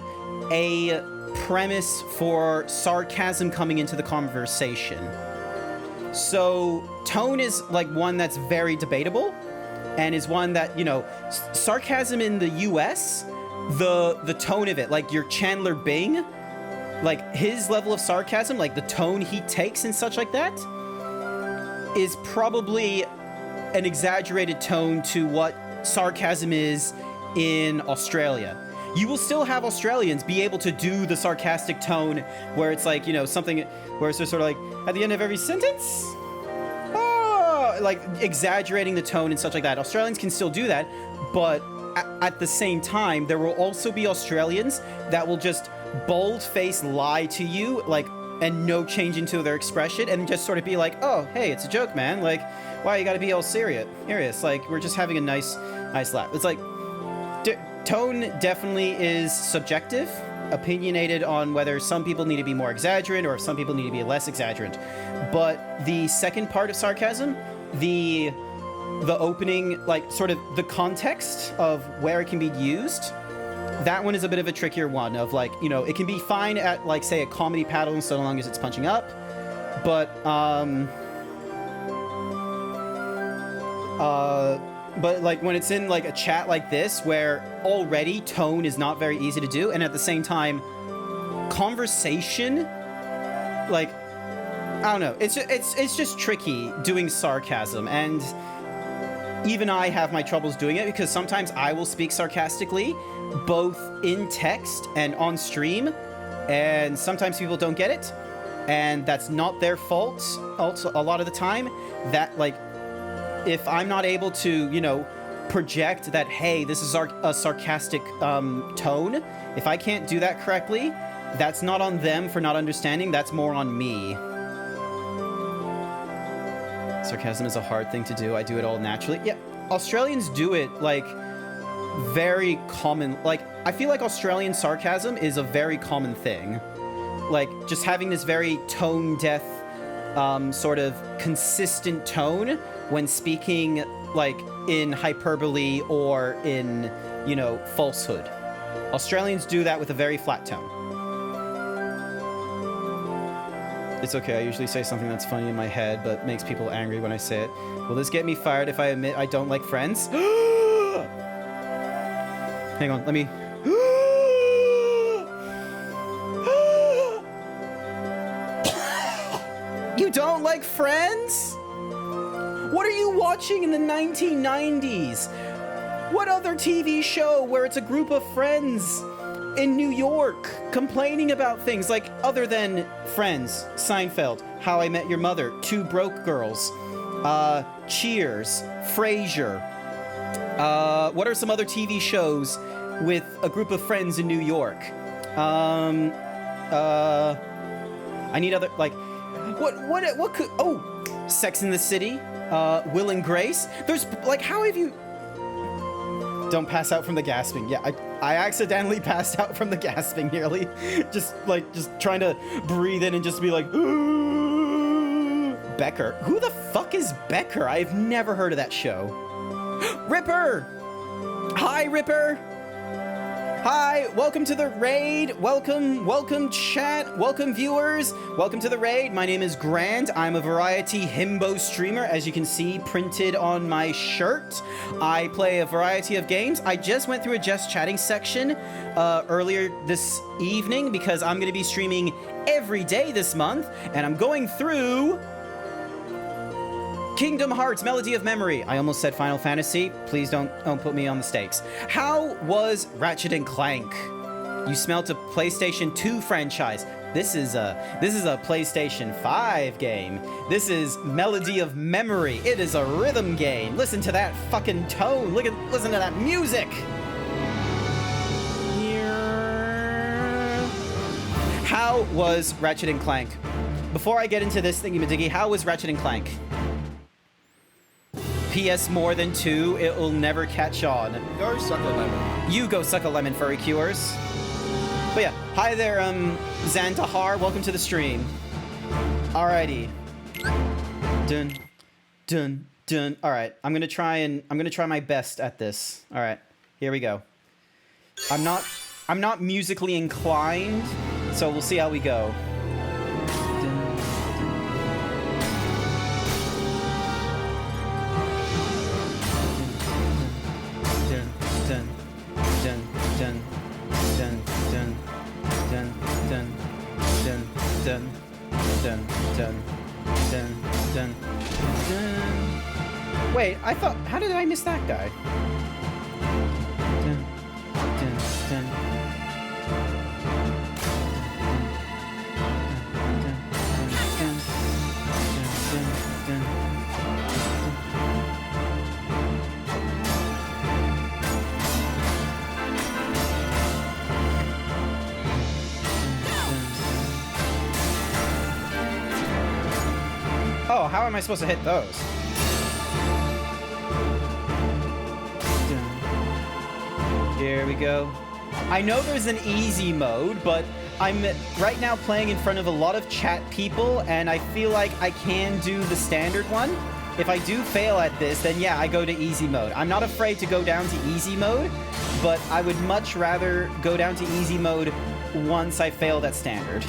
a premise for sarcasm coming into the conversation. So tone is like one that's very debatable. And is one that, you know, sarcasm in the US, the tone of it, like your Chandler Bing, like his level of sarcasm, like the tone he takes and such like that, is probably an exaggerated tone to what sarcasm is in Australia. You will still have Australians be able to do the sarcastic tone where it's like, you know, something where it's just sort of like at the end of every sentence, like exaggerating the tone and such like that. Australians can still do that, but at the same time, there will also be Australians that will just bold-faced lie to you, like, and no change into their expression, and just sort of be like, oh, hey, it's a joke, man. Like, why you gotta be all serious? Like, we're just having a nice laugh. It's like, tone definitely is subjective, opinionated on whether some people need to be more exaggerant or if some people need to be less exaggerant. But the second part of sarcasm, the opening, like, sort of the context of where it can be used, that one is a bit of a trickier one of, like, you know, it can be fine at, like, say, a comedy paddle so long as it's punching up, but like, when it's in, like, a chat like this, where already tone is not very easy to do, and at the same time, conversation, like, I don't know, it's just tricky doing sarcasm, and even I have my troubles doing it, because sometimes I will speak sarcastically, both in text and on stream, and sometimes people don't get it, and that's not their fault. Also, a lot of the time, that, like, if I'm not able to, you know, project that, hey, this is a sarcastic tone, if I can't do that correctly, that's not on them for not understanding, that's more on me. Sarcasm is a hard thing to do. I do it all naturally. Yeah, Australians do it, like, very common. Like, I feel like Australian sarcasm is a very common thing. Like, just having this very tone-deaf, sort of consistent tone when speaking, like, in hyperbole or in, you know, falsehood. Australians do that with a very flat tone. It's okay, I usually say something that's funny in my head, but makes people angry when I say it. Will this get me fired if I admit I don't like Friends? Hang on, let me... You don't like Friends? What are you watching in the 1990s? What other TV show where it's a group of friends in New York complaining about things like other than Friends, Seinfeld, How I Met Your Mother, Two Broke Girls, Cheers, Frasier? What are some other TV shows with a group of friends in New York? I need other, like, what could, oh, Sex in the City, Will and Grace. There's, like, how have you... Don't pass out from the gasping. Yeah, I accidentally passed out from the gasping nearly. just trying to breathe in and just be like, Becker. Who the fuck is Becker? I've never heard of that show. Ripper! Hi, Ripper! Hi, welcome to the raid. Welcome chat. Welcome viewers. Welcome to the raid. My name is Grant. I'm a variety himbo streamer, as you can see printed on my shirt. I play a variety of games. I just went through a just chatting section earlier this evening because I'm going to be streaming every day this month, and I'm going through Kingdom Hearts Melody of Memory. I almost said Final Fantasy. Please don't put me on the stakes. How was Ratchet and Clank? You smelt a PlayStation 2 franchise. This is a PlayStation 5 game. This is Melody of Memory. It is a rhythm game. Listen to that fucking tone. Listen to that music. How was Ratchet and Clank? Before I get into this thingy-majiggy, how was Ratchet and Clank? PS more than 2, it will never catch on. Go suck a lemon. You go suck a lemon, furry cures. But yeah, hi there, Xantahar, welcome to the stream. Alrighty. Dun, dun, dun. Alright, I'm gonna try my best at this. Alright, here we go. I'm not musically inclined, so we'll see how we go. Wait, I thought, how did I miss that guy? Oh, how am I supposed to hit those? Here we go. I know there's an easy mode, but I'm right now playing in front of a lot of chat people, and I feel like I can do the standard one. If I do fail at this, then yeah, I go to easy mode. I'm not afraid to go down to easy mode, but I would much rather go down to easy mode once I failed at standard.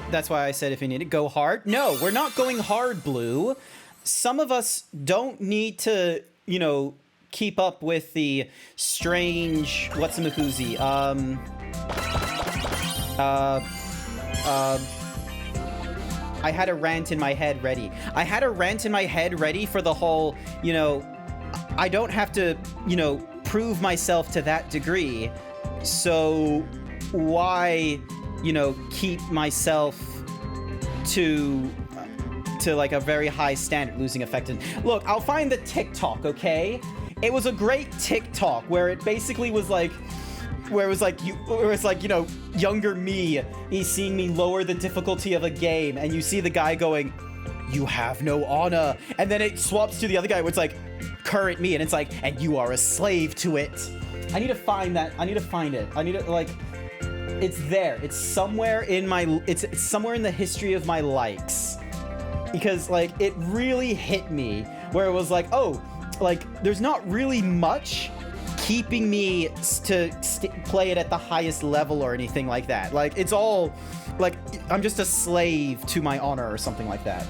That's why I said if you need to go hard. No, we're not going hard, Blue. Some of us don't need to, you know, keep up with the strange... What's a Makuzi? I had a rant in my head ready. I had a rant in my head ready for the whole, you know... I don't have to, you know, prove myself to that degree. So why... you know, keep myself to like a very high standard, losing effect. And look, I'll find the TikTok, okay? It was a great TikTok where it basically was like, where it was like, you know, younger me, he's seeing me lower the difficulty of a game, and you see the guy going, "You have no honor," and then it swaps to the other guy where it's like, current me, and it's like, "And you are a slave to it." I need to find that. I need to find it. I need to, like, it's there. It's somewhere in my, it's somewhere in the history of my likes. Because, like, it really hit me where it was like, oh, like, there's not really much keeping me to play it at the highest level or anything like that. Like, it's all, like, I'm just a slave to my honor or something like that.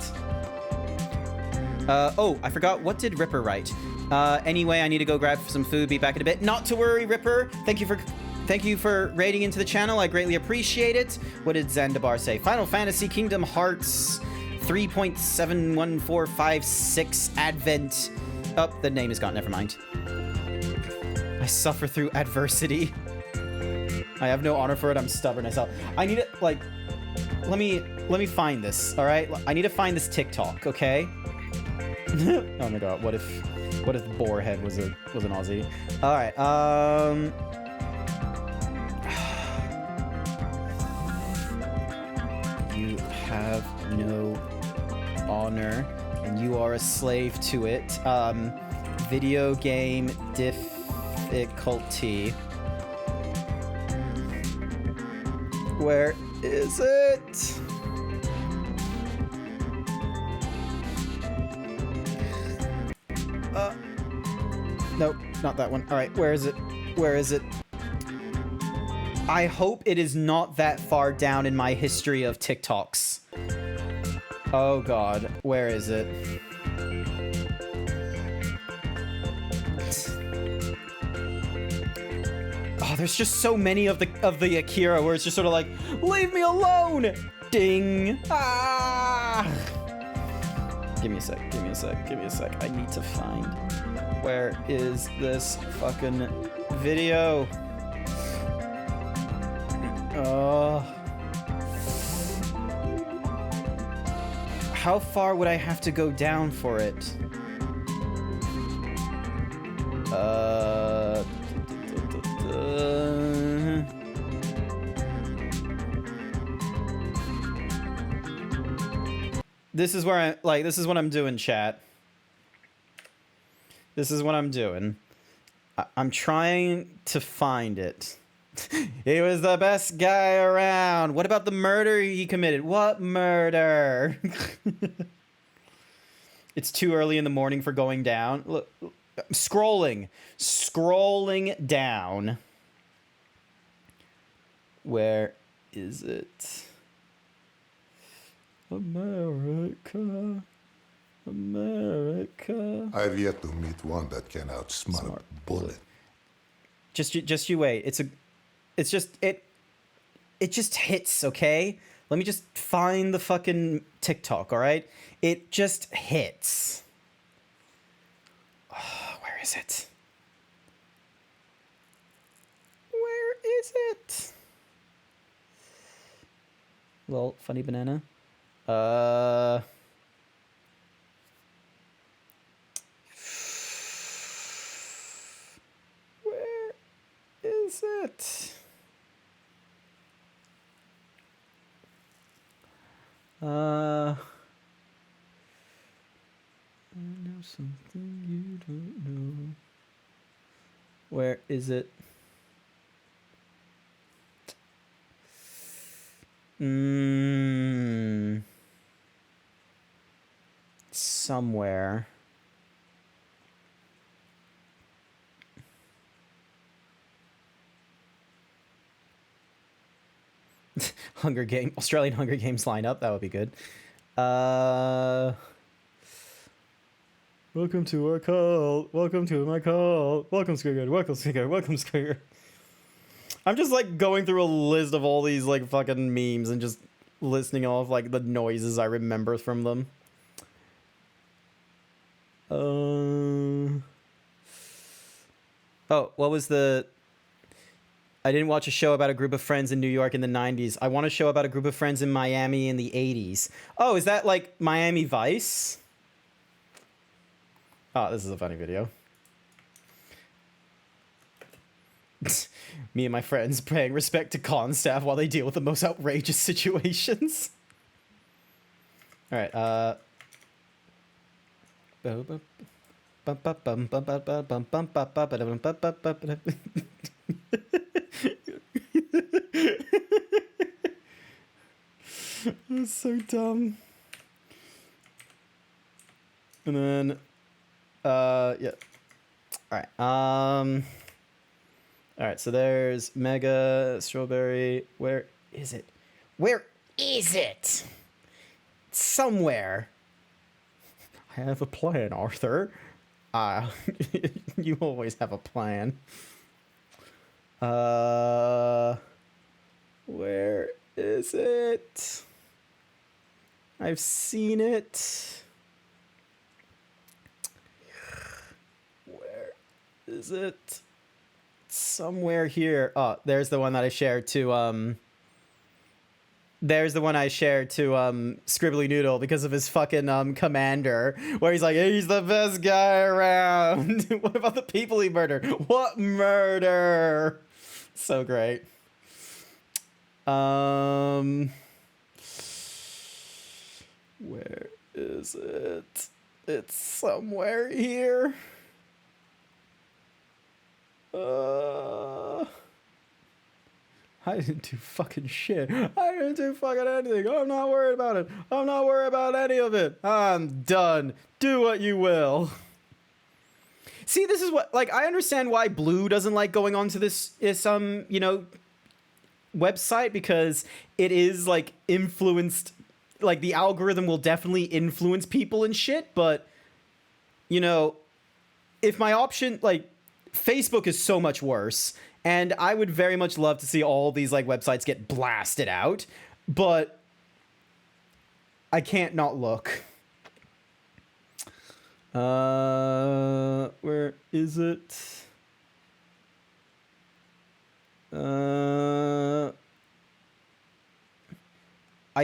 Oh, I forgot. What did Ripper write? Anyway, I need to go grab some food. Be back in a bit. Not to worry, Ripper. Thank you for raiding into the channel. I greatly appreciate it. What did Zandabar say? Final Fantasy Kingdom Hearts 3.71456 Advent. Oh, the name is gone. Never mind. I suffer through adversity. I have no honor for it. I'm stubborn as hell. I need it. Like, let me find this. All right. I need to find this TikTok. Okay. Oh my god. What if Boarhead was an Aussie? All right. You have no honor, and you are a slave to it. Video game difficulty. Where is it? Nope, not that one. All right, where is it? Where is it? I hope it is not that far down in my history of TikToks. Oh god, where is it? Oh, there's just so many of the Akira where it's just sort of like, leave me alone! Ding! Ah! Give me a sec, give me a sec, give me a sec. I need to find, where is this fucking video? How far would I have to go down for it? This is where this is what I'm doing, chat. This is what I'm doing. I'm trying to find it. He was the best guy around. What about the murder he committed? What murder? It's too early in the morning for going down. Look, scrolling down. Where is it? America. America. I've yet to meet one that can outsmart a bullet. Just you wait. It just hits, okay? Let me just find the fucking TikTok, all right? It just hits. Oh, where is it? Where is it? Well, funny banana. Where is it? I know something you don't know. Where is it? Somewhere. Australian Hunger Games lineup. That would be good. Welcome to our cult. Welcome to my cult. Welcome, Squigger. Welcome, Squigger. Welcome, Squigger. I'm just like going through a list of all these like fucking memes and just listening off like the noises I remember from them. Oh, what was the... I didn't watch a show about a group of friends in New York in the 90s. I want a show about a group of friends in Miami in the 80s. Oh, is that like Miami Vice? Oh, this is a funny video. Me and my friends paying respect to con staff while they deal with the most outrageous situations. All right, That's so dumb. And then, yeah. All right, so there's Mega Strawberry. Where is it? Where is it? Somewhere. I have a plan, Arthur. You always have a plan. Where is it? I've seen it. Where is it? Somewhere here. Oh, there's the one that I shared to there's the one I shared to Scribbly Noodle because of his fucking commander, where he's like, he's the best guy around. What about the people he murdered? What murder? So great. Where is it? It's somewhere here. I didn't do fucking shit. I didn't do fucking anything. I'm not worried about it. I'm not worried about any of it. I'm done. Do what you will. See, this is what, like, I understand why Blue doesn't like going onto this, you know, website, because it is, like, influenced, like, the algorithm will definitely influence people and shit, but, you know, if my option, like, Facebook is so much worse, and I would very much love to see all these, like, websites get blasted out, but I can't not look. Where is it? I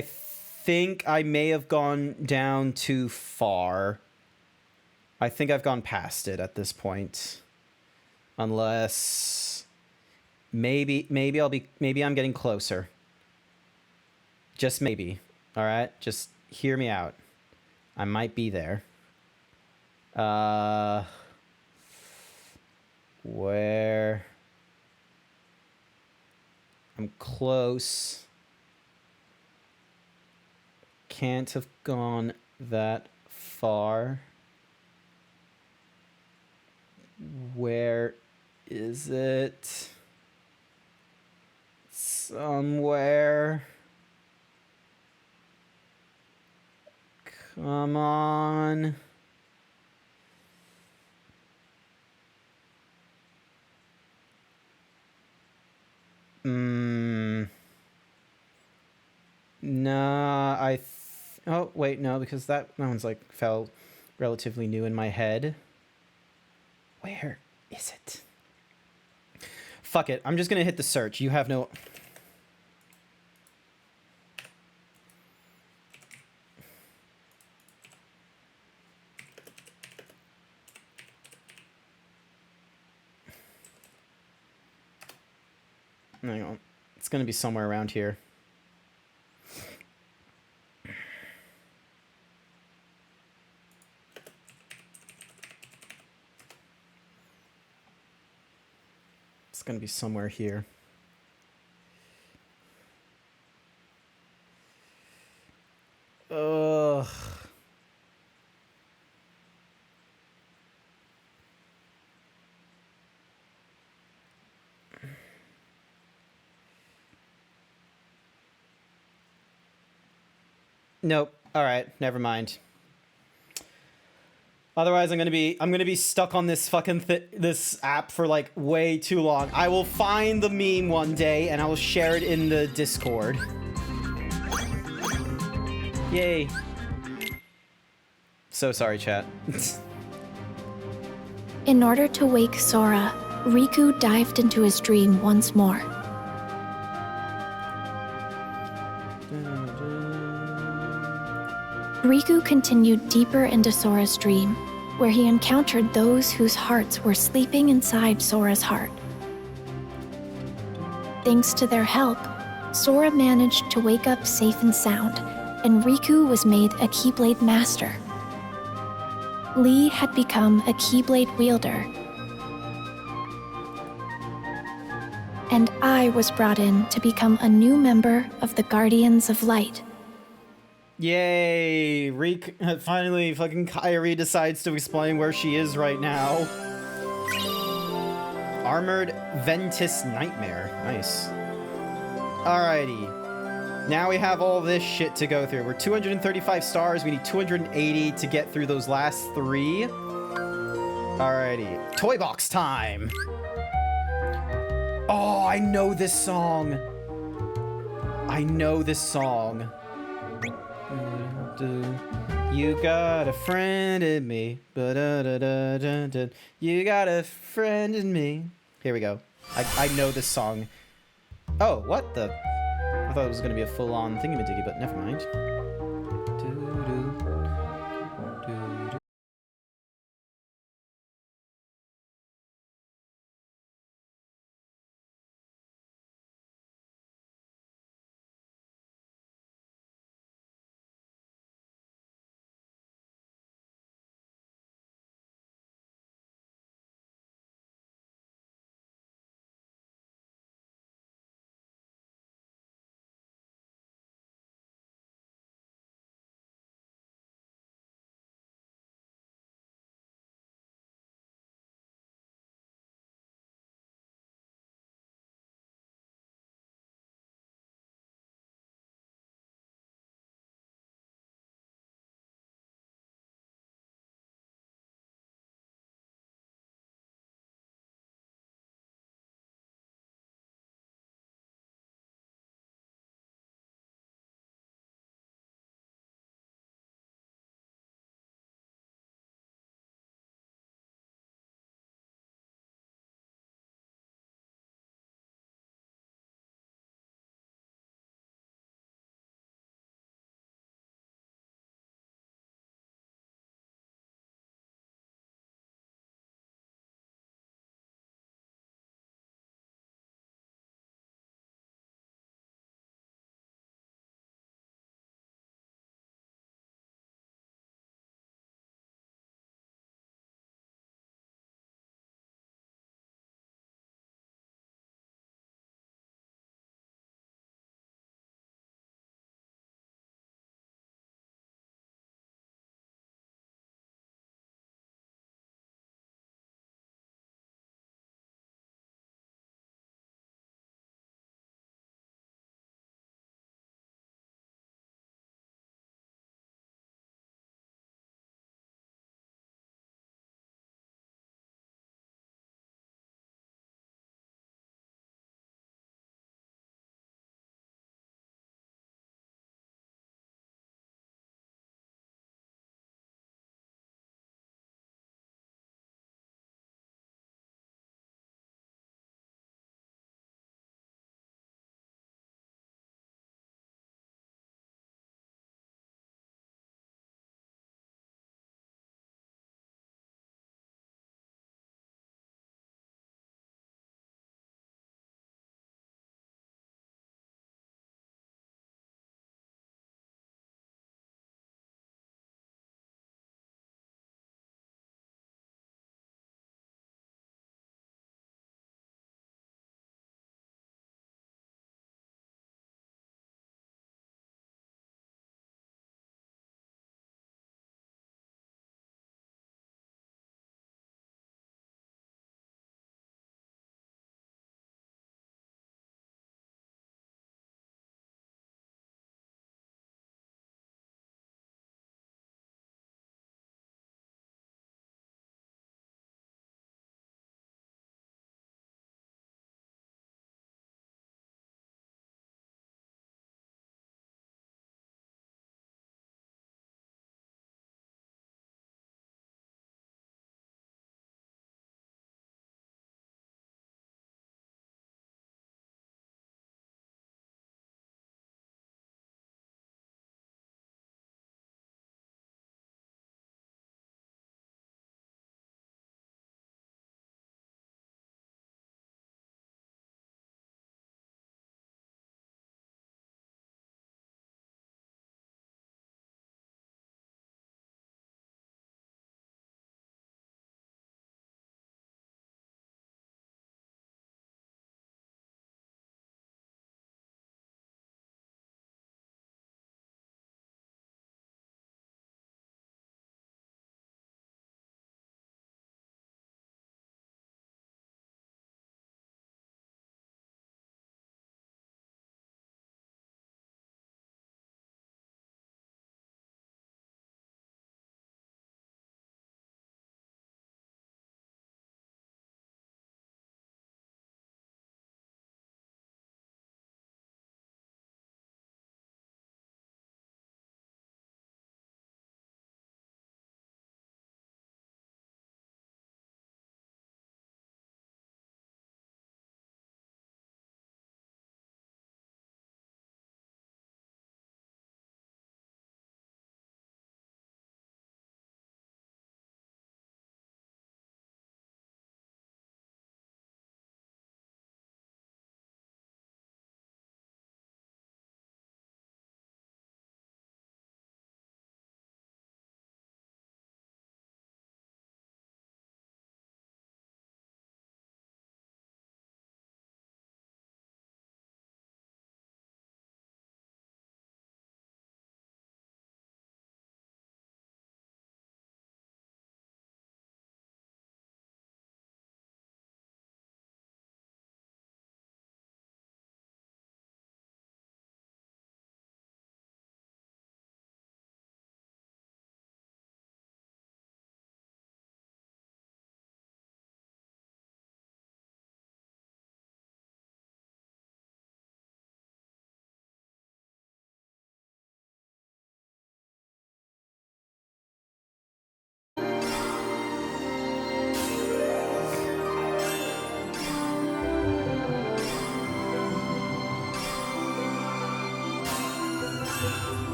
think I may have gone down too far. I think I've gone past it at this point. Unless maybe I'm getting closer. Just maybe. All right? Just hear me out. I might be there. Where? I'm close. Can't have gone that far. Where is it? Somewhere. Come on. Nah, oh, wait, no, because that one's, like, fell relatively new in my head. Where is it? Fuck it, I'm just gonna hit the search. You have no... Hang on. It's gonna be somewhere around here. It's gonna be somewhere here. Ugh. Nope. All right. Never mind. Otherwise, I'm gonna be stuck on this fucking this app for like way too long. I will find the meme one day and I will share it in the Discord. Yay. So sorry, chat. In order to wake Sora, Riku dived into his dream once more. Riku continued deeper into Sora's dream, where he encountered those whose hearts were sleeping inside Sora's heart. Thanks to their help, Sora managed to wake up safe and sound, and Riku was made a Keyblade Master. Lee had become a Keyblade wielder, and I was brought in to become a new member of the Guardians of Light. Yay! Finally, fucking Kairi decides to explain where she is right now. Armored Ventus Nightmare. Nice. Alrighty. Now we have all this shit to go through. We're 235 stars. We need 280 to get through those last 3. Alrighty. Toy box time! Oh, I know this song! I know this song. You got a friend in me. You got a friend in me. Here we go. I know this song. Oh, what the? I thought it was going to be a full-on thingamajiggy, but never mind.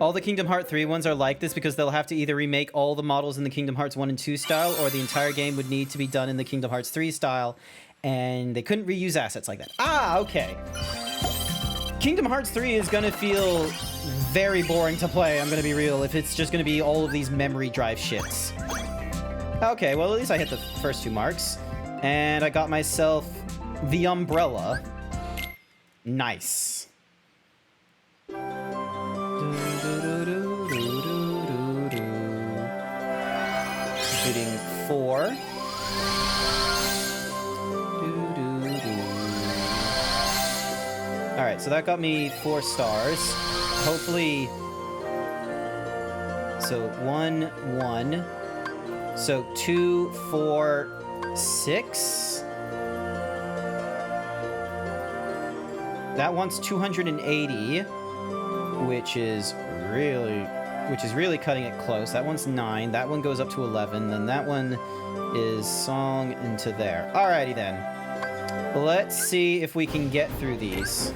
All the Kingdom Hearts 3 ones are like this because they'll have to either remake all the models in the Kingdom Hearts 1 and 2 style, or the entire game would need to be done in the Kingdom Hearts 3 style, and they couldn't reuse assets like that. Ah, okay. Kingdom Hearts 3 is gonna feel very boring to play, I'm gonna be real, if it's just gonna be all of these memory drive shits. Okay, well, at least I hit the first 2 marks. And I got myself the umbrella. Nice. Shooting 4. Alright, so that got me 4 stars. Hopefully... So, 1, 1. So, 2, 4, 6. That one's 280, which is really cutting it close. That one's 9. That one goes up to 11. Then that one is song into there. Alrighty then. Let's see if we can get through these.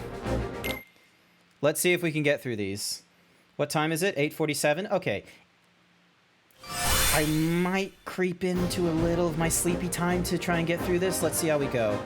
Let's see if we can get through these. What time is it? 8:47? Okay. I might creep into a little of my sleepy time to try and get through this. Let's see how we go.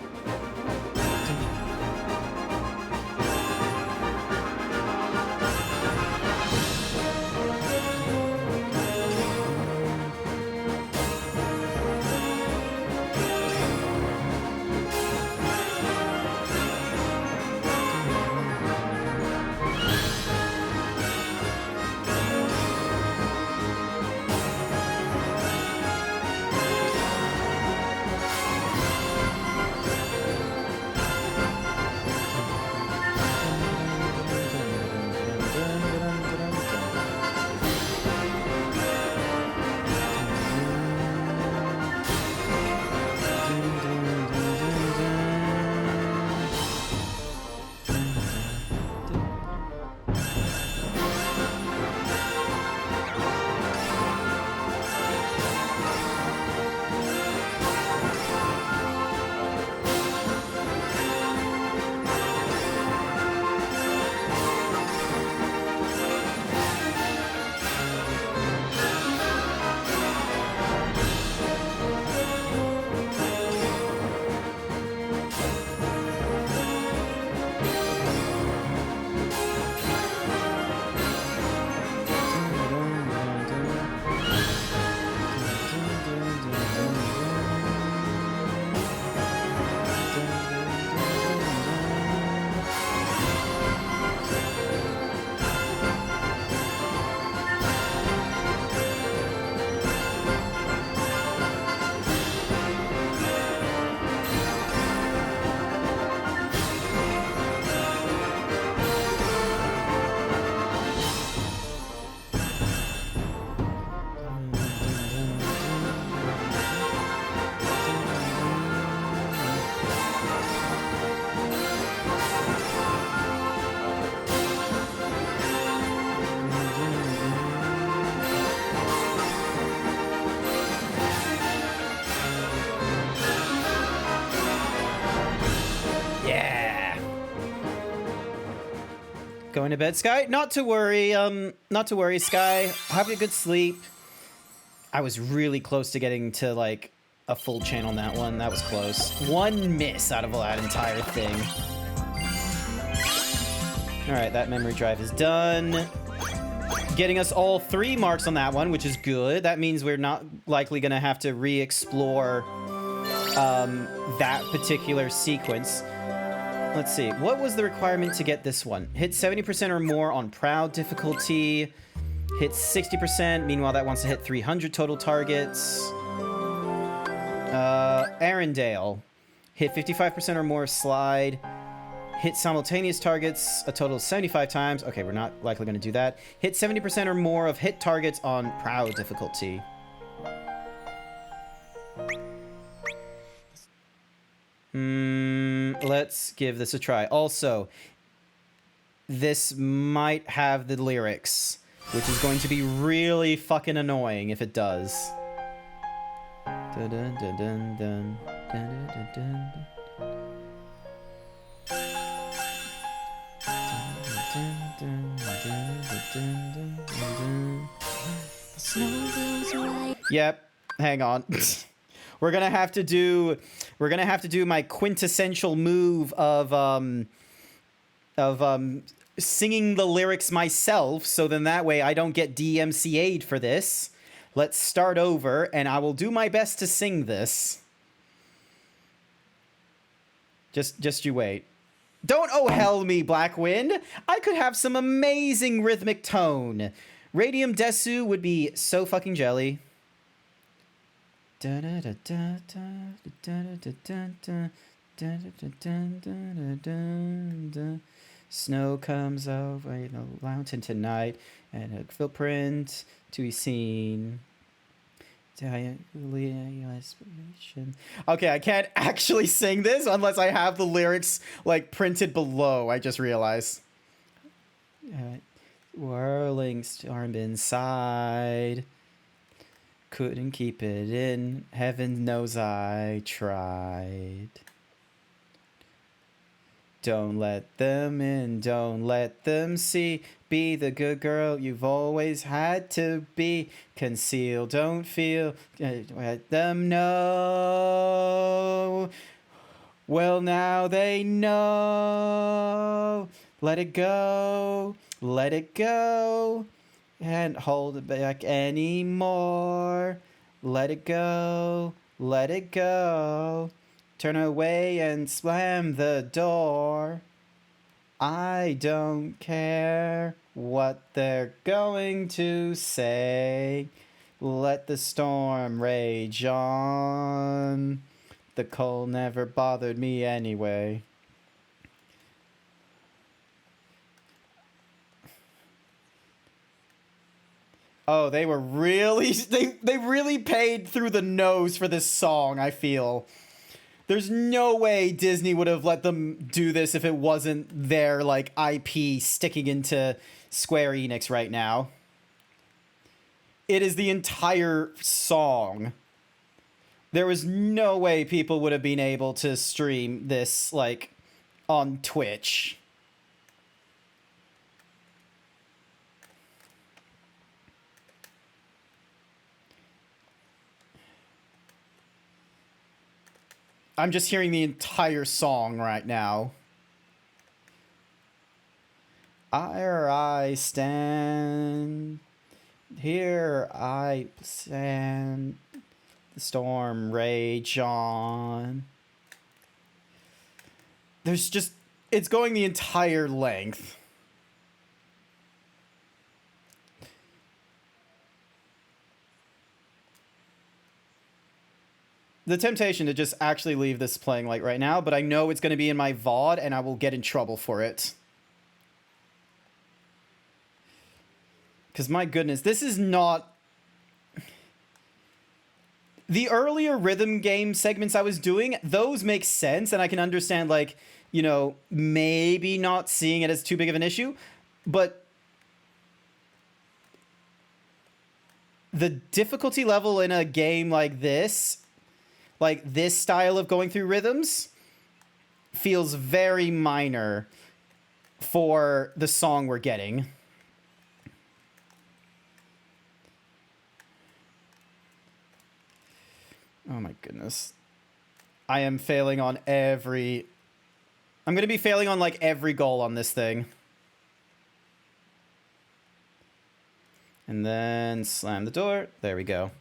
Going to bed, Sky? Not to worry, Sky. Have a good sleep. I was really close to getting to, like, a full chain on that one. That was close. One miss out of that entire thing. Alright, that memory drive is done. Getting us all 3 marks on that one, which is good. That means we're not likely going to have to re-explore that particular sequence. Let's see. What was the requirement to get this one? Hit 70% or more on Proud difficulty. Hit 60%. Meanwhile, that wants to hit 300 total targets. Arendelle. Hit 55% or more slide. Hit simultaneous targets a total of 75 times. Okay, we're not likely going to do that. Hit 70% or more of hit targets on Proud difficulty. Let's give this a try. Also, this might have the lyrics, which is going to be really fucking annoying if it does. Dun, dun, dun, dun, dun, dun, dun, dun, dun. Yep, hang on. We're gonna have to do my quintessential move of singing the lyrics myself, so then that way I don't get DMCA'd for this. Let's start over, and I will do my best to sing this. Just you wait. Don't oh hell me, Black Wind. I could have some amazing rhythmic tone. Radium Desu would be so fucking jelly. Snow comes over the mountain tonight, and a footprint to be seen. Okay, I can't actually sing this unless I have the lyrics like printed below. I just realized. Whirling storm inside. Couldn't keep it in. Heaven knows I tried. Don't let them in, don't let them see. Be the good girl you've always had to be. Conceal, don't feel, let them know. Well, now they know. Let it go, let it go. Can't hold it back anymore. Let it go, let it go. Turn away and slam the door. I don't care what they're going to say. Let the storm rage on. The cold never bothered me anyway. Oh, they were really... They really paid through the nose for this song, I feel. There's no way Disney would have let them do this if it wasn't their, like, IP sticking into Square Enix right now. It is the entire song. There was no way people would have been able to stream this, like, on Twitch. I'm just hearing the entire song right now. Here I stand. Here I stand. The storm rage on. There's just... It's going the entire length. The temptation to just actually leave this playing like right now, but I know it's going to be in my VOD and I will get in trouble for it. Because my goodness, this is not... The earlier rhythm game segments I was doing, those make sense and I can understand, like, you know, maybe not seeing it as too big of an issue, but the difficulty level in a game like this style of going through rhythms feels very minor for the song we're getting. Oh my goodness. I am failing on every... I'm going to be failing on, like, every goal on this thing. And then slam the door. There we go.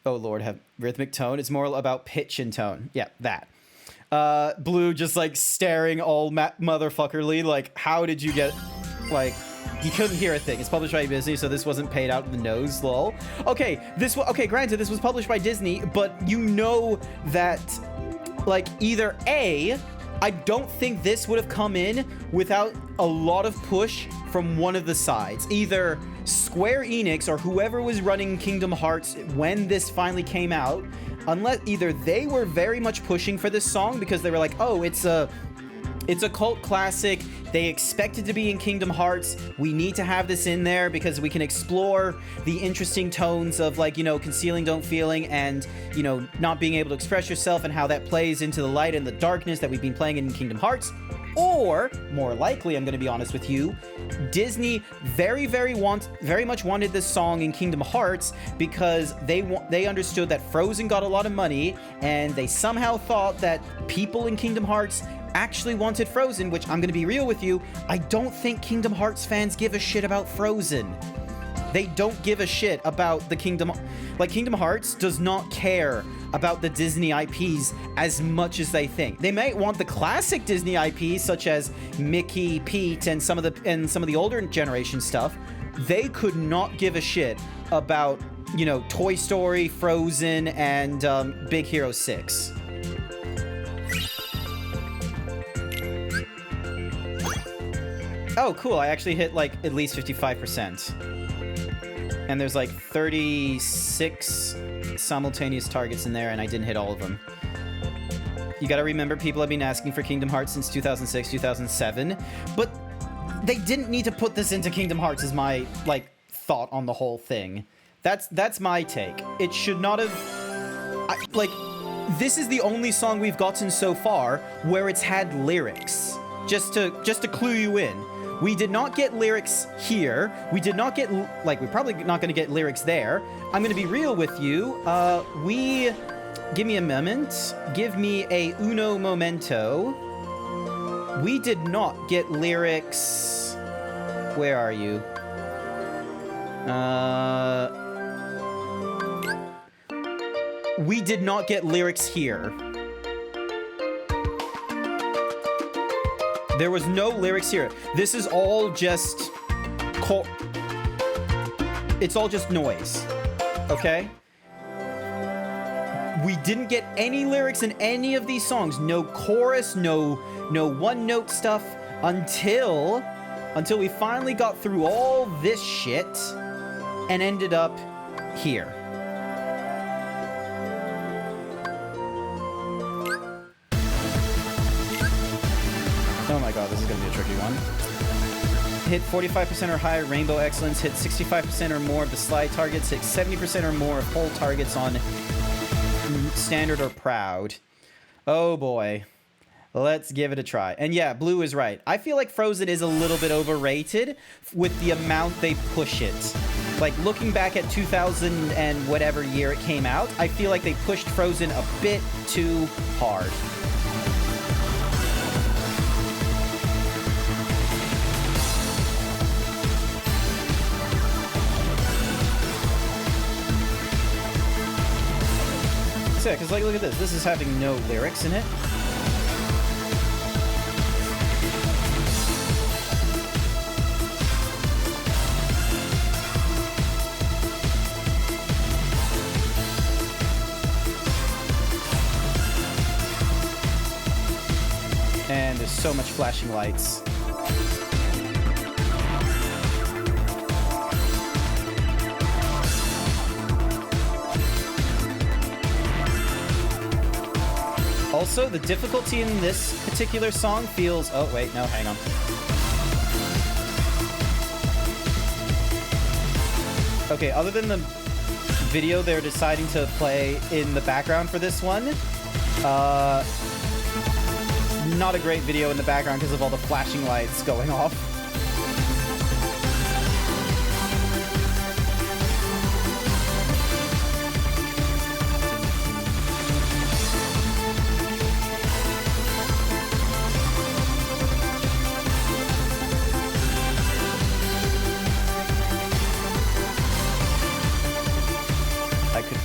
Oh Lord, have rhythmic tone. It's more about pitch and tone. Yeah, that. Blue just like staring all motherfuckerly. Like, how did you get... Like, he couldn't hear a thing. It's published by Disney, so this wasn't paid out in the nose, lol. Okay, okay, granted, this was published by Disney, but you know that, like, either A, I don't think this would have come in without a lot of push from one of the sides. Either Square Enix or whoever was running Kingdom Hearts when this finally came out, unless either they were very much pushing for this song because they were like, oh, it's a cult classic, they expect it to be in Kingdom Hearts, we need to have this in there because we can explore the interesting tones of, like, you know, concealing, don't feeling, and, you know, not being able to express yourself and how that plays into the light and the darkness that we've been playing in Kingdom Hearts. Or, more likely, I'm going to be honest with you, Disney very much wanted this song in Kingdom Hearts because they understood that Frozen got a lot of money, and they somehow thought that people in Kingdom Hearts actually wanted Frozen, which I'm going to be real with you, I don't think Kingdom Hearts fans give a shit about Frozen. They don't give a shit about the Kingdom Hearts does not care about the Disney IPs as much as they think. They might want the classic Disney IPs such as Mickey, Pete, and some of the older generation stuff. They could not give a shit about, you know, Toy Story, Frozen, and Big Hero 6. Oh, cool. I actually hit like at least 55%. And there's like 36 simultaneous targets in there, and I didn't hit all of them. You gotta remember, people have been asking for Kingdom Hearts since 2006, 2007, but they didn't need to put this into Kingdom Hearts is my, like, thought on the whole thing. That's my take. It should not have... this is the only song we've gotten so far where it's had lyrics. Just to clue you in. We did not get lyrics here. We did not get, we're probably not going to get lyrics there. I'm going to be real with you. Give me a moment. Give me a uno momento. We did not get lyrics. Where are you? We did not get lyrics here. There was no lyrics here. This is all just... It's all just noise. Okay? We didn't get any lyrics in any of these songs. No chorus, no one-note stuff until we finally got through all this shit and ended up here. Oh my god, this is gonna be a tricky one. Hit 45% or higher Rainbow Excellence, hit 65% or more of the slide targets, hit 70% or more of whole targets on Standard or Proud. Oh boy. Let's give it a try. And yeah, Blue is right. I feel like Frozen is a little bit overrated with the amount they push it. Like, looking back at 2000 and whatever year it came out, I feel like they pushed Frozen a bit too hard. Yeah, because like, look at this. This is having no lyrics in it. And there's so much flashing lights. Also, the difficulty in this particular song feels... Oh, wait, no, hang on. Okay, other than the video they're deciding to play in the background for this one, not a great video in the background because of all the flashing lights going off.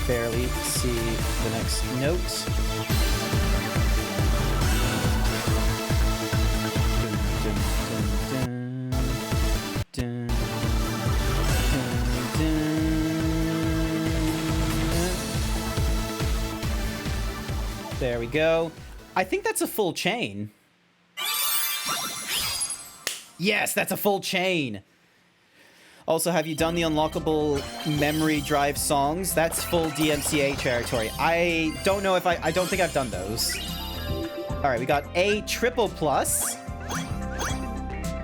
Barely see the next note. There we go. I think that's a full chain. Yes, that's a full chain. Also, have you done the unlockable memory drive songs? That's full DMCA territory. I don't know if I don't think I've done those. All right, we got a triple plus.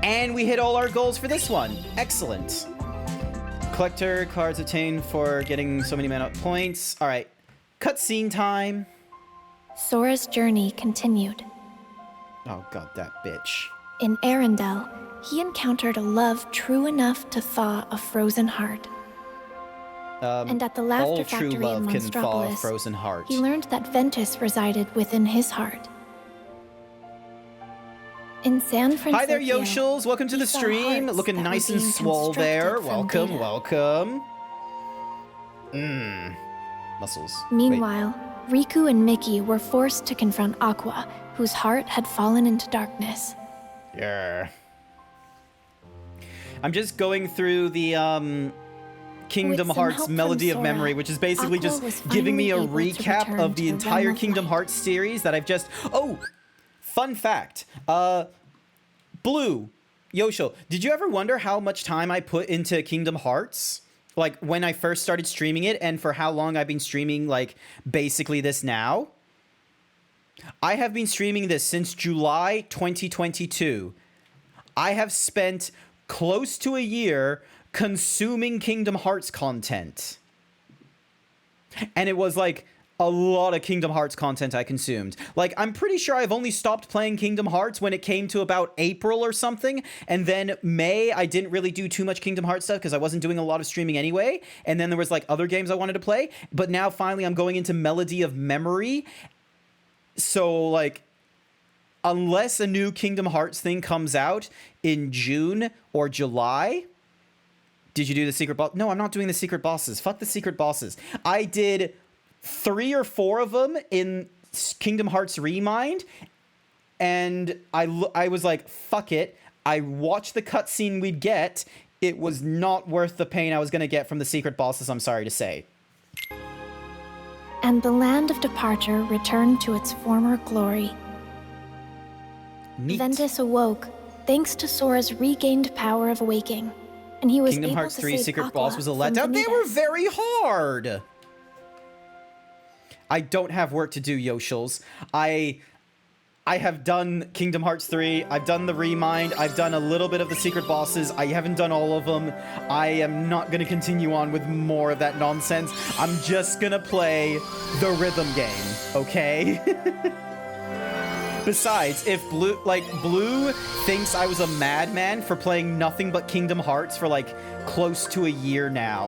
And we hit all our goals for this one. Excellent. Collector cards obtained for getting so many mana points. All right, cutscene time. Sora's journey continued. Oh god, that bitch. In Arendelle, he encountered a love true enough to thaw a frozen heart. And at the All Laughter true Factory in love can thaw a Monstropolis, frozen heart. he learned that Ventus resided within his heart. In San Francisco, Hi there, Yoshels. Welcome to he the saw stream. hearts Looking that were nice and being swole there. constructed from Welcome, data. welcome. Muscles. Meanwhile, Riku and Mickey were forced to confront Aqua, whose heart had fallen into darkness. Wait. Yeah. I'm just going through the Kingdom With some Hearts help from Melody of Sora, Memory, which is basically Aqua just was giving me a finally able to recap return of the to the entire realm of Kingdom light. Hearts series that I've just... Oh! Fun fact. Blue, Yoshel, did you ever wonder how much time I put into Kingdom Hearts? Like, when I first started streaming it, and for how long I've been streaming, like, basically this now? I have been streaming this since July 2022. I have spent close to a year consuming Kingdom Hearts content. And it was like a lot of Kingdom Hearts content I consumed. Like, I'm pretty sure I've only stopped playing Kingdom Hearts when it came to about April or something. And then May, I didn't really do too much Kingdom Hearts stuff because I wasn't doing a lot of streaming anyway. And then there was like other games I wanted to play. But now finally I'm going into Melody of Memory. So like, unless a new Kingdom Hearts thing comes out in June or July... Did you do the secret boss? No, I'm not doing the secret bosses. Fuck the secret bosses. I did 3 or 4 of them in Kingdom Hearts Remind, and I was like, fuck it. I watched the cutscene we'd get. It was not worth the pain I was going to get from the secret bosses, I'm sorry to say. And the land of departure returned to its former glory. Neat. Ventus awoke, thanks to Sora's regained power of waking. And he was Kingdom able Hearts to 3 save secret Aqua boss was a from letdown. They were Vanitas. very hard. I don't have work to do, Yoshels. I have done Kingdom Hearts 3. I've done the Remind. I've done a little bit of the secret bosses. I haven't done all of them. I am not going to continue on with more of that nonsense. I'm just going to play the rhythm game, okay? Besides, if Blue thinks I was a madman for playing nothing but Kingdom Hearts for like close to a year now.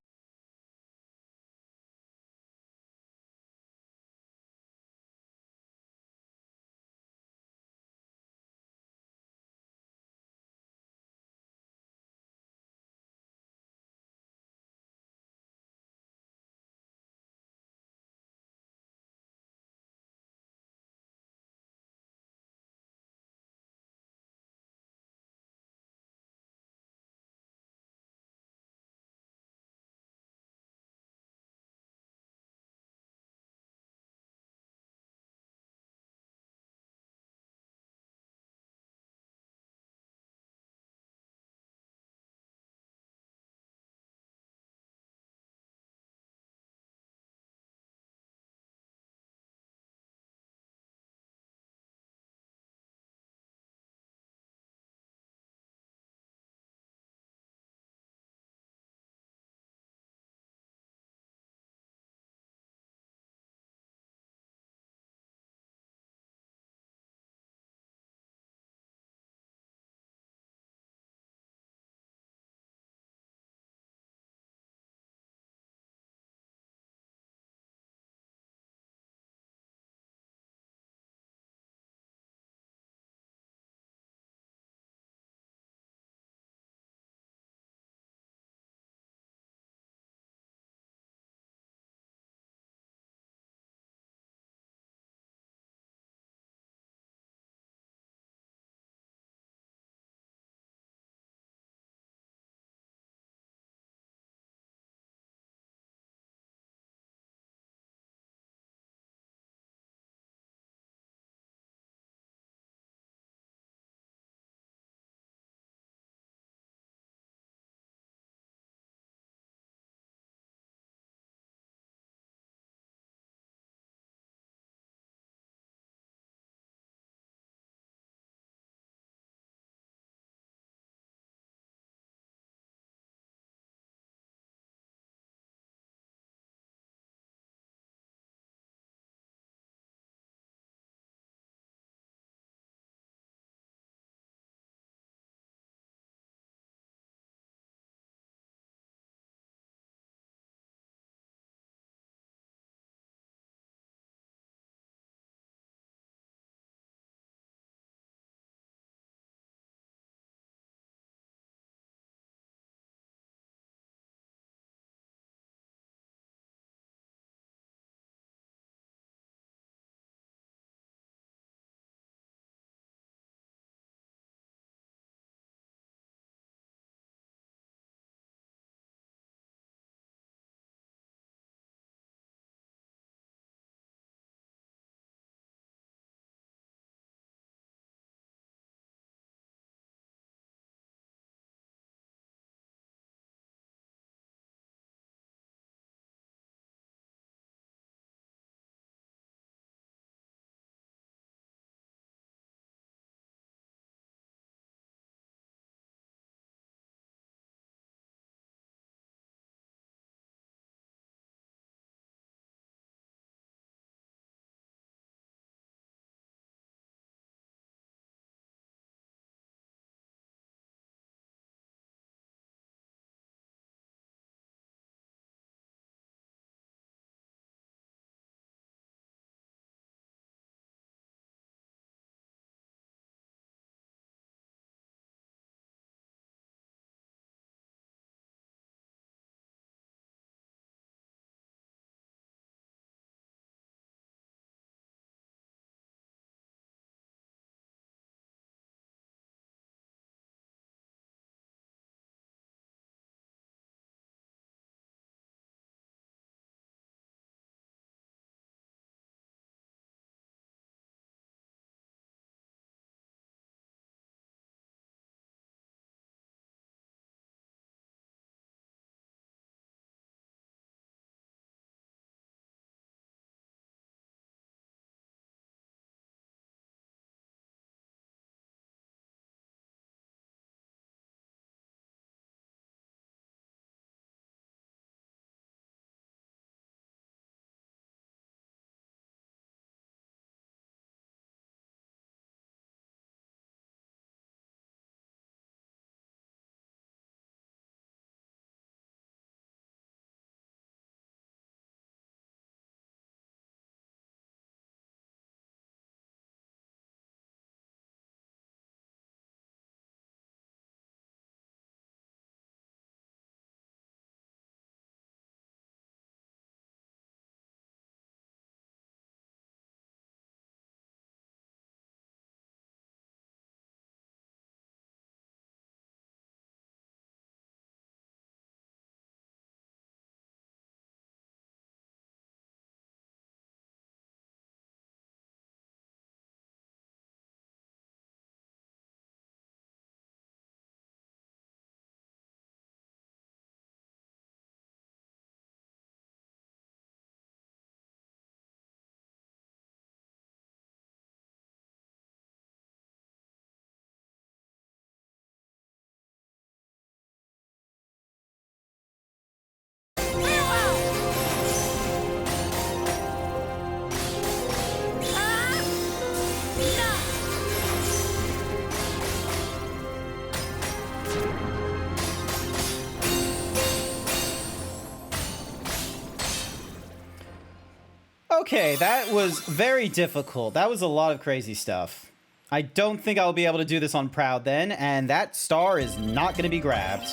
Okay, that was very difficult. That was a lot of crazy stuff. I don't think I'll be able to do this on Proud then, and that star is not going to be grabbed.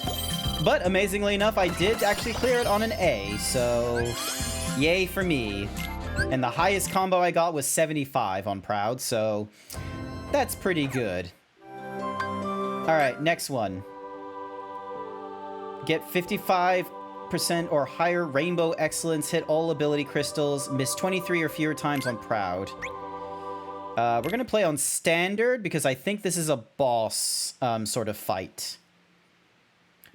But amazingly enough, I did actually clear it on an A, so yay for me. And the highest combo I got was 75 on Proud, so that's pretty good. Alright, next one. Get 55% or higher Rainbow Excellence, hit all ability crystals, miss 23 or fewer times on Proud. We're going to play on Standard because I think this is a boss sort of fight.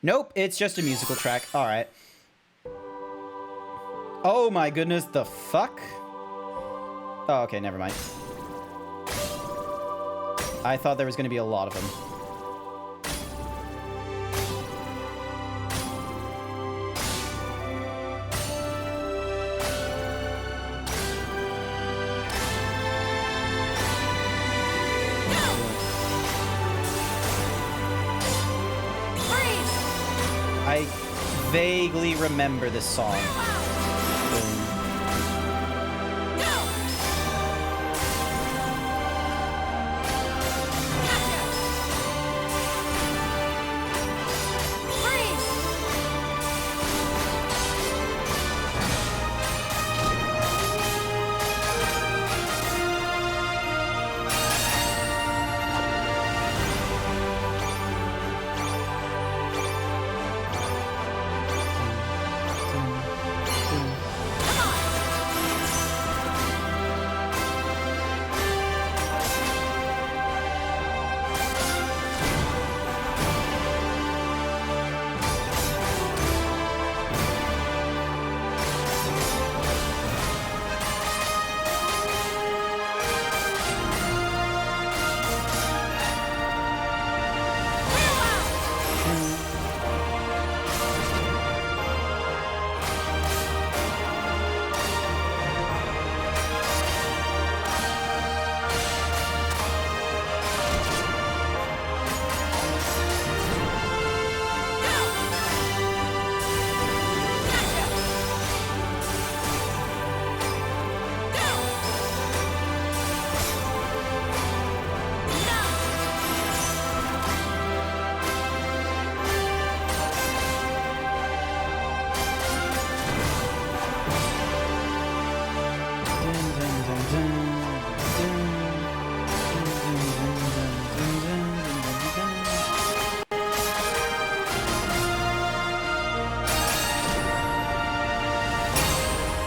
Nope, it's just a musical track. Alright. Oh my goodness, the fuck? Oh, okay, never mind. I thought there was going to be a lot of them. I vaguely remember this song.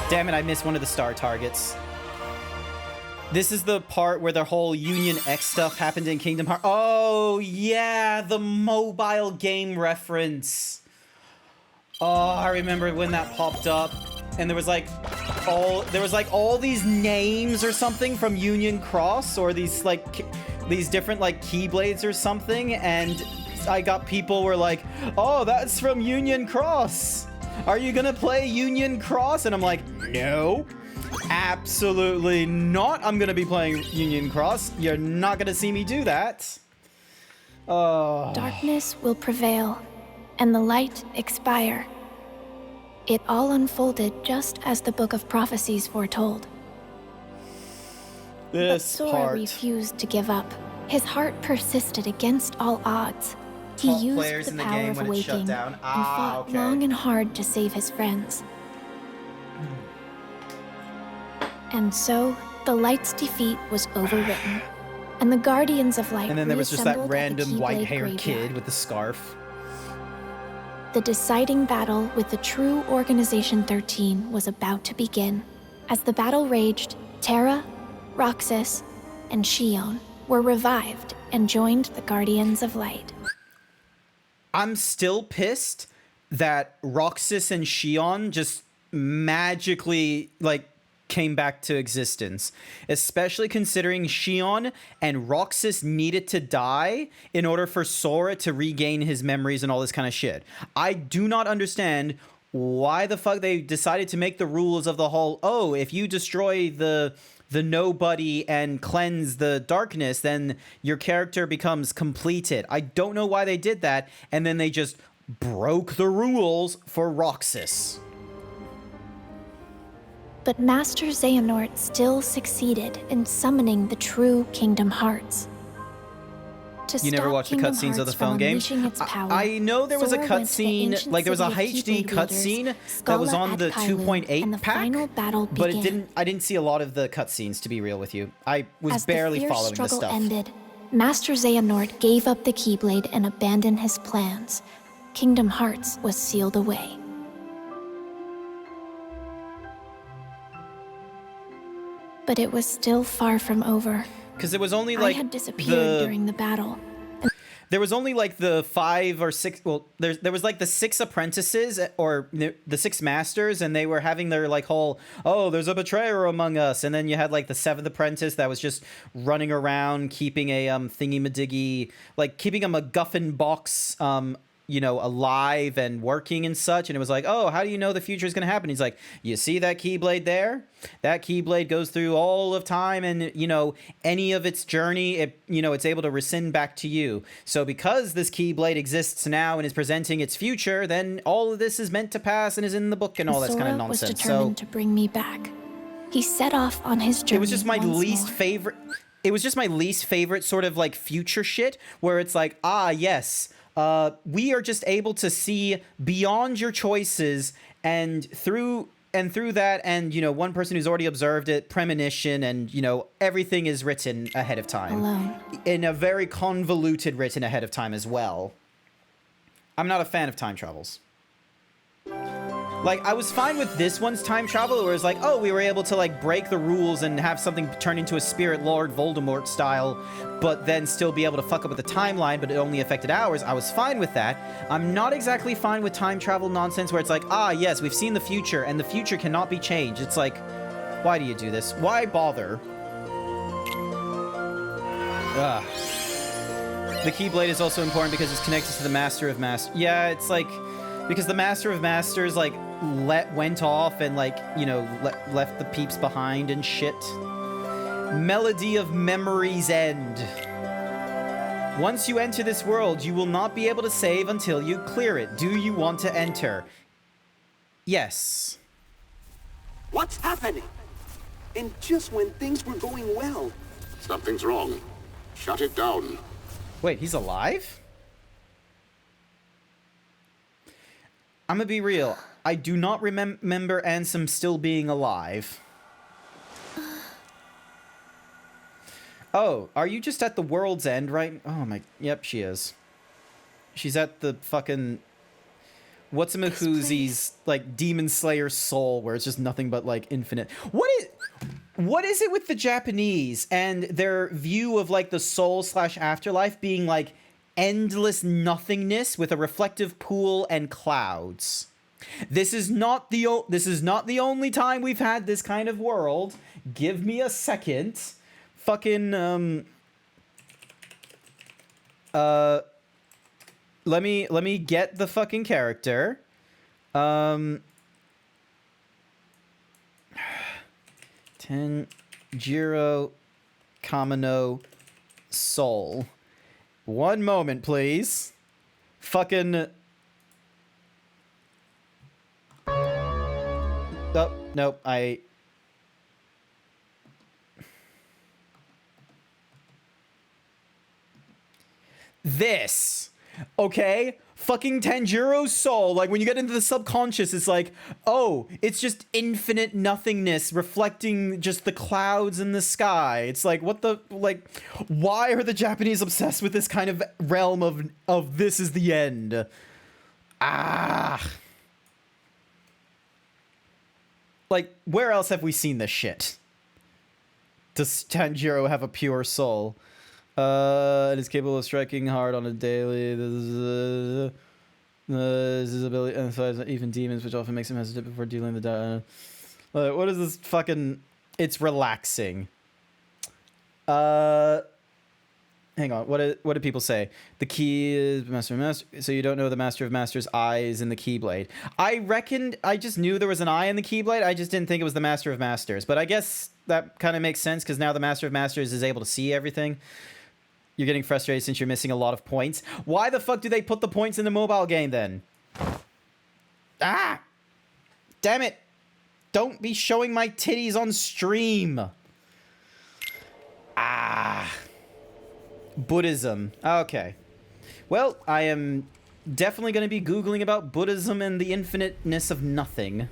Damn it, I missed one of the star targets. This is the part where the whole Union X stuff happened in Kingdom Hearts. Oh, yeah, the mobile game reference. Oh, I remember when that popped up. And there was like all these names or something from Union Cross, or these different like keyblades or something, and I got people were like, "Oh, that's from Union Cross. Are you gonna play Union Cross?" And I'm like, "No, absolutely not. I'm gonna be playing Union Cross. You're not gonna see me do that." Oh. Darkness will prevail, and the light expire. It all unfolded just as the Book of Prophecies foretold. But This Sora part. refused to give up. His heart persisted against all odds. He Top used players the in the power game of when it shut awakening down. and Ah, fought okay. long and hard to save his friends. And so, the Light's defeat was overwritten, and the Guardians of Light And then there was just that reassembled at the random white-haired Keyblade kid graveyard. with the scarf. The deciding battle with the true Organization 13 was about to begin. As the battle raged, Terra, Roxas, and Xion were revived and joined the Guardians of Light. I'm still pissed that Roxas and Xion just magically, like, came back to existence. Especially considering Xion and Roxas needed to die in order for Sora to regain his memories and all this kind of shit. I do not understand why the fuck they decided to make the rules of the whole, oh, if you destroy the nobody and cleanse the darkness, then your character becomes completed. I don't know why they did that, and then they just broke the rules for Roxas. But Master Xehanort still succeeded in summoning the true Kingdom Hearts. To You never stop watched the Kingdom cutscenes of the Hearts film from game? unleashing its power, I know there was a Sora went to the cutscene, ancient like there was a city HD of Keyblade leaders, cutscene that was Skulla on at the Kylun, 2.8 and the pack, final battle but began. I didn't see a lot of the cutscenes, to be real with you. I was As barely the fierce following the struggle stuff. ended, Master Xehanort gave up the Keyblade and abandoned his plans. Kingdom Hearts was sealed away. But it was still far from over. Because it was only I like had disappeared during the battle. there was only like the 5 or 6. Well, there was like the 6 apprentices or the 6 masters, and they were having their like whole there's a betrayer among us, and then you had like the 7th apprentice that was just running around keeping a thingy madiggy, like keeping a MacGuffin box alive and working and such. And it was like, oh, how do you know the future is going to happen? He's like, you see that Keyblade there? That Keyblade goes through all of time, and any of its journey, it's able to rescind back to you. So because this Keyblade exists now and is presenting its future, then all of this is meant to pass and is in the book and all that kind of nonsense. Sora was determined to bring me back. He set off on his journey. It was just my least more. favorite. It was just my least favorite sort of like future shit where it's like, yes. We are just able to see beyond your choices, and through that, and one person who's already observed it, premonition, and everything is written ahead of time, alone, in a very convoluted written ahead of time as well. I'm not a fan of time travels. Like, I was fine with this one's time travel, where it's like, oh, we were able to, like, break the rules and have something turn into a Spirit Lord Voldemort style, but then still be able to fuck up with the timeline, but it only affected ours. I was fine with that. I'm not exactly fine with time travel nonsense where it's like, yes, we've seen the future, and the future cannot be changed. It's like, why do you do this? Why bother? Ugh. The Keyblade is also important because it's connected to the Master of Masters. Yeah, it's like, because the Master of Masters, like, went off and, like, left the peeps behind and shit. Melody of Memories End. Once you enter this world, you will not be able to save until you clear it. Do you want to enter? Yes. What's happening? And just when things were going well. Something's wrong. Shut it down. Wait, he's alive? I'm gonna be real. I do not remember Ansem still being alive. Oh, are you just at the world's end, right? Oh my... Yep, she is. She's at the fucking... What's-a-mahoozy's, like, Demon Slayer soul, where it's just nothing but, like, infinite... What is it with the Japanese and their view of, like, the soul/afterlife being, like, endless nothingness with a reflective pool and clouds? This is not the only time we've had this kind of world. Give me a second. Fucking let me get the fucking character. Tenjiro Kamino Soul. One moment, please. Fucking... Oh, nope, This. Okay? Fucking Tanjiro's soul. Like, when you get into the subconscious, it's like, oh, it's just infinite nothingness reflecting just the clouds in the sky. It's like, what the... Like, why are the Japanese obsessed with this kind of realm of this is the end? Ah... Like, where else have we seen this shit? Does Tanjiro have a pure soul? It is capable of striking hard on a daily. This is ability emphasizes even demons, which often makes him hesitant before dealing with the... what is this fucking... It's relaxing. Hang on, what do people say? The key is Master of Masters, so you don't know the Master of Masters' eye is in the Keyblade. I just knew there was an eye in the Keyblade, I just didn't think it was the Master of Masters. But I guess that kind of makes sense, because now the Master of Masters is able to see everything. You're getting frustrated since you're missing a lot of points. Why the fuck do they put the points in the mobile game, then? Ah! Damn it! don't be showing my titties on stream. Buddhism. Okay. Well, I am definitely going to be Googling about Buddhism and the infiniteness of nothing.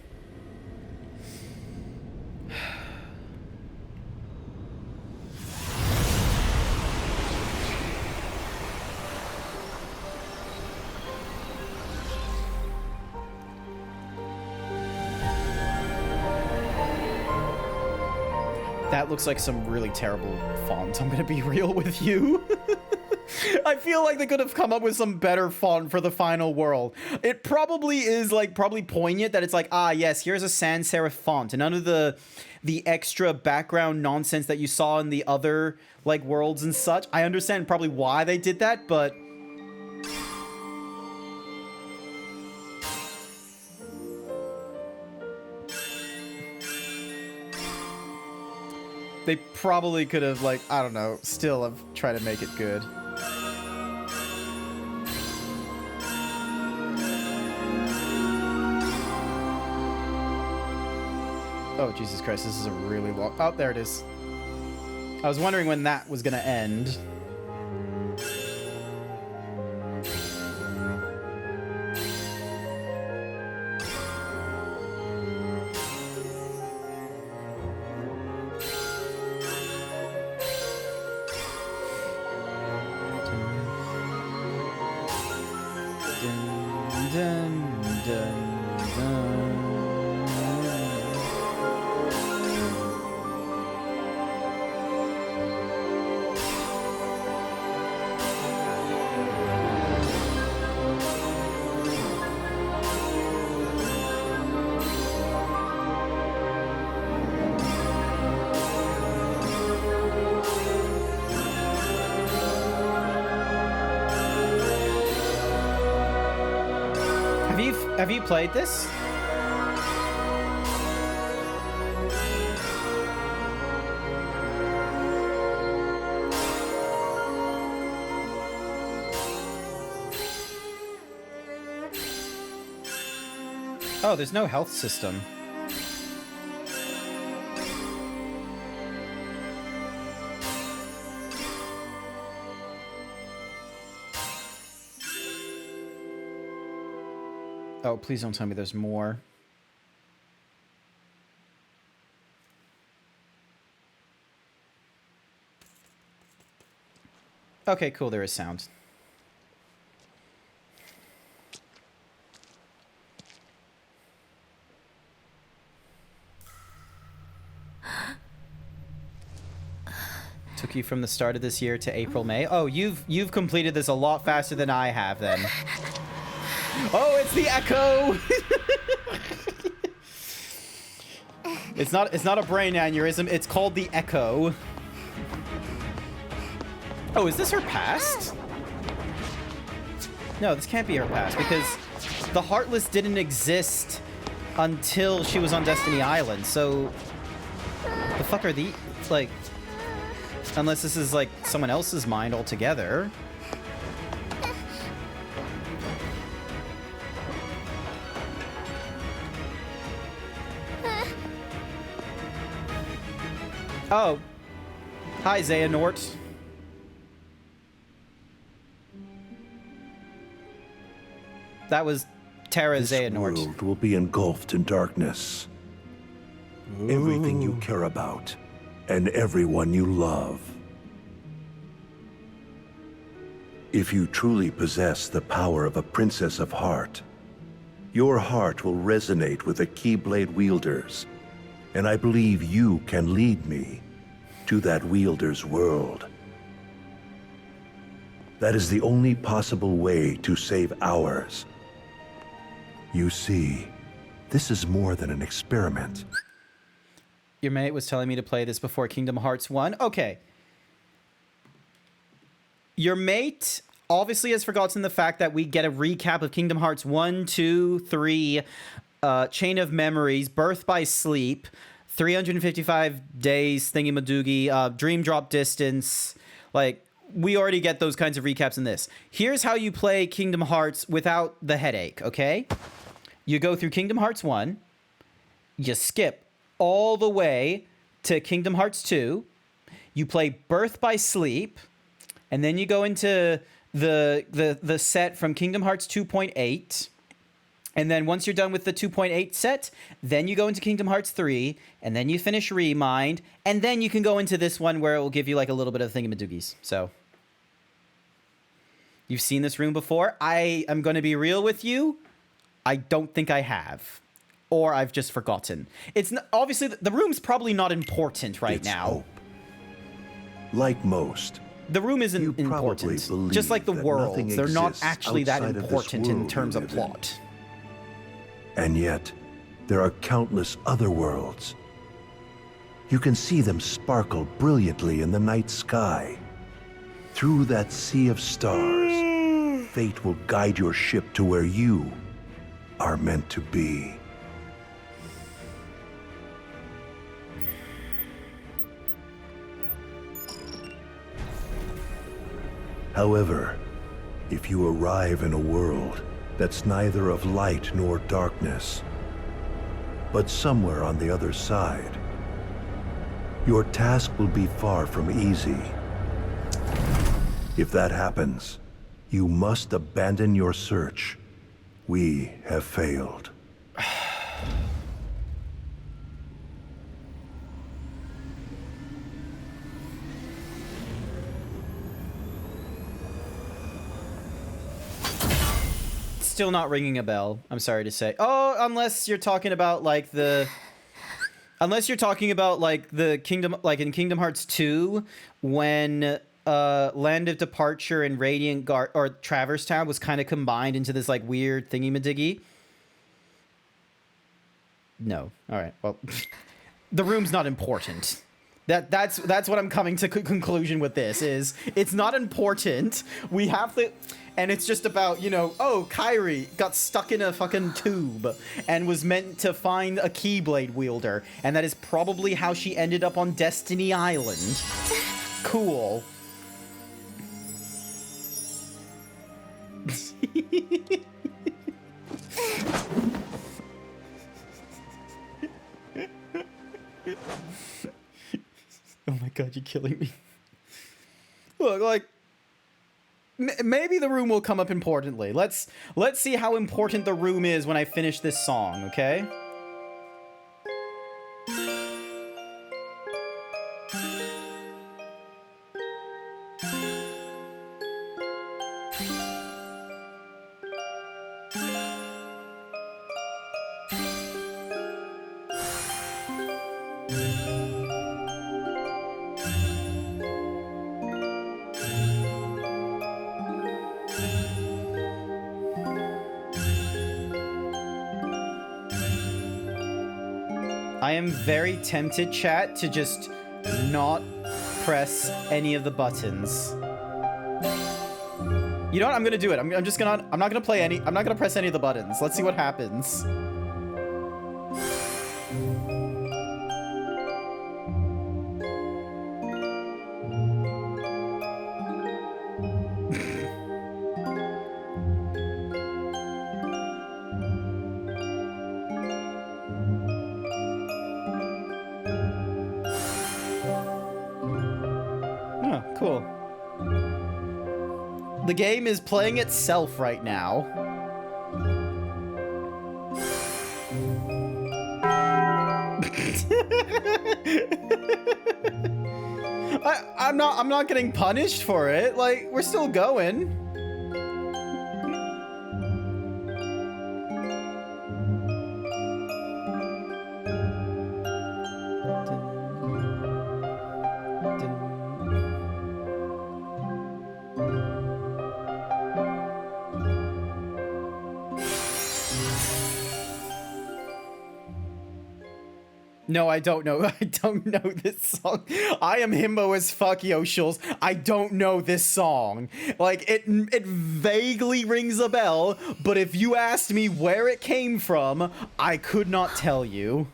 That looks like some really terrible font. I'm gonna be real with you. I feel like they could have come up with some better font for the final world. It probably is like probably poignant that it's like, ah, yes, here's a sans serif font, and none of the extra background nonsense that you saw in the other like worlds and such. I understand probably why they did that, but they probably could have, like, I don't know, still have tried to make it good. Oh, Jesus Christ, this is a really long... Oh, there it is. I was wondering when that was gonna end. Have you played this? Oh, there's no health system. Oh, please don't tell me there's more. Okay, cool, there is sound. Took you from the start of this year to April, May. Oh, you've completed this a lot faster than I have then. Oh, it's the echo. It's not a brain aneurysm. It's called the echo. Oh, is this her past? No, this can't be her past because the Heartless didn't exist until she was on Destiny Island. So the fuck are these? Like, unless this is like someone else's mind altogether. Oh. Hi, Xehanort. That was Terra Xehanort. This world will be engulfed in darkness. Ooh. Everything you care about, and everyone you love. If you truly possess the power of a Princess of Heart, your heart will resonate with the Keyblade wielders, and I believe you can lead me to that wielder's world. That is the only possible way to save ours. You see, this is more than an experiment. Your mate was telling me to play this before Kingdom Hearts 1. Okay. Your mate obviously has forgotten the fact that we get a recap of Kingdom Hearts 1, 2, 3, Chain of Memories, Birth by Sleep, 355 Days, Thingy-Madoogie, Dream Drop Distance. Like, we already get those kinds of recaps in this. Here's how you play Kingdom Hearts without the headache, okay? You go through Kingdom Hearts 1, you skip all the way to Kingdom Hearts 2. You play Birth by Sleep, and then you go into the set from Kingdom Hearts 2.8. And then once you're done with the 2.8 set, then you go into Kingdom Hearts 3, and then you finish Remind, and then you can go into this one where it will give you like a little bit of thingamadoogies. So you've seen this room before. I am going to be real with you. I don't think I have. Or I've just forgotten. It's not, obviously the room's probably not important right It's now. hope. Like most, The room isn't You probably important. believe Just like the that worlds. nothing They're not exists actually that outside of this important in world terms we of live in. plot. and yet there are countless other worlds. You can see them sparkle brilliantly in the night sky. Through that sea of stars, fate will guide your ship to where you are meant to be. However, if you arrive in a world that's neither of light nor darkness, but somewhere on the other side, your task will be far from easy. If that happens, you must abandon your search. We have failed. Still not ringing a bell, I'm sorry to say. Oh, unless you're talking about like the... Unless you're talking about like the Kingdom... Like in Kingdom Hearts 2, when Land of Departure and Radiant Guard... Or Traverse Town was kind of combined into this like weird thingy-madiggy. No. Alright, well... The room's not important. That's what I'm coming to conclusion with this, is it's not important. We have to... And it's just about, you know, oh, Kairi got stuck in a fucking tube and was meant to find a Keyblade wielder. And that is probably how she ended up on Destiny Island. Cool. Oh my god, you're killing me. Look, like... Maybe the room will come up importantly. Let's see how important the room is when I finish this song, okay? I am very tempted, chat, to just not press any of the buttons. You know what? I'm gonna do it. I'm not gonna press any of the buttons. Let's see what happens. Cool. The game is playing itself right now. I'm not getting punished for it. Like, we're still going. No, I don't know. I don't know this song. I am himbo as fuck, Yoshils. I don't know this song. Like, it vaguely rings a bell, but if you asked me where it came from, I could not tell you.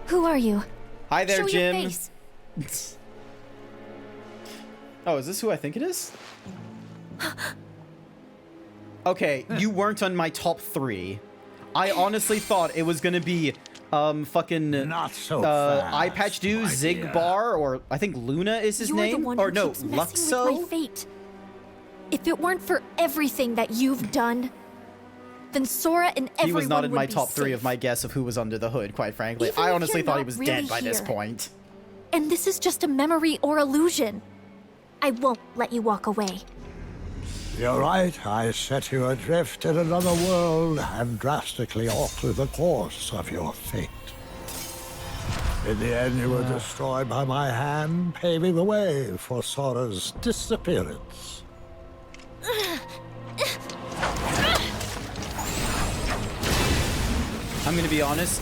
Who are you? Hi there, Show Jim. Your face. Oh, is this who I think it is? Okay, you weren't on my top 3. I honestly thought it was gonna be fucking Not so fast, Eye Patch Dude, my Zigbar, or I think Luna is his You're name, the one or who no, keeps messing with my Luxo. fate. If it weren't for everything that you've done, then Sora and everyone He was not in would my be top 3 of safe. my guess of who was under the hood. Quite frankly, Even I if honestly you're thought he not was really dead by this here. point. And this is just a memory or illusion. I won't let you walk away. You're right. I set you adrift in another world and drastically altered the course of your fate. In the end, you were destroyed by my hand, paving the way for Sora's disappearance. I'm gonna be honest,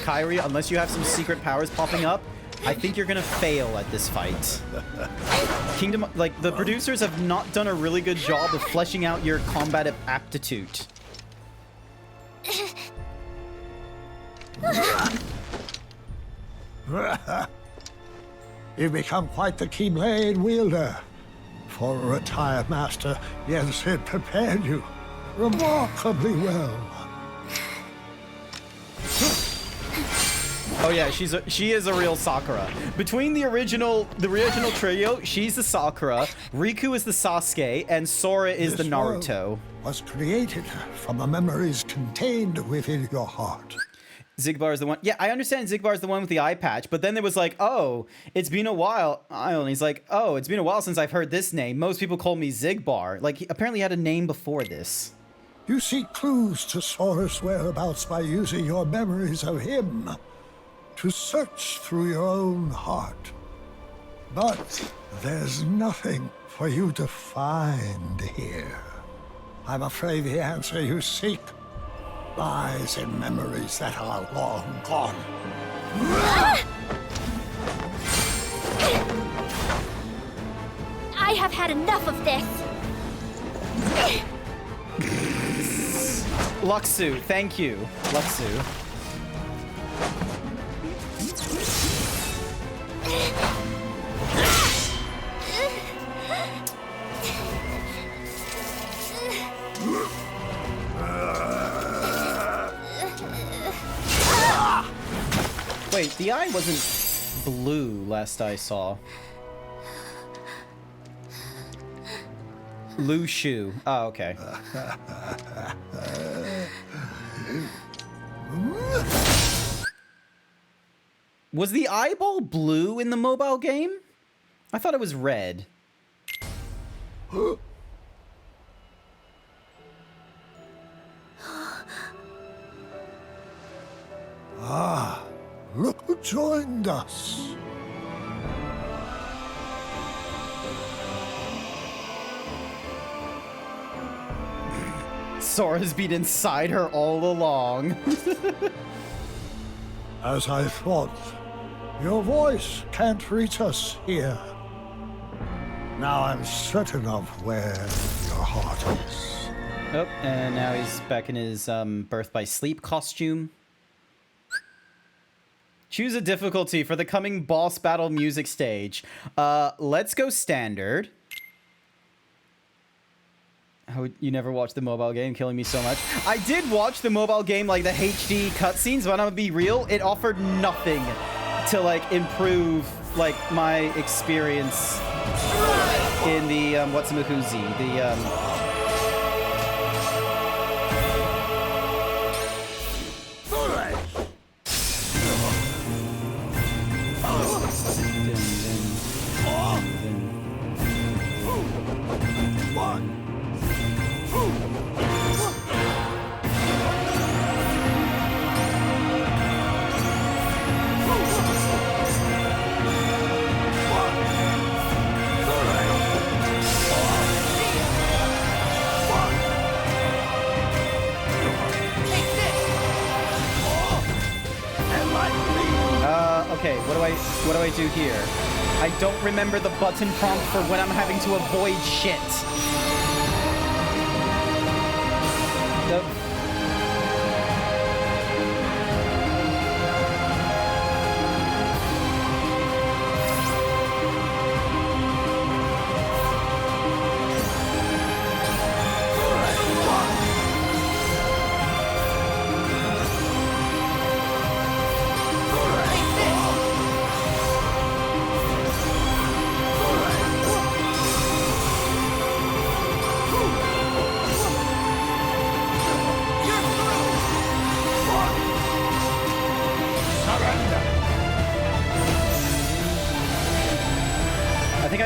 Kyrie, unless you have some secret powers popping up, I think you're gonna fail at this fight. Kingdom, like, the producers have not done a really good job of fleshing out your combat aptitude. You've become quite the Keyblade wielder. For a retired master, Yen Sid prepared you remarkably well. Oh yeah, she is a real Sakura. Between the original trio, she's the Sakura, Riku is the Sasuke, and Sora is the This world Naruto. was created from the memories contained within your heart. Zigbar is the one. Yeah, I understand Zigbar is the one with the eye patch, but then there was like, oh, it's been a while. And he's like, oh, it's been a while since I've heard this name. Most people call me Zigbar. Like, he apparently had a name before this. You seek clues to Sora's whereabouts by using your memories of him to search through your own heart. But there's nothing for you to find here. I'm afraid the answer you seek lies in memories that are long gone. I have had enough of this. Luxu, thank you. Luxu. Wait, the eye wasn't blue last I saw. Lu Shu. Oh, okay. Was the eyeball blue in the mobile game? I thought it was red. Look who joined us. Sora's been inside her all along. As I thought, your voice can't reach us here. Now I'm certain of where your heart is. Oh, and now he's back in his Birth by Sleep costume. Choose a difficulty for the coming boss battle music stage. Let's go standard. How you never watched the mobile game, killing me so much. I did watch the mobile game, like the HD cutscenes, but I'm gonna be real, it offered nothing to like improve like my experience in the What's-a-Makuzi, the okay, what do I do here? I don't remember the button prompt for when I'm having to avoid shit. Nope.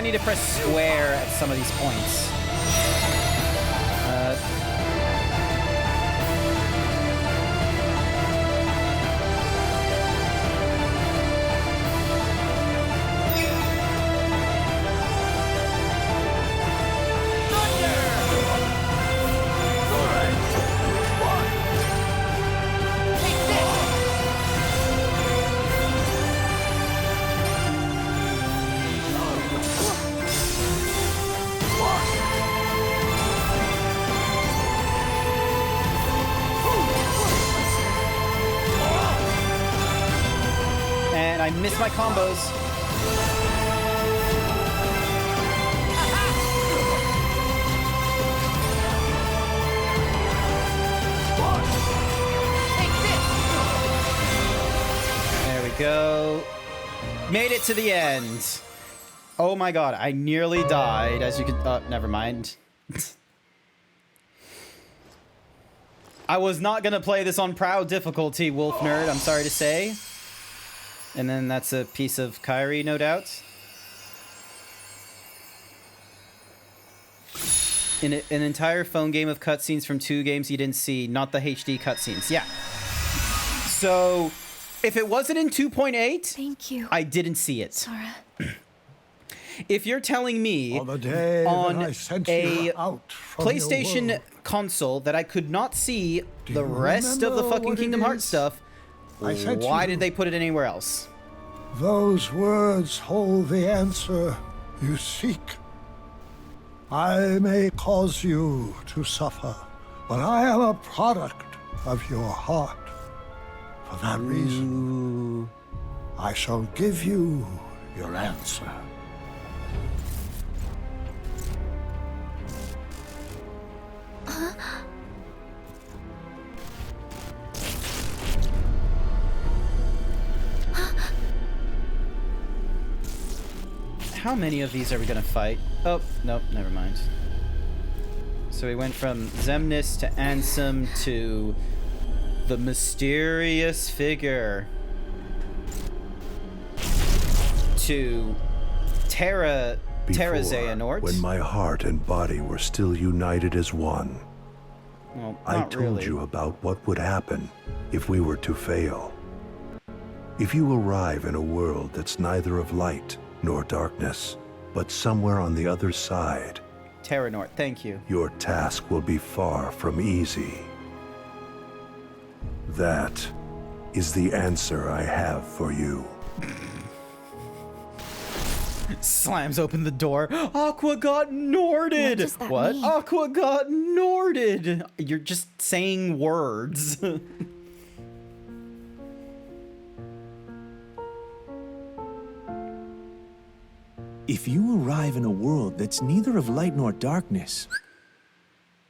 need to press square at some of these points. And I missed my combos. There we go. Made it to the end. Oh my god, I nearly died, as you can... never mind. I was not gonna play this on proud difficulty, Wolf Nerd, I'm sorry to say. And then that's a piece of Kairi, no doubt. In an entire phone game of cutscenes from 2 games you didn't see, not the HD cutscenes. Yeah. So, if it wasn't in 2.8, Thank you, I didn't see it. Sora. If you're telling me On the day on that I sent a you out from your PlayStation world, console that I could not see the you rest of the remember fucking what it Kingdom Hearts is? stuff, I sent why you. did they put it anywhere else? Those words hold the answer you seek. I may cause you to suffer, but I am a product of your heart. For that reason, I shall give you your answer. How many of these are we gonna fight? Oh, nope, never mind. So we went from Xemnas to Ansem to the mysterious figure to Terra Xehanort. When my heart and body were still united as one, Well, I not told really. you about what would happen if we were to fail. If you arrive in a world that's neither of light nor darkness, but somewhere on the other side, Terranort, thank you. your task will be far from easy. That is the answer I have for you. Slams open the door. Aqua got Norded! What does that What? mean? Aqua got Norded! You're just saying words. If you arrive in a world that's neither of light nor darkness...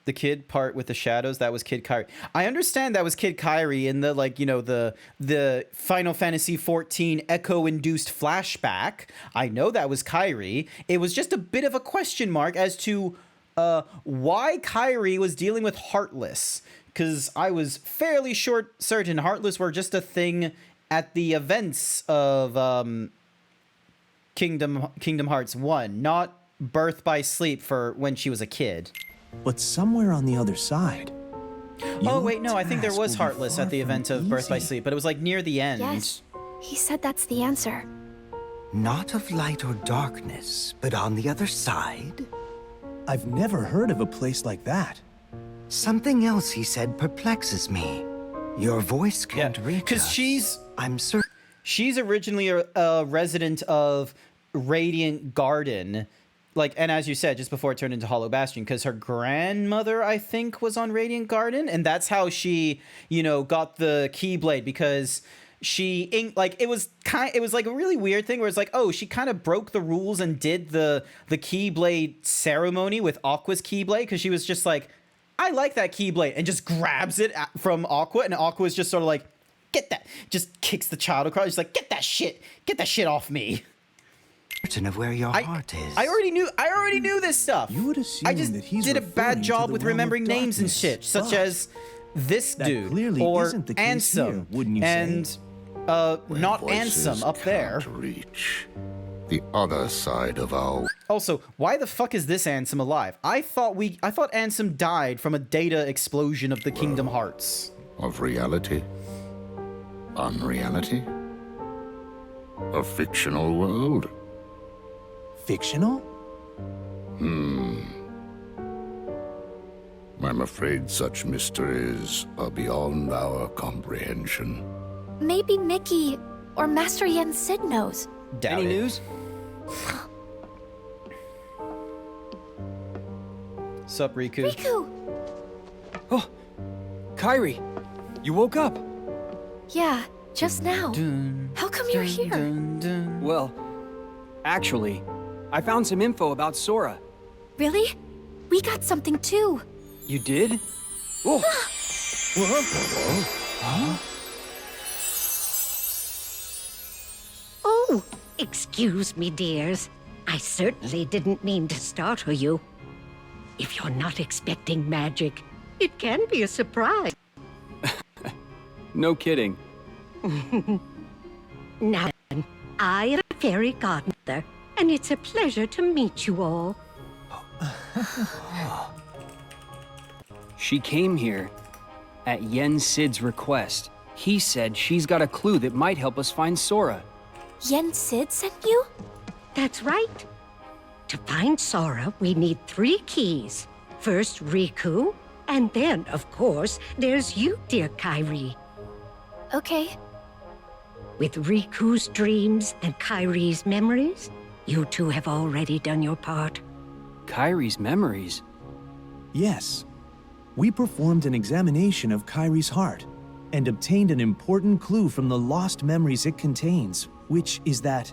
The kid part with the shadows, that was Kid Kairi. I understand that was Kid Kairi in the, like, you know, the Final Fantasy XIV echo-induced flashback. I know that was Kairi. It was just a bit of a question mark as to why Kairi was dealing with Heartless. Because I was fairly certain Heartless were just a thing at the events of Kingdom Hearts 1, not Birth by Sleep for when she was a kid. But somewhere on the other side... Oh, wait, no, I think there was Heartless at the event of Birth by Sleep, but it was like near the end. Yes, he said that's the answer. Not of light or darkness, but on the other side? I've never heard of a place like that. Something else he said perplexes me. Your voice can't reach us. Because I'm certain. She's originally a resident of Radiant Garden, like, and as you said, just before it turned into Hollow Bastion, because her grandmother, I think, was on Radiant Garden, and that's how she, you know, got the Keyblade, because she, like, it was like a really weird thing where it's like, oh, she kind of broke the rules and did the Keyblade ceremony with Aqua's Keyblade, because she was just like, I like that Keyblade, and just grabs it from Aqua, and Aqua's just sort of like, get that, just kicks the child across. She's like, get that shit off me. Certain of where your heart is. I already knew this stuff. You would assume I just that he's did a bad referring to job the with realm of remembering names and darkness, shit, such but as this that dude clearly or isn't the case Ansem here, wouldn't you and say? not Ansem up there. Reach. The other side of our... Also, why the fuck is this Ansem alive? I thought Ansem died from a data explosion of the Kingdom Hearts. Of reality? Unreality? A fictional world? Fictional? I'm afraid such mysteries are beyond our comprehension. Maybe Mickey or Master Yen Sid knows. Doubt Any it. news? Sup, Riku? Riku! Oh, Kairi, you woke up. Yeah, just now. How come you're here? Well, actually, I found some info about Sora. Really? We got something too. You did? Oh! Huh? Oh, excuse me, dears. I certainly didn't mean to startle you. If you're not expecting magic, it can be a surprise. No kidding. Now then, I am a fairy godmother, and it's a pleasure to meet you all. She came here at Yen Sid's request. He said she's got a clue that might help us find Sora. Yen Sid sent you? That's right. To find Sora, we need 3 keys. First, Riku, and then, of course, there's you, dear Kairi. Okay. With Riku's dreams and Kairi's memories, you two have already done your part. Kairi's memories? Yes. We performed an examination of Kairi's heart and obtained an important clue from the lost memories it contains, which is that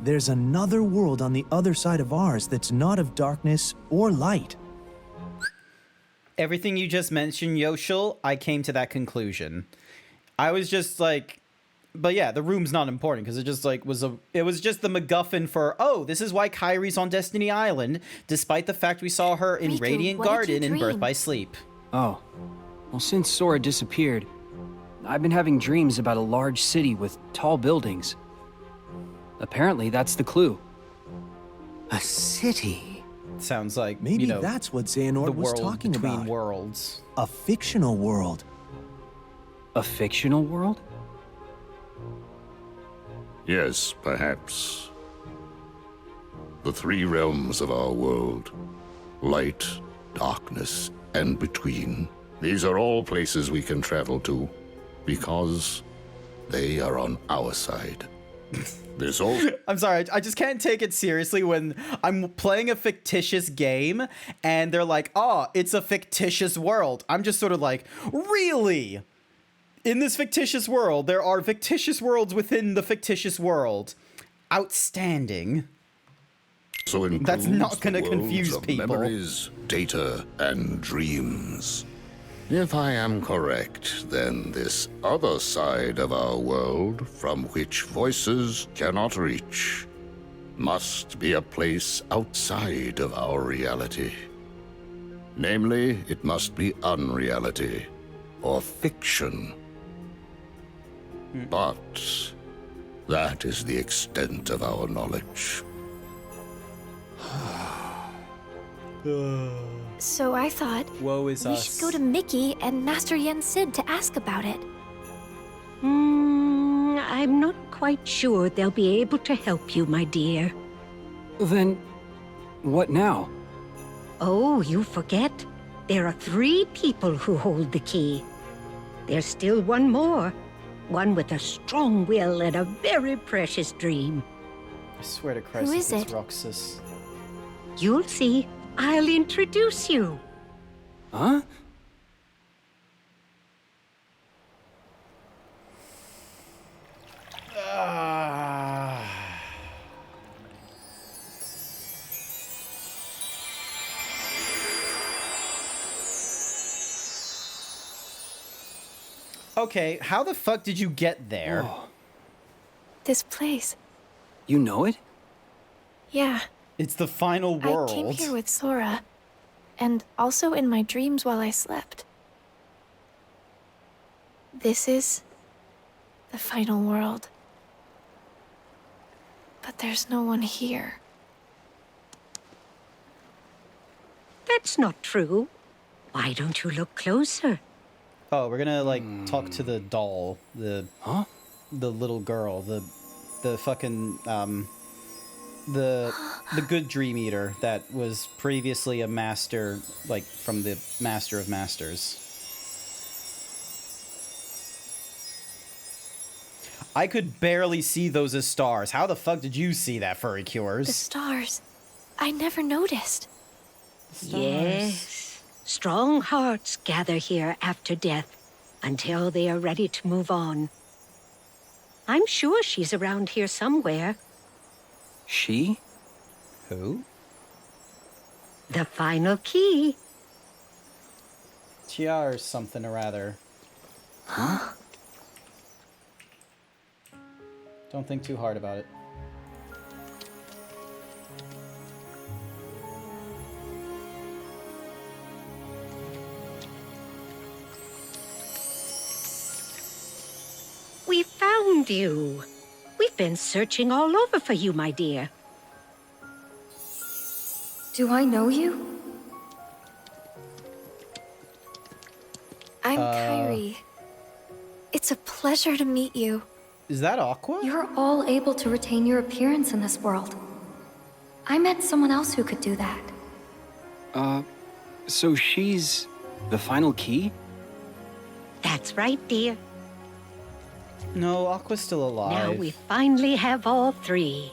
there's another world on the other side of ours that's not of darkness or light. Everything you just mentioned, Yoshul, I came to that conclusion. I was just like, but yeah, the room's not important because it just like it was just the MacGuffin for, oh, this is why Kairi's on Destiny Island, despite the fact we saw her in Riku, Radiant what did Garden you in Birth dream? by Sleep. Oh. Well, since Sora disappeared, I've been having dreams about a large city with tall buildings. Apparently, that's the clue. A city? Sounds like, Maybe you know, that's what the Xehanort was world talking between about. worlds. A fictional world. A fictional world? Yes, perhaps. The 3 realms of our world. Light, darkness, and between. These are all places we can travel to, because they are on our side. There's also... I'm sorry, I just can't take it seriously when I'm playing a fictitious game and they're like, oh, it's a fictitious world. I'm just sort of like, really? In this fictitious world, there are fictitious worlds within the fictitious world. Outstanding. So That's not going to confuse people. Memories, data, and dreams. If I am correct, then this other side of our world, from which voices cannot reach, must be a place outside of our reality. Namely, it must be unreality, or fiction. But that is the extent of our knowledge. So I thought Woe is we us. should go to Mickey and Master Yen Sid to ask about it. I'm not quite sure they'll be able to help you, my dear. Then, what now? Oh, you forget. There are 3 people who hold the key. There's still one more. One with a strong will and a very precious dream. I swear to Christ, Who is it's it? Roxas. You'll see. I'll introduce you. Huh? Okay, how the fuck did you get there? This place. You know it? Yeah. It's the final world. I came here with Sora. And also in my dreams while I slept. This is the final world. But there's no one here. That's not true. Why don't you look closer? Oh, we're gonna like talk to the doll, the little girl, the fucking the good Dream Eater that was previously a master, like from the Master of Masters. I could barely see those as stars. How the fuck did you see that, Furry Cures? The stars. I never noticed. Yes. Strong hearts gather here after death until they are ready to move on. I'm sure she's around here somewhere. She? Who? The final key. TR or something or rather. Huh? Don't think too hard about it. We found you. We've been searching all over for you, my dear. Do I know you? I'm Kairi. It's a pleasure to meet you. Is that Aqua? You're all able to retain your appearance in this world. I met someone else who could do that. So she's the final key? That's right, dear. No, Aqua's still alive. Now we finally have all three.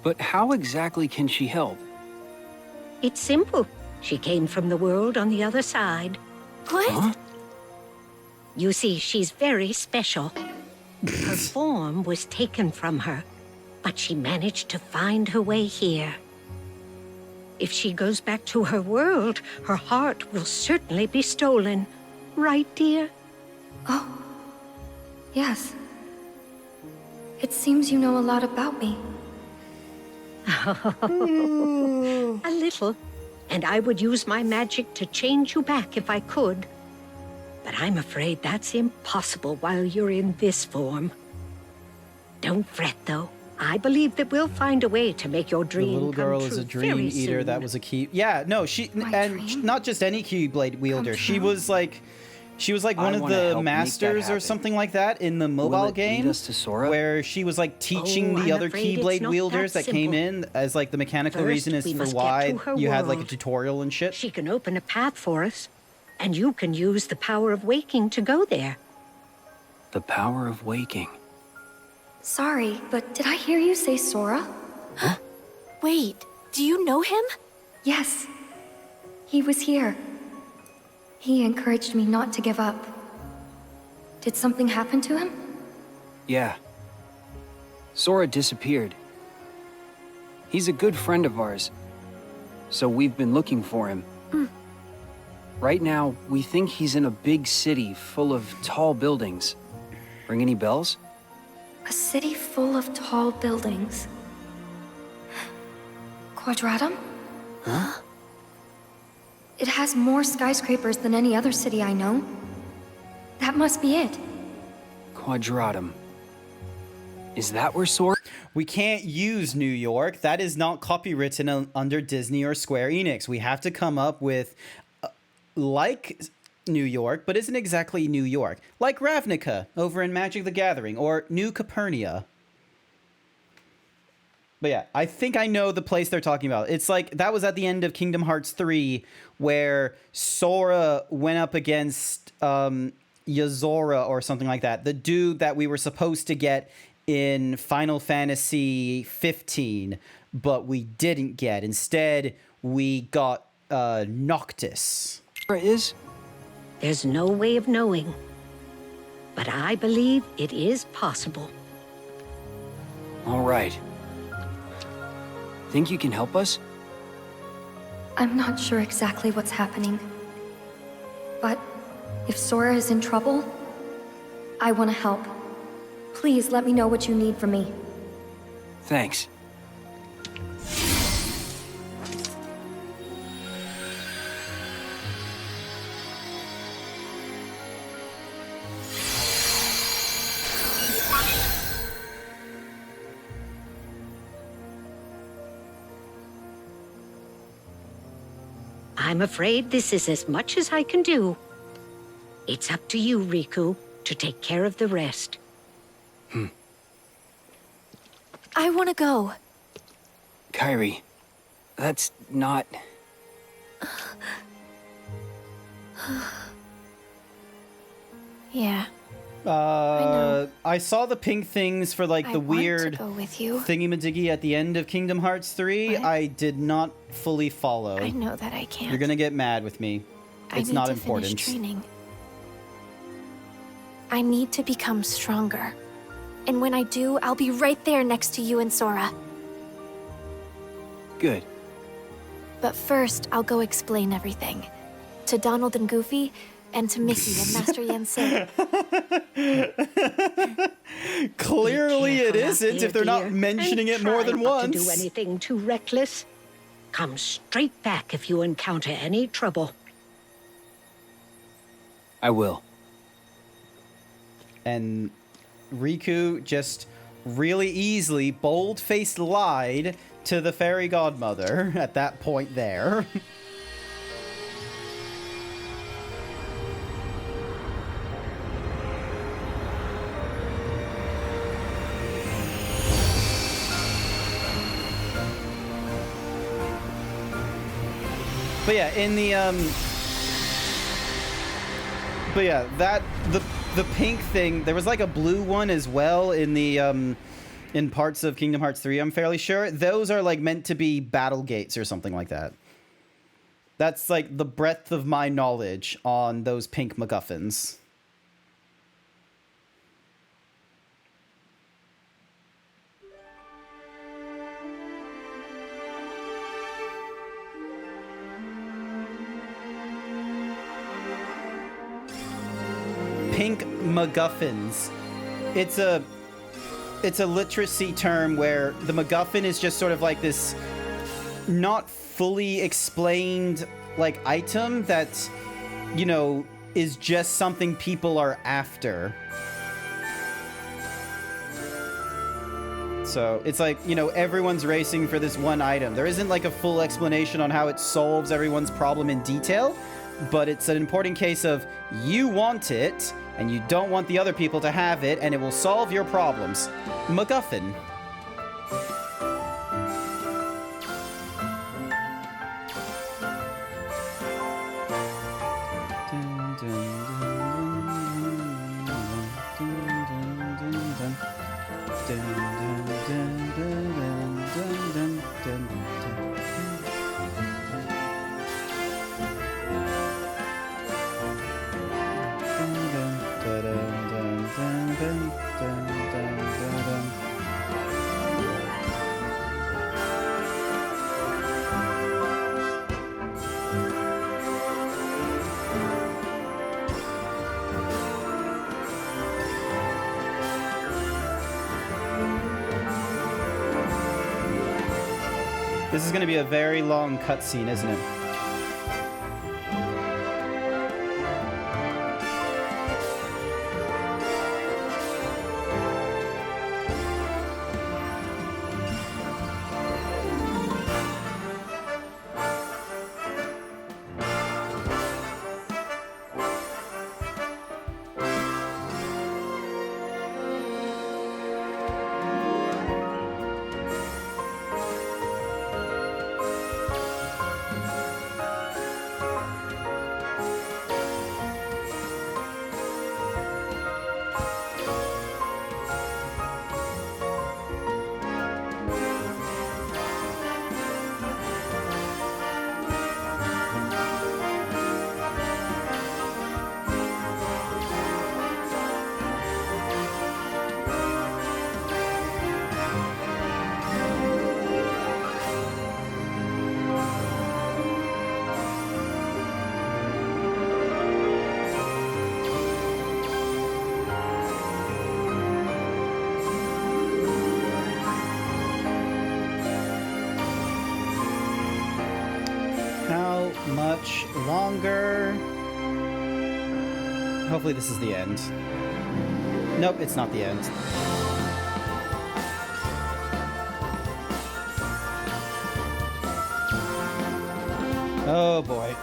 But how exactly can she help? It's simple. She came from the world on the other side. What? Huh? You see, she's very special. Her form was taken from her, but she managed to find her way here. If she goes back to her world, her heart will certainly be stolen. Right, dear? Oh. Yes. It seems you know a lot about me. A little. And I would use my magic to change you back if I could. But I'm afraid that's impossible while you're in this form. Don't fret, though. I believe that we'll find a way to make your dream The little girl come is true a dream very eater. soon. That was a key. Yeah, no, not just any Keyblade wielder. She was like one of the masters or something like that in the mobile Will it game, lead us to Sora? where she was like teaching Oh, the I'm other afraid it's Keyblade not wielders that that came simple. in as like the mechanical First, reason as we for must get why to her you had like a world. tutorial and shit. She can open a path for us, and you can use the power of waking to go there. The power of waking. Sorry, but did I hear you say Sora? Huh? Wait, do you know him? Yes. He was here. He encouraged me not to give up. Did something happen to him? Yeah. Sora disappeared. He's a good friend of ours, so we've been looking for him. Right now, we think he's in a big city full of tall buildings. Ring any bells? A city full of tall buildings. Quadratum? Huh? It has more skyscrapers than any other city I know. That must be it. Quadratum. Is that where Sora... We can't use New York. That is not copywritten under Disney or Square Enix. We have to come up with like New York, but isn't exactly New York. Like Ravnica over in Magic the Gathering, or New Capernia. But yeah, I think I know the place they're talking about. It's like, that was at the end of Kingdom Hearts 3, where Sora went up against Yozora or something like that. The dude that we were supposed to get in Final Fantasy 15, but we didn't get. Instead, we got Noctis. Where is? There's no way of knowing. But I believe it is possible. All right. Think you can help us? I'm not sure exactly what's happening. But if Sora is in trouble, I want to help. Please let me know what you need from me. Thanks. I'm afraid this is as much as I can do. It's up to you, Riku, to take care of the rest. I want to go. Kairi, that's not... Yeah. I saw the pink things for like the weird go with you. thingy-majiggy at the end of Kingdom Hearts 3. But I did not fully follow. I know that I can't. You're gonna get mad with me. It's I need not to important. Finish training. I need to become stronger. And when I do, I'll be right there next to you and Sora. Good. But first, I'll go explain everything. To Donald and Goofy, and to Mickey and Master Yancey. Clearly it isn't if they're not mentioning it more than once. To do anything too reckless. Come straight back if you encounter any trouble. I will. And Riku just really easily, bold-faced lied to the fairy godmother at that point there. But yeah, in the but yeah, that the pink thing, there was like a blue one as well in the in parts of Kingdom Hearts 3, I'm fairly sure. Those are like meant to be battle gates or something like that. That's like the breadth of my knowledge on those pink MacGuffins. Pink MacGuffins. It's a literacy term where the MacGuffin is just sort of like this not fully explained like item that, you know, is just something people are after. So it's like, you know, everyone's racing for this one item. There isn't like a full explanation on how it solves everyone's problem in detail, but it's an important case of you want it and you don't want the other people to have it, and it will solve your problems. MacGuffin. This is going to be a very long cutscene, isn't it? Much longer. Hopefully this is the end. Nope, it's not the end. Oh boy.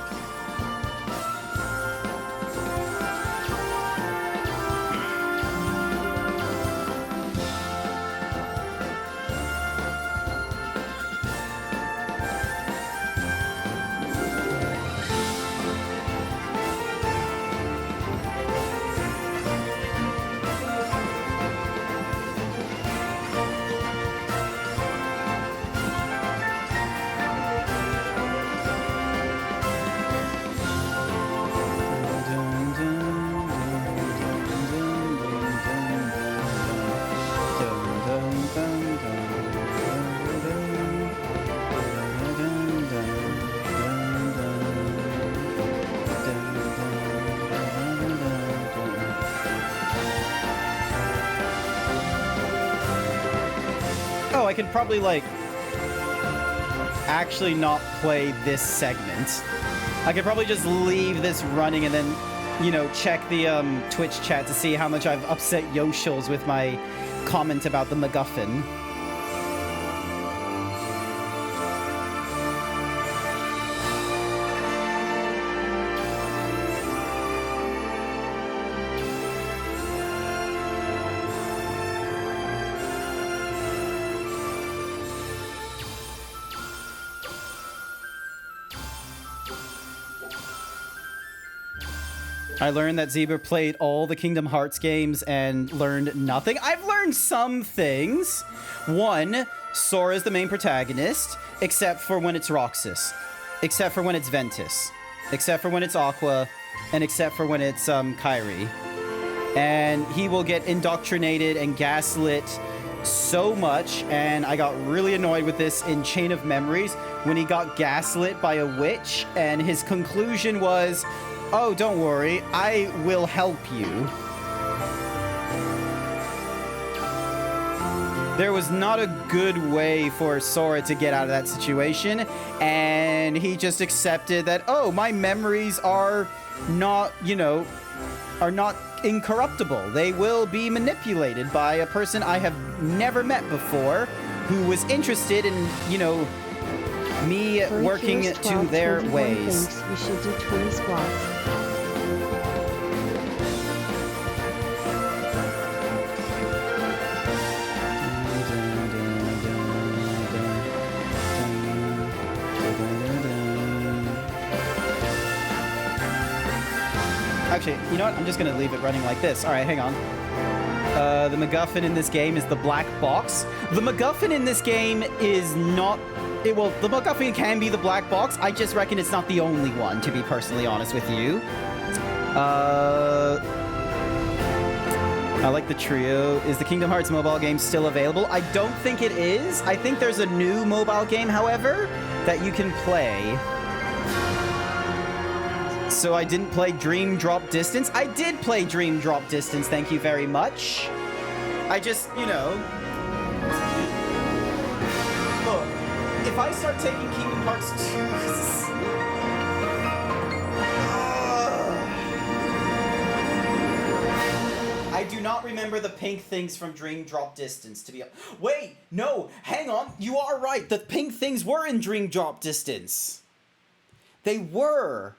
Oh, I could probably, like, actually not play this segment. I could probably just leave this running and then, you know, check the Twitch chat to see how much I've upset Yoshils with my comment about the MacGuffin. I learned that Zebra played all the Kingdom Hearts games and learned nothing. I've learned some things. One, Sora's the main protagonist, except for when it's Roxas. Except for when it's Ventus. Except for when it's Aqua. And except for when it's Kairi. And he will get indoctrinated and gaslit so much, and I got really annoyed with this in Chain of Memories when he got gaslit by a witch, and his conclusion was, oh, don't worry, I will help you. There was not a good way for Sora to get out of that situation, and he just accepted that, oh, my memories are not, you know, are not incorruptible. They will be manipulated by a person I have never met before who was interested in, you know, me working to their ways. Thinks we should do 20 squats. Actually, you know what? I'm just gonna leave it running like this. All right, hang on. The MacGuffin in this game is the black box. The MacGuffin in this game is not... well, the MacGuffin can be the black box. I just reckon it's not the only one, to be personally honest with you. I like the trio. Is the Kingdom Hearts mobile game still available? I don't think it is. I think there's a new mobile game, however, that you can play. So I didn't play Dream Drop Distance. I did play Dream Drop Distance, thank you very much. I just, you know... Look, if I start taking Kingdom Hearts 2... I do not remember the pink things from Dream Drop Distance, to be... Wait, no, hang on. You are right. The pink things were in Dream Drop Distance. They were.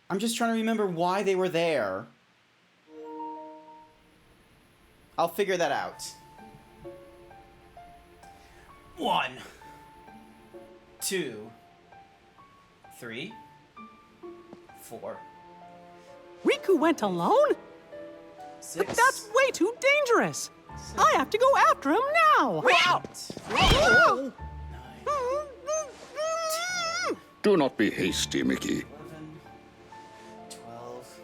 I'm just trying to remember why they were there. I'll figure that out. 1, 2, 3, 4. Riku went alone? 6. But that's way too dangerous. 7, I have to go after him now. Wait! Oh. 10, Do not be hasty, Mickey. 11, 12,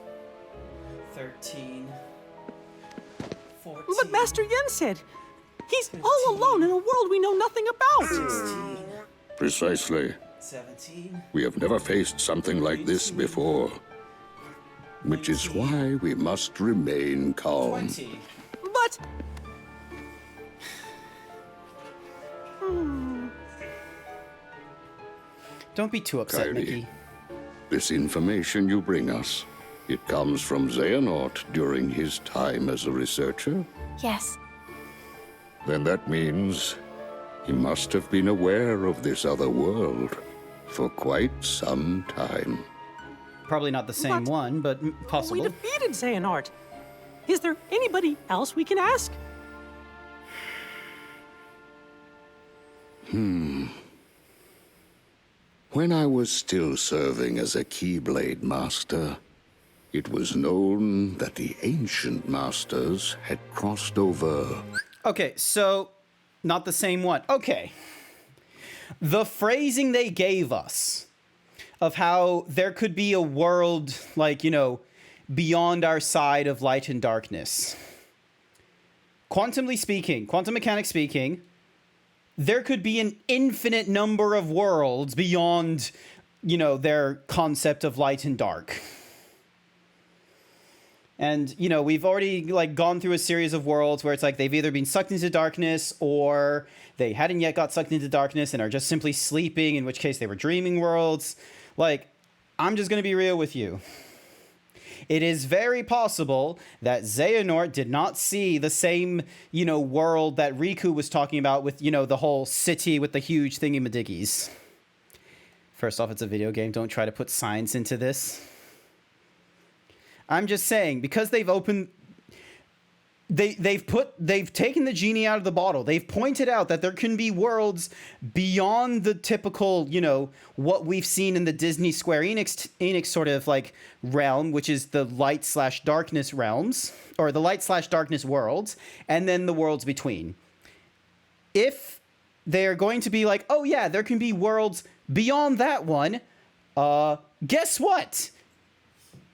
13, 14. But Master Yen said he's all alone in a world we know nothing about. 16, Precisely. 17. We have never faced something like this before. Which is why we must remain calm. 20. But... Don't be too upset, Kairi, Mickey. this information you bring us, it comes from Xehanort during his time as a researcher? Yes. Then that means he must have been aware of this other world. for quite some time. Probably not the same one, but possible. We defeated Xehanort. Is there anybody else we can ask? When I was still serving as a Keyblade Master, it was known that the Ancient Masters had crossed over. Okay, so not the same one. Okay. The phrasing they gave us of how there could be a world, like, you know, beyond our side of light and darkness. Quantum mechanics speaking, there could be an infinite number of worlds beyond, you know, their concept of light and dark. And, you know, we've already, like, gone through a series of worlds where it's like they've either been sucked into darkness or they hadn't yet got sucked into darkness and are just simply sleeping, in which case they were dreaming worlds. Like, I'm just going to be real with you. It is very possible that Xehanort did not see the same, you know, world that Riku was talking about with, you know, the whole city with the huge thingy-madiggies. First off, it's a video game. Don't try to put science into this. I'm just saying, because they've opened... They've taken the genie out of the bottle. They've pointed out that there can be worlds beyond the typical, you know, what we've seen in the Disney Square Enix sort of like realm, which is the light/darkness realms, or the light/darkness worlds, and then the worlds between. If they're going to be like, oh yeah, there can be worlds beyond that one, guess what?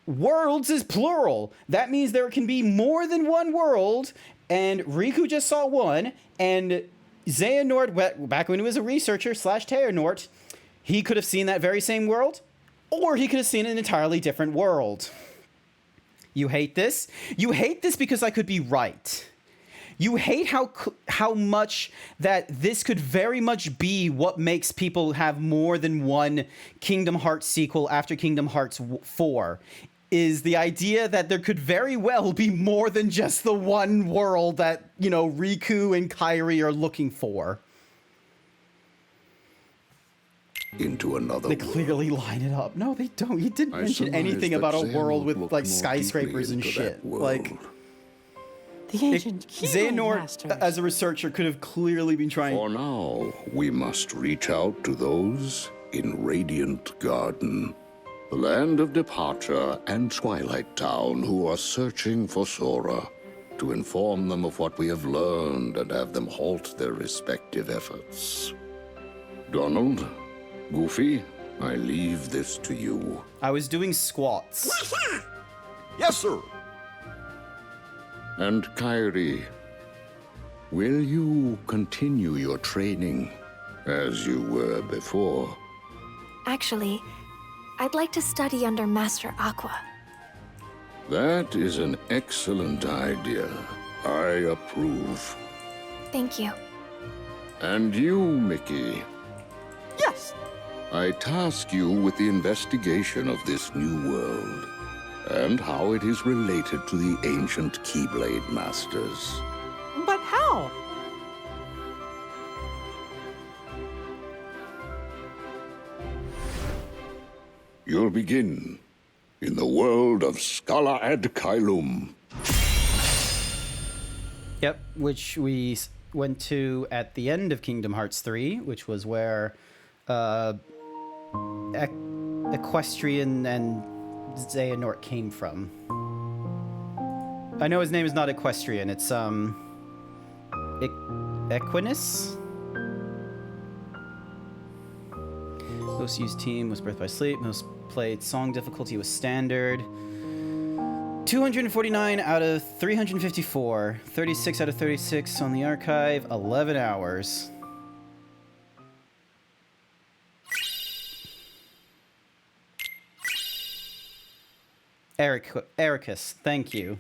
Worlds is plural. That means there can be more than one world, and Riku just saw one, and Xehanort, back when he was a researcher / Xehanort, he could have seen that very same world, or he could have seen an entirely different world. You hate this? You hate this because I could be right. You hate how much that this could very much be what makes people have more than one Kingdom Hearts sequel after Kingdom Hearts 4. Is the idea that there could very well be more than just the one world that, you know, Riku and Kairi are looking for. Into another They clearly line it up. No, they don't. You didn't mention anything about a world with, like, skyscrapers and shit. Like, the ancient Xehanort, as a researcher, could have clearly been trying... For now, we must reach out to those in Radiant Garden, the land of departure and Twilight Town, who are searching for Sora, to inform them of what we have learned and have them halt their respective efforts. Donald, Goofy, I leave this to you. I was doing squats. Yes, sir. And Kairi, will you continue your training as you were before? Actually, I'd like to study under Master Aqua. That is an excellent idea. I approve. Thank you. And you, Mickey. Yes. I task you with the investigation of this new world and how it is related to the ancient Keyblade Masters. But how? You'll begin in the world of Scala ad Caelum. Yep, which we went to at the end of Kingdom Hearts 3, which was where Equestrian and Xehanort came from. I know his name is not Equestrian, it's Equinus? Most used team was Birth by Sleep. Most played song difficulty was standard. 249 out of 354. 36 out of 36 on the archive. 11 hours. Ericus, thank you.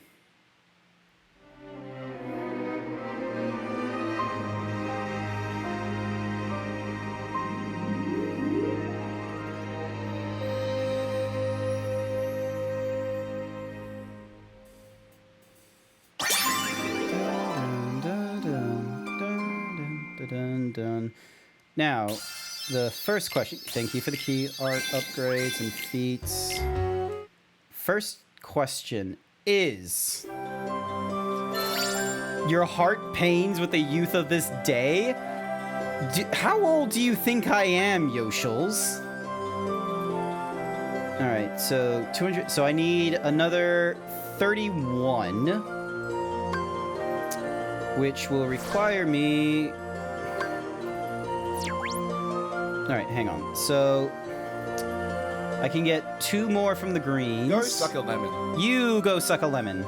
Now, the first question. Thank you for the key art upgrades and feats. First question is, your heart pains with the youth of this day? How old do you think I am, Yoshals? All right, so 200. So I need another 31, which will require me. All right, hang on. So I can get 2 more from the greens. Go suck a lemon. You go suck a lemon.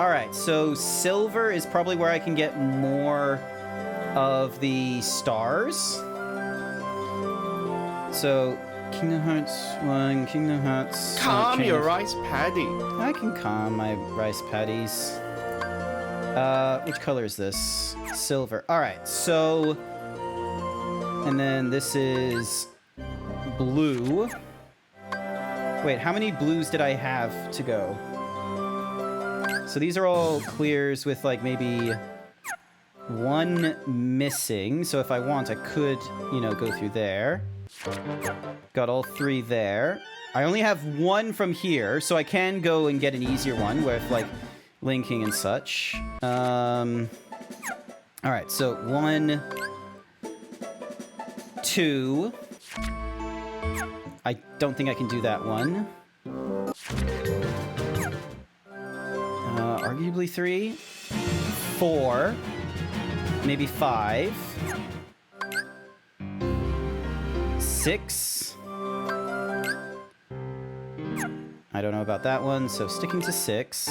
All right, so silver is probably where I can get more of the stars. So Kingdom Hearts 1, Kingdom Hearts... Calm your rice paddy. I can calm my rice paddies. Which color is this? Silver. All right, so... And then this is blue. Wait, how many blues did I have to go? So these are all clears with like maybe 1 missing. So if I want, I could, you know, go through there. Got all 3 there. I only have 1 from here, so I can go and get an easier one with like linking and such. All right, so 1, 2. I don't think I can do that one. Arguably 3, 4, maybe 5, 6. I don't know about that one, so sticking to 6.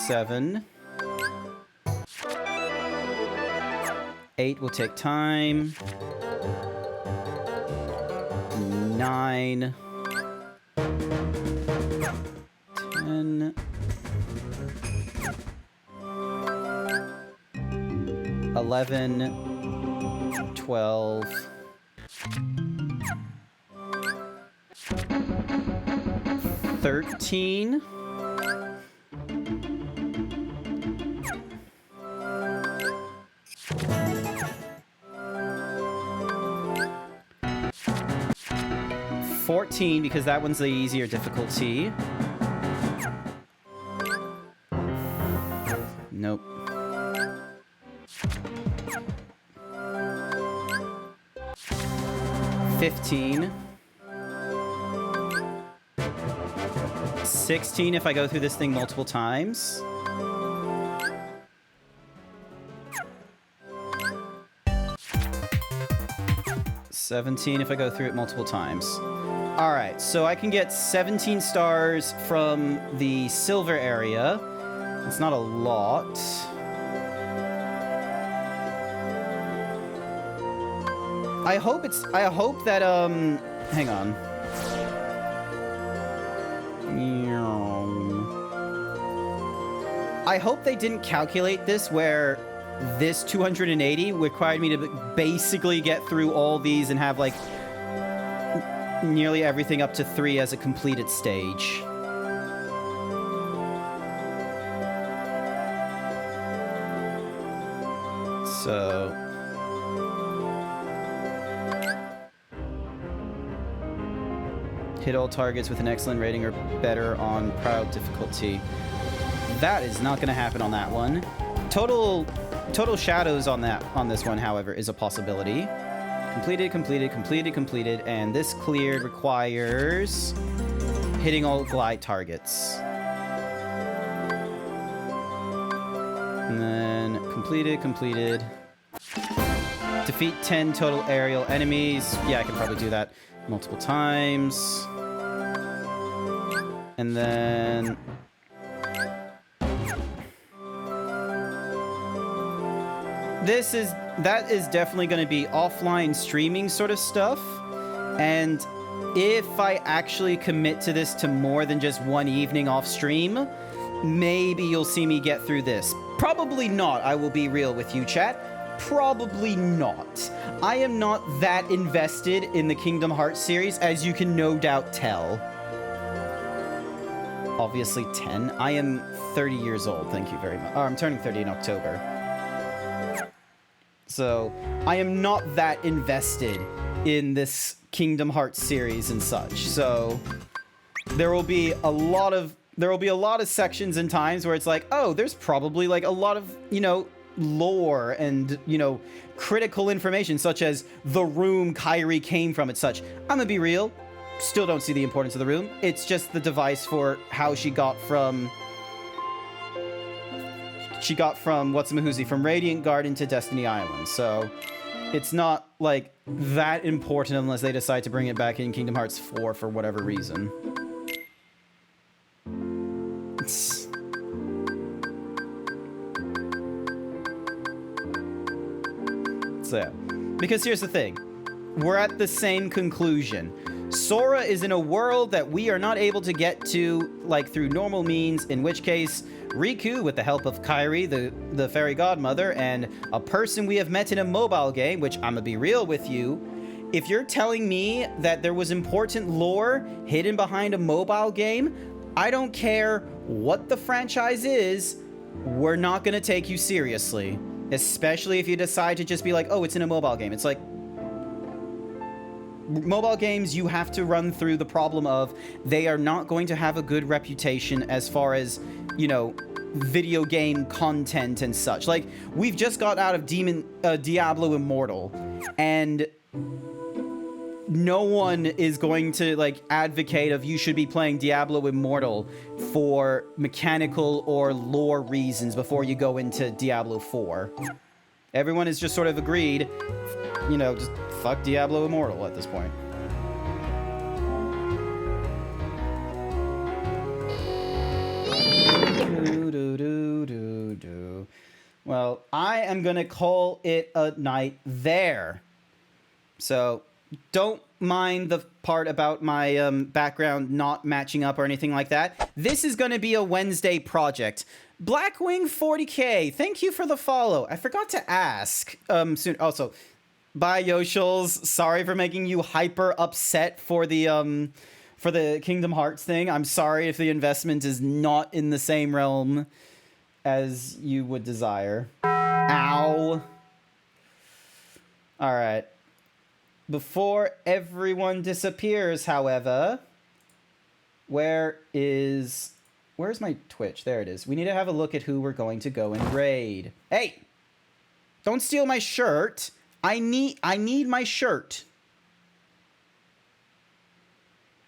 7. 8 will take time. 9. 10. 11. 12. 13. 14, because that one's the easier difficulty. Nope. 15. 16 if I go through this thing multiple times. 17 if I go through it multiple times. Alright, so I can get 17 stars from the silver area. It's not a lot. I hope that, hang on. I hope they didn't calculate this where this 280 required me to basically get through all these and have, like, nearly everything up to 3 as a completed stage. So... hit all targets with an excellent rating or better on Proud difficulty. That is not going to happen on that one. Total shadows on this one, however, is a possibility. Completed, and this cleared requires hitting all glide targets. And then completed. Defeat 10 total aerial enemies. Yeah, I can probably do that multiple times. And then... that is definitely going to be offline streaming sort of stuff. And if I actually commit to this to more than just one evening off stream, maybe you'll see me get through this. Probably not, I will be real with you, chat. Probably not. I am not that invested in the Kingdom Hearts series, as you can no doubt tell. obviously 10. I am 30 years old, thank you very much. Oh, I'm turning 30 in October. So, I am not that invested in this Kingdom Hearts series and such. So, there will be a lot of sections and times where it's like, oh, there's probably like a lot of, you know, lore and, you know, critical information such as the room Kairi came from and such. I'm gonna be real, still don't see the importance of the room. It's just the device for how she got from What's-a-Mahoozy, from Radiant Garden to Destiny Island. So it's not like that important unless they decide to bring it back in Kingdom Hearts 4 for whatever reason. So, yeah. Because here's the thing. We're at the same conclusion. Sora is in a world that we are not able to get to, like, through normal means, in which case, Riku, with the help of Kairi, the fairy godmother, and a person we have met in a mobile game, which I'm gonna be real with you, if you're telling me that there was important lore hidden behind a mobile game, I don't care what the franchise is, we're not gonna take you seriously. Especially if you decide to just be like, oh, it's in a mobile game. It's like, mobile games, you have to run through the problem of they are not going to have a good reputation as far as, you know, video game content and such. Like, we've just got out of Diablo Immortal, and no one is going to, like, advocate of you should be playing Diablo Immortal for mechanical or lore reasons before you go into Diablo 4. Everyone has just sort of agreed, you know, just fuck Diablo Immortal at this point. Well, I am gonna call it a night there. So, don't mind the part about my background not matching up or anything like that. This is going to be a Wednesday project. Blackwing 40K, thank you for the follow. I forgot to ask soon. Also, bye Yoshals. Sorry for making you hyper upset for the Kingdom Hearts thing. I'm sorry if the investment is not in the same realm as you would desire. Ow. All right. Before everyone disappears, however, where's my Twitch? There it is. We need to have a look at who we're going to go and raid. Hey! Don't steal my shirt. I need my shirt.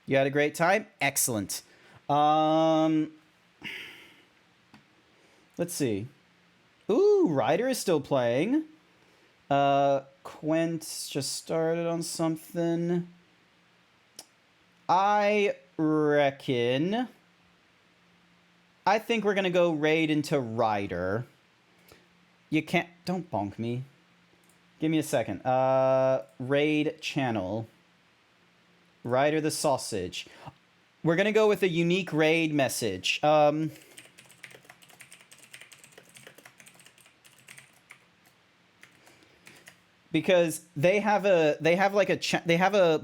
You had a great time? Excellent. Let's see. Ooh, Ryder is still playing. Quint just started on something. I think we're gonna go raid into Ryder. You can't, don't bonk me. Give me a second. Raid channel. Ryder the sausage. We're gonna go with a unique raid message. Because they have a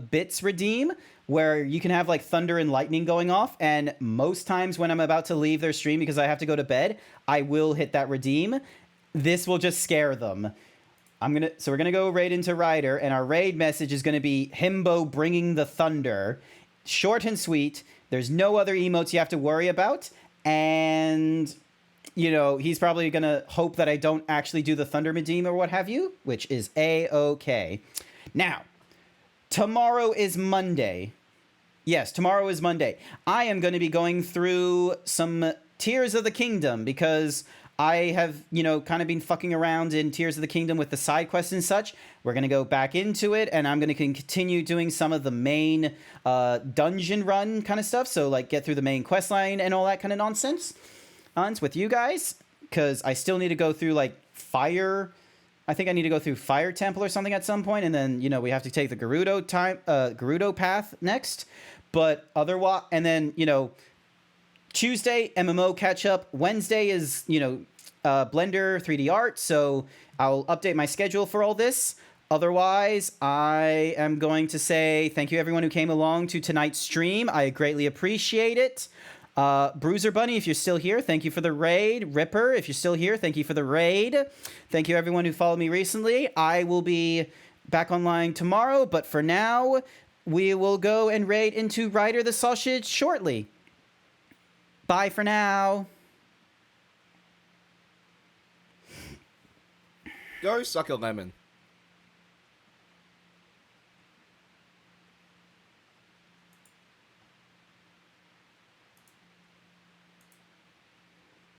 bits redeem where you can have like thunder and lightning going off, and most times when I'm about to leave their stream because I have to go to bed, I will hit that redeem. This will just scare them. So we're gonna go raid into Ryder, and our raid message is gonna be Himbo bringing the thunder. Short and sweet. There's no other emotes you have to worry about, and you know, he's probably going to hope that I don't actually do the Thunder Redeem or what have you, which is A-okay. Now, tomorrow is Monday. Yes, tomorrow is Monday. I am going to be going through some Tears of the Kingdom because I have, you know, kind of been fucking around in Tears of the Kingdom with the side quests and such. We're going to go back into it, and I'm going to continue doing some of the main dungeon run kind of stuff. So, like, get through the main quest line and all that kind of nonsense. With you guys, because I still need to go through like Fire. I think I need to go through Fire Temple or something at some point, and then, you know, we have to take the Gerudo path next. But otherwise, and then, you know, Tuesday MMO catch up. Wednesday is, you know, Blender 3D art. So I'll update my schedule for all this. Otherwise, I am going to say thank you everyone who came along to tonight's stream. I greatly appreciate it. Bruiser Bunny, if you're still here, thank you for the raid. Ripper, if you're still here, thank you for the raid. Thank you everyone who followed me recently. I will be back online tomorrow, but for now, we will go and raid into Ryder the Sausage shortly. Bye for now. Go suck a lemon.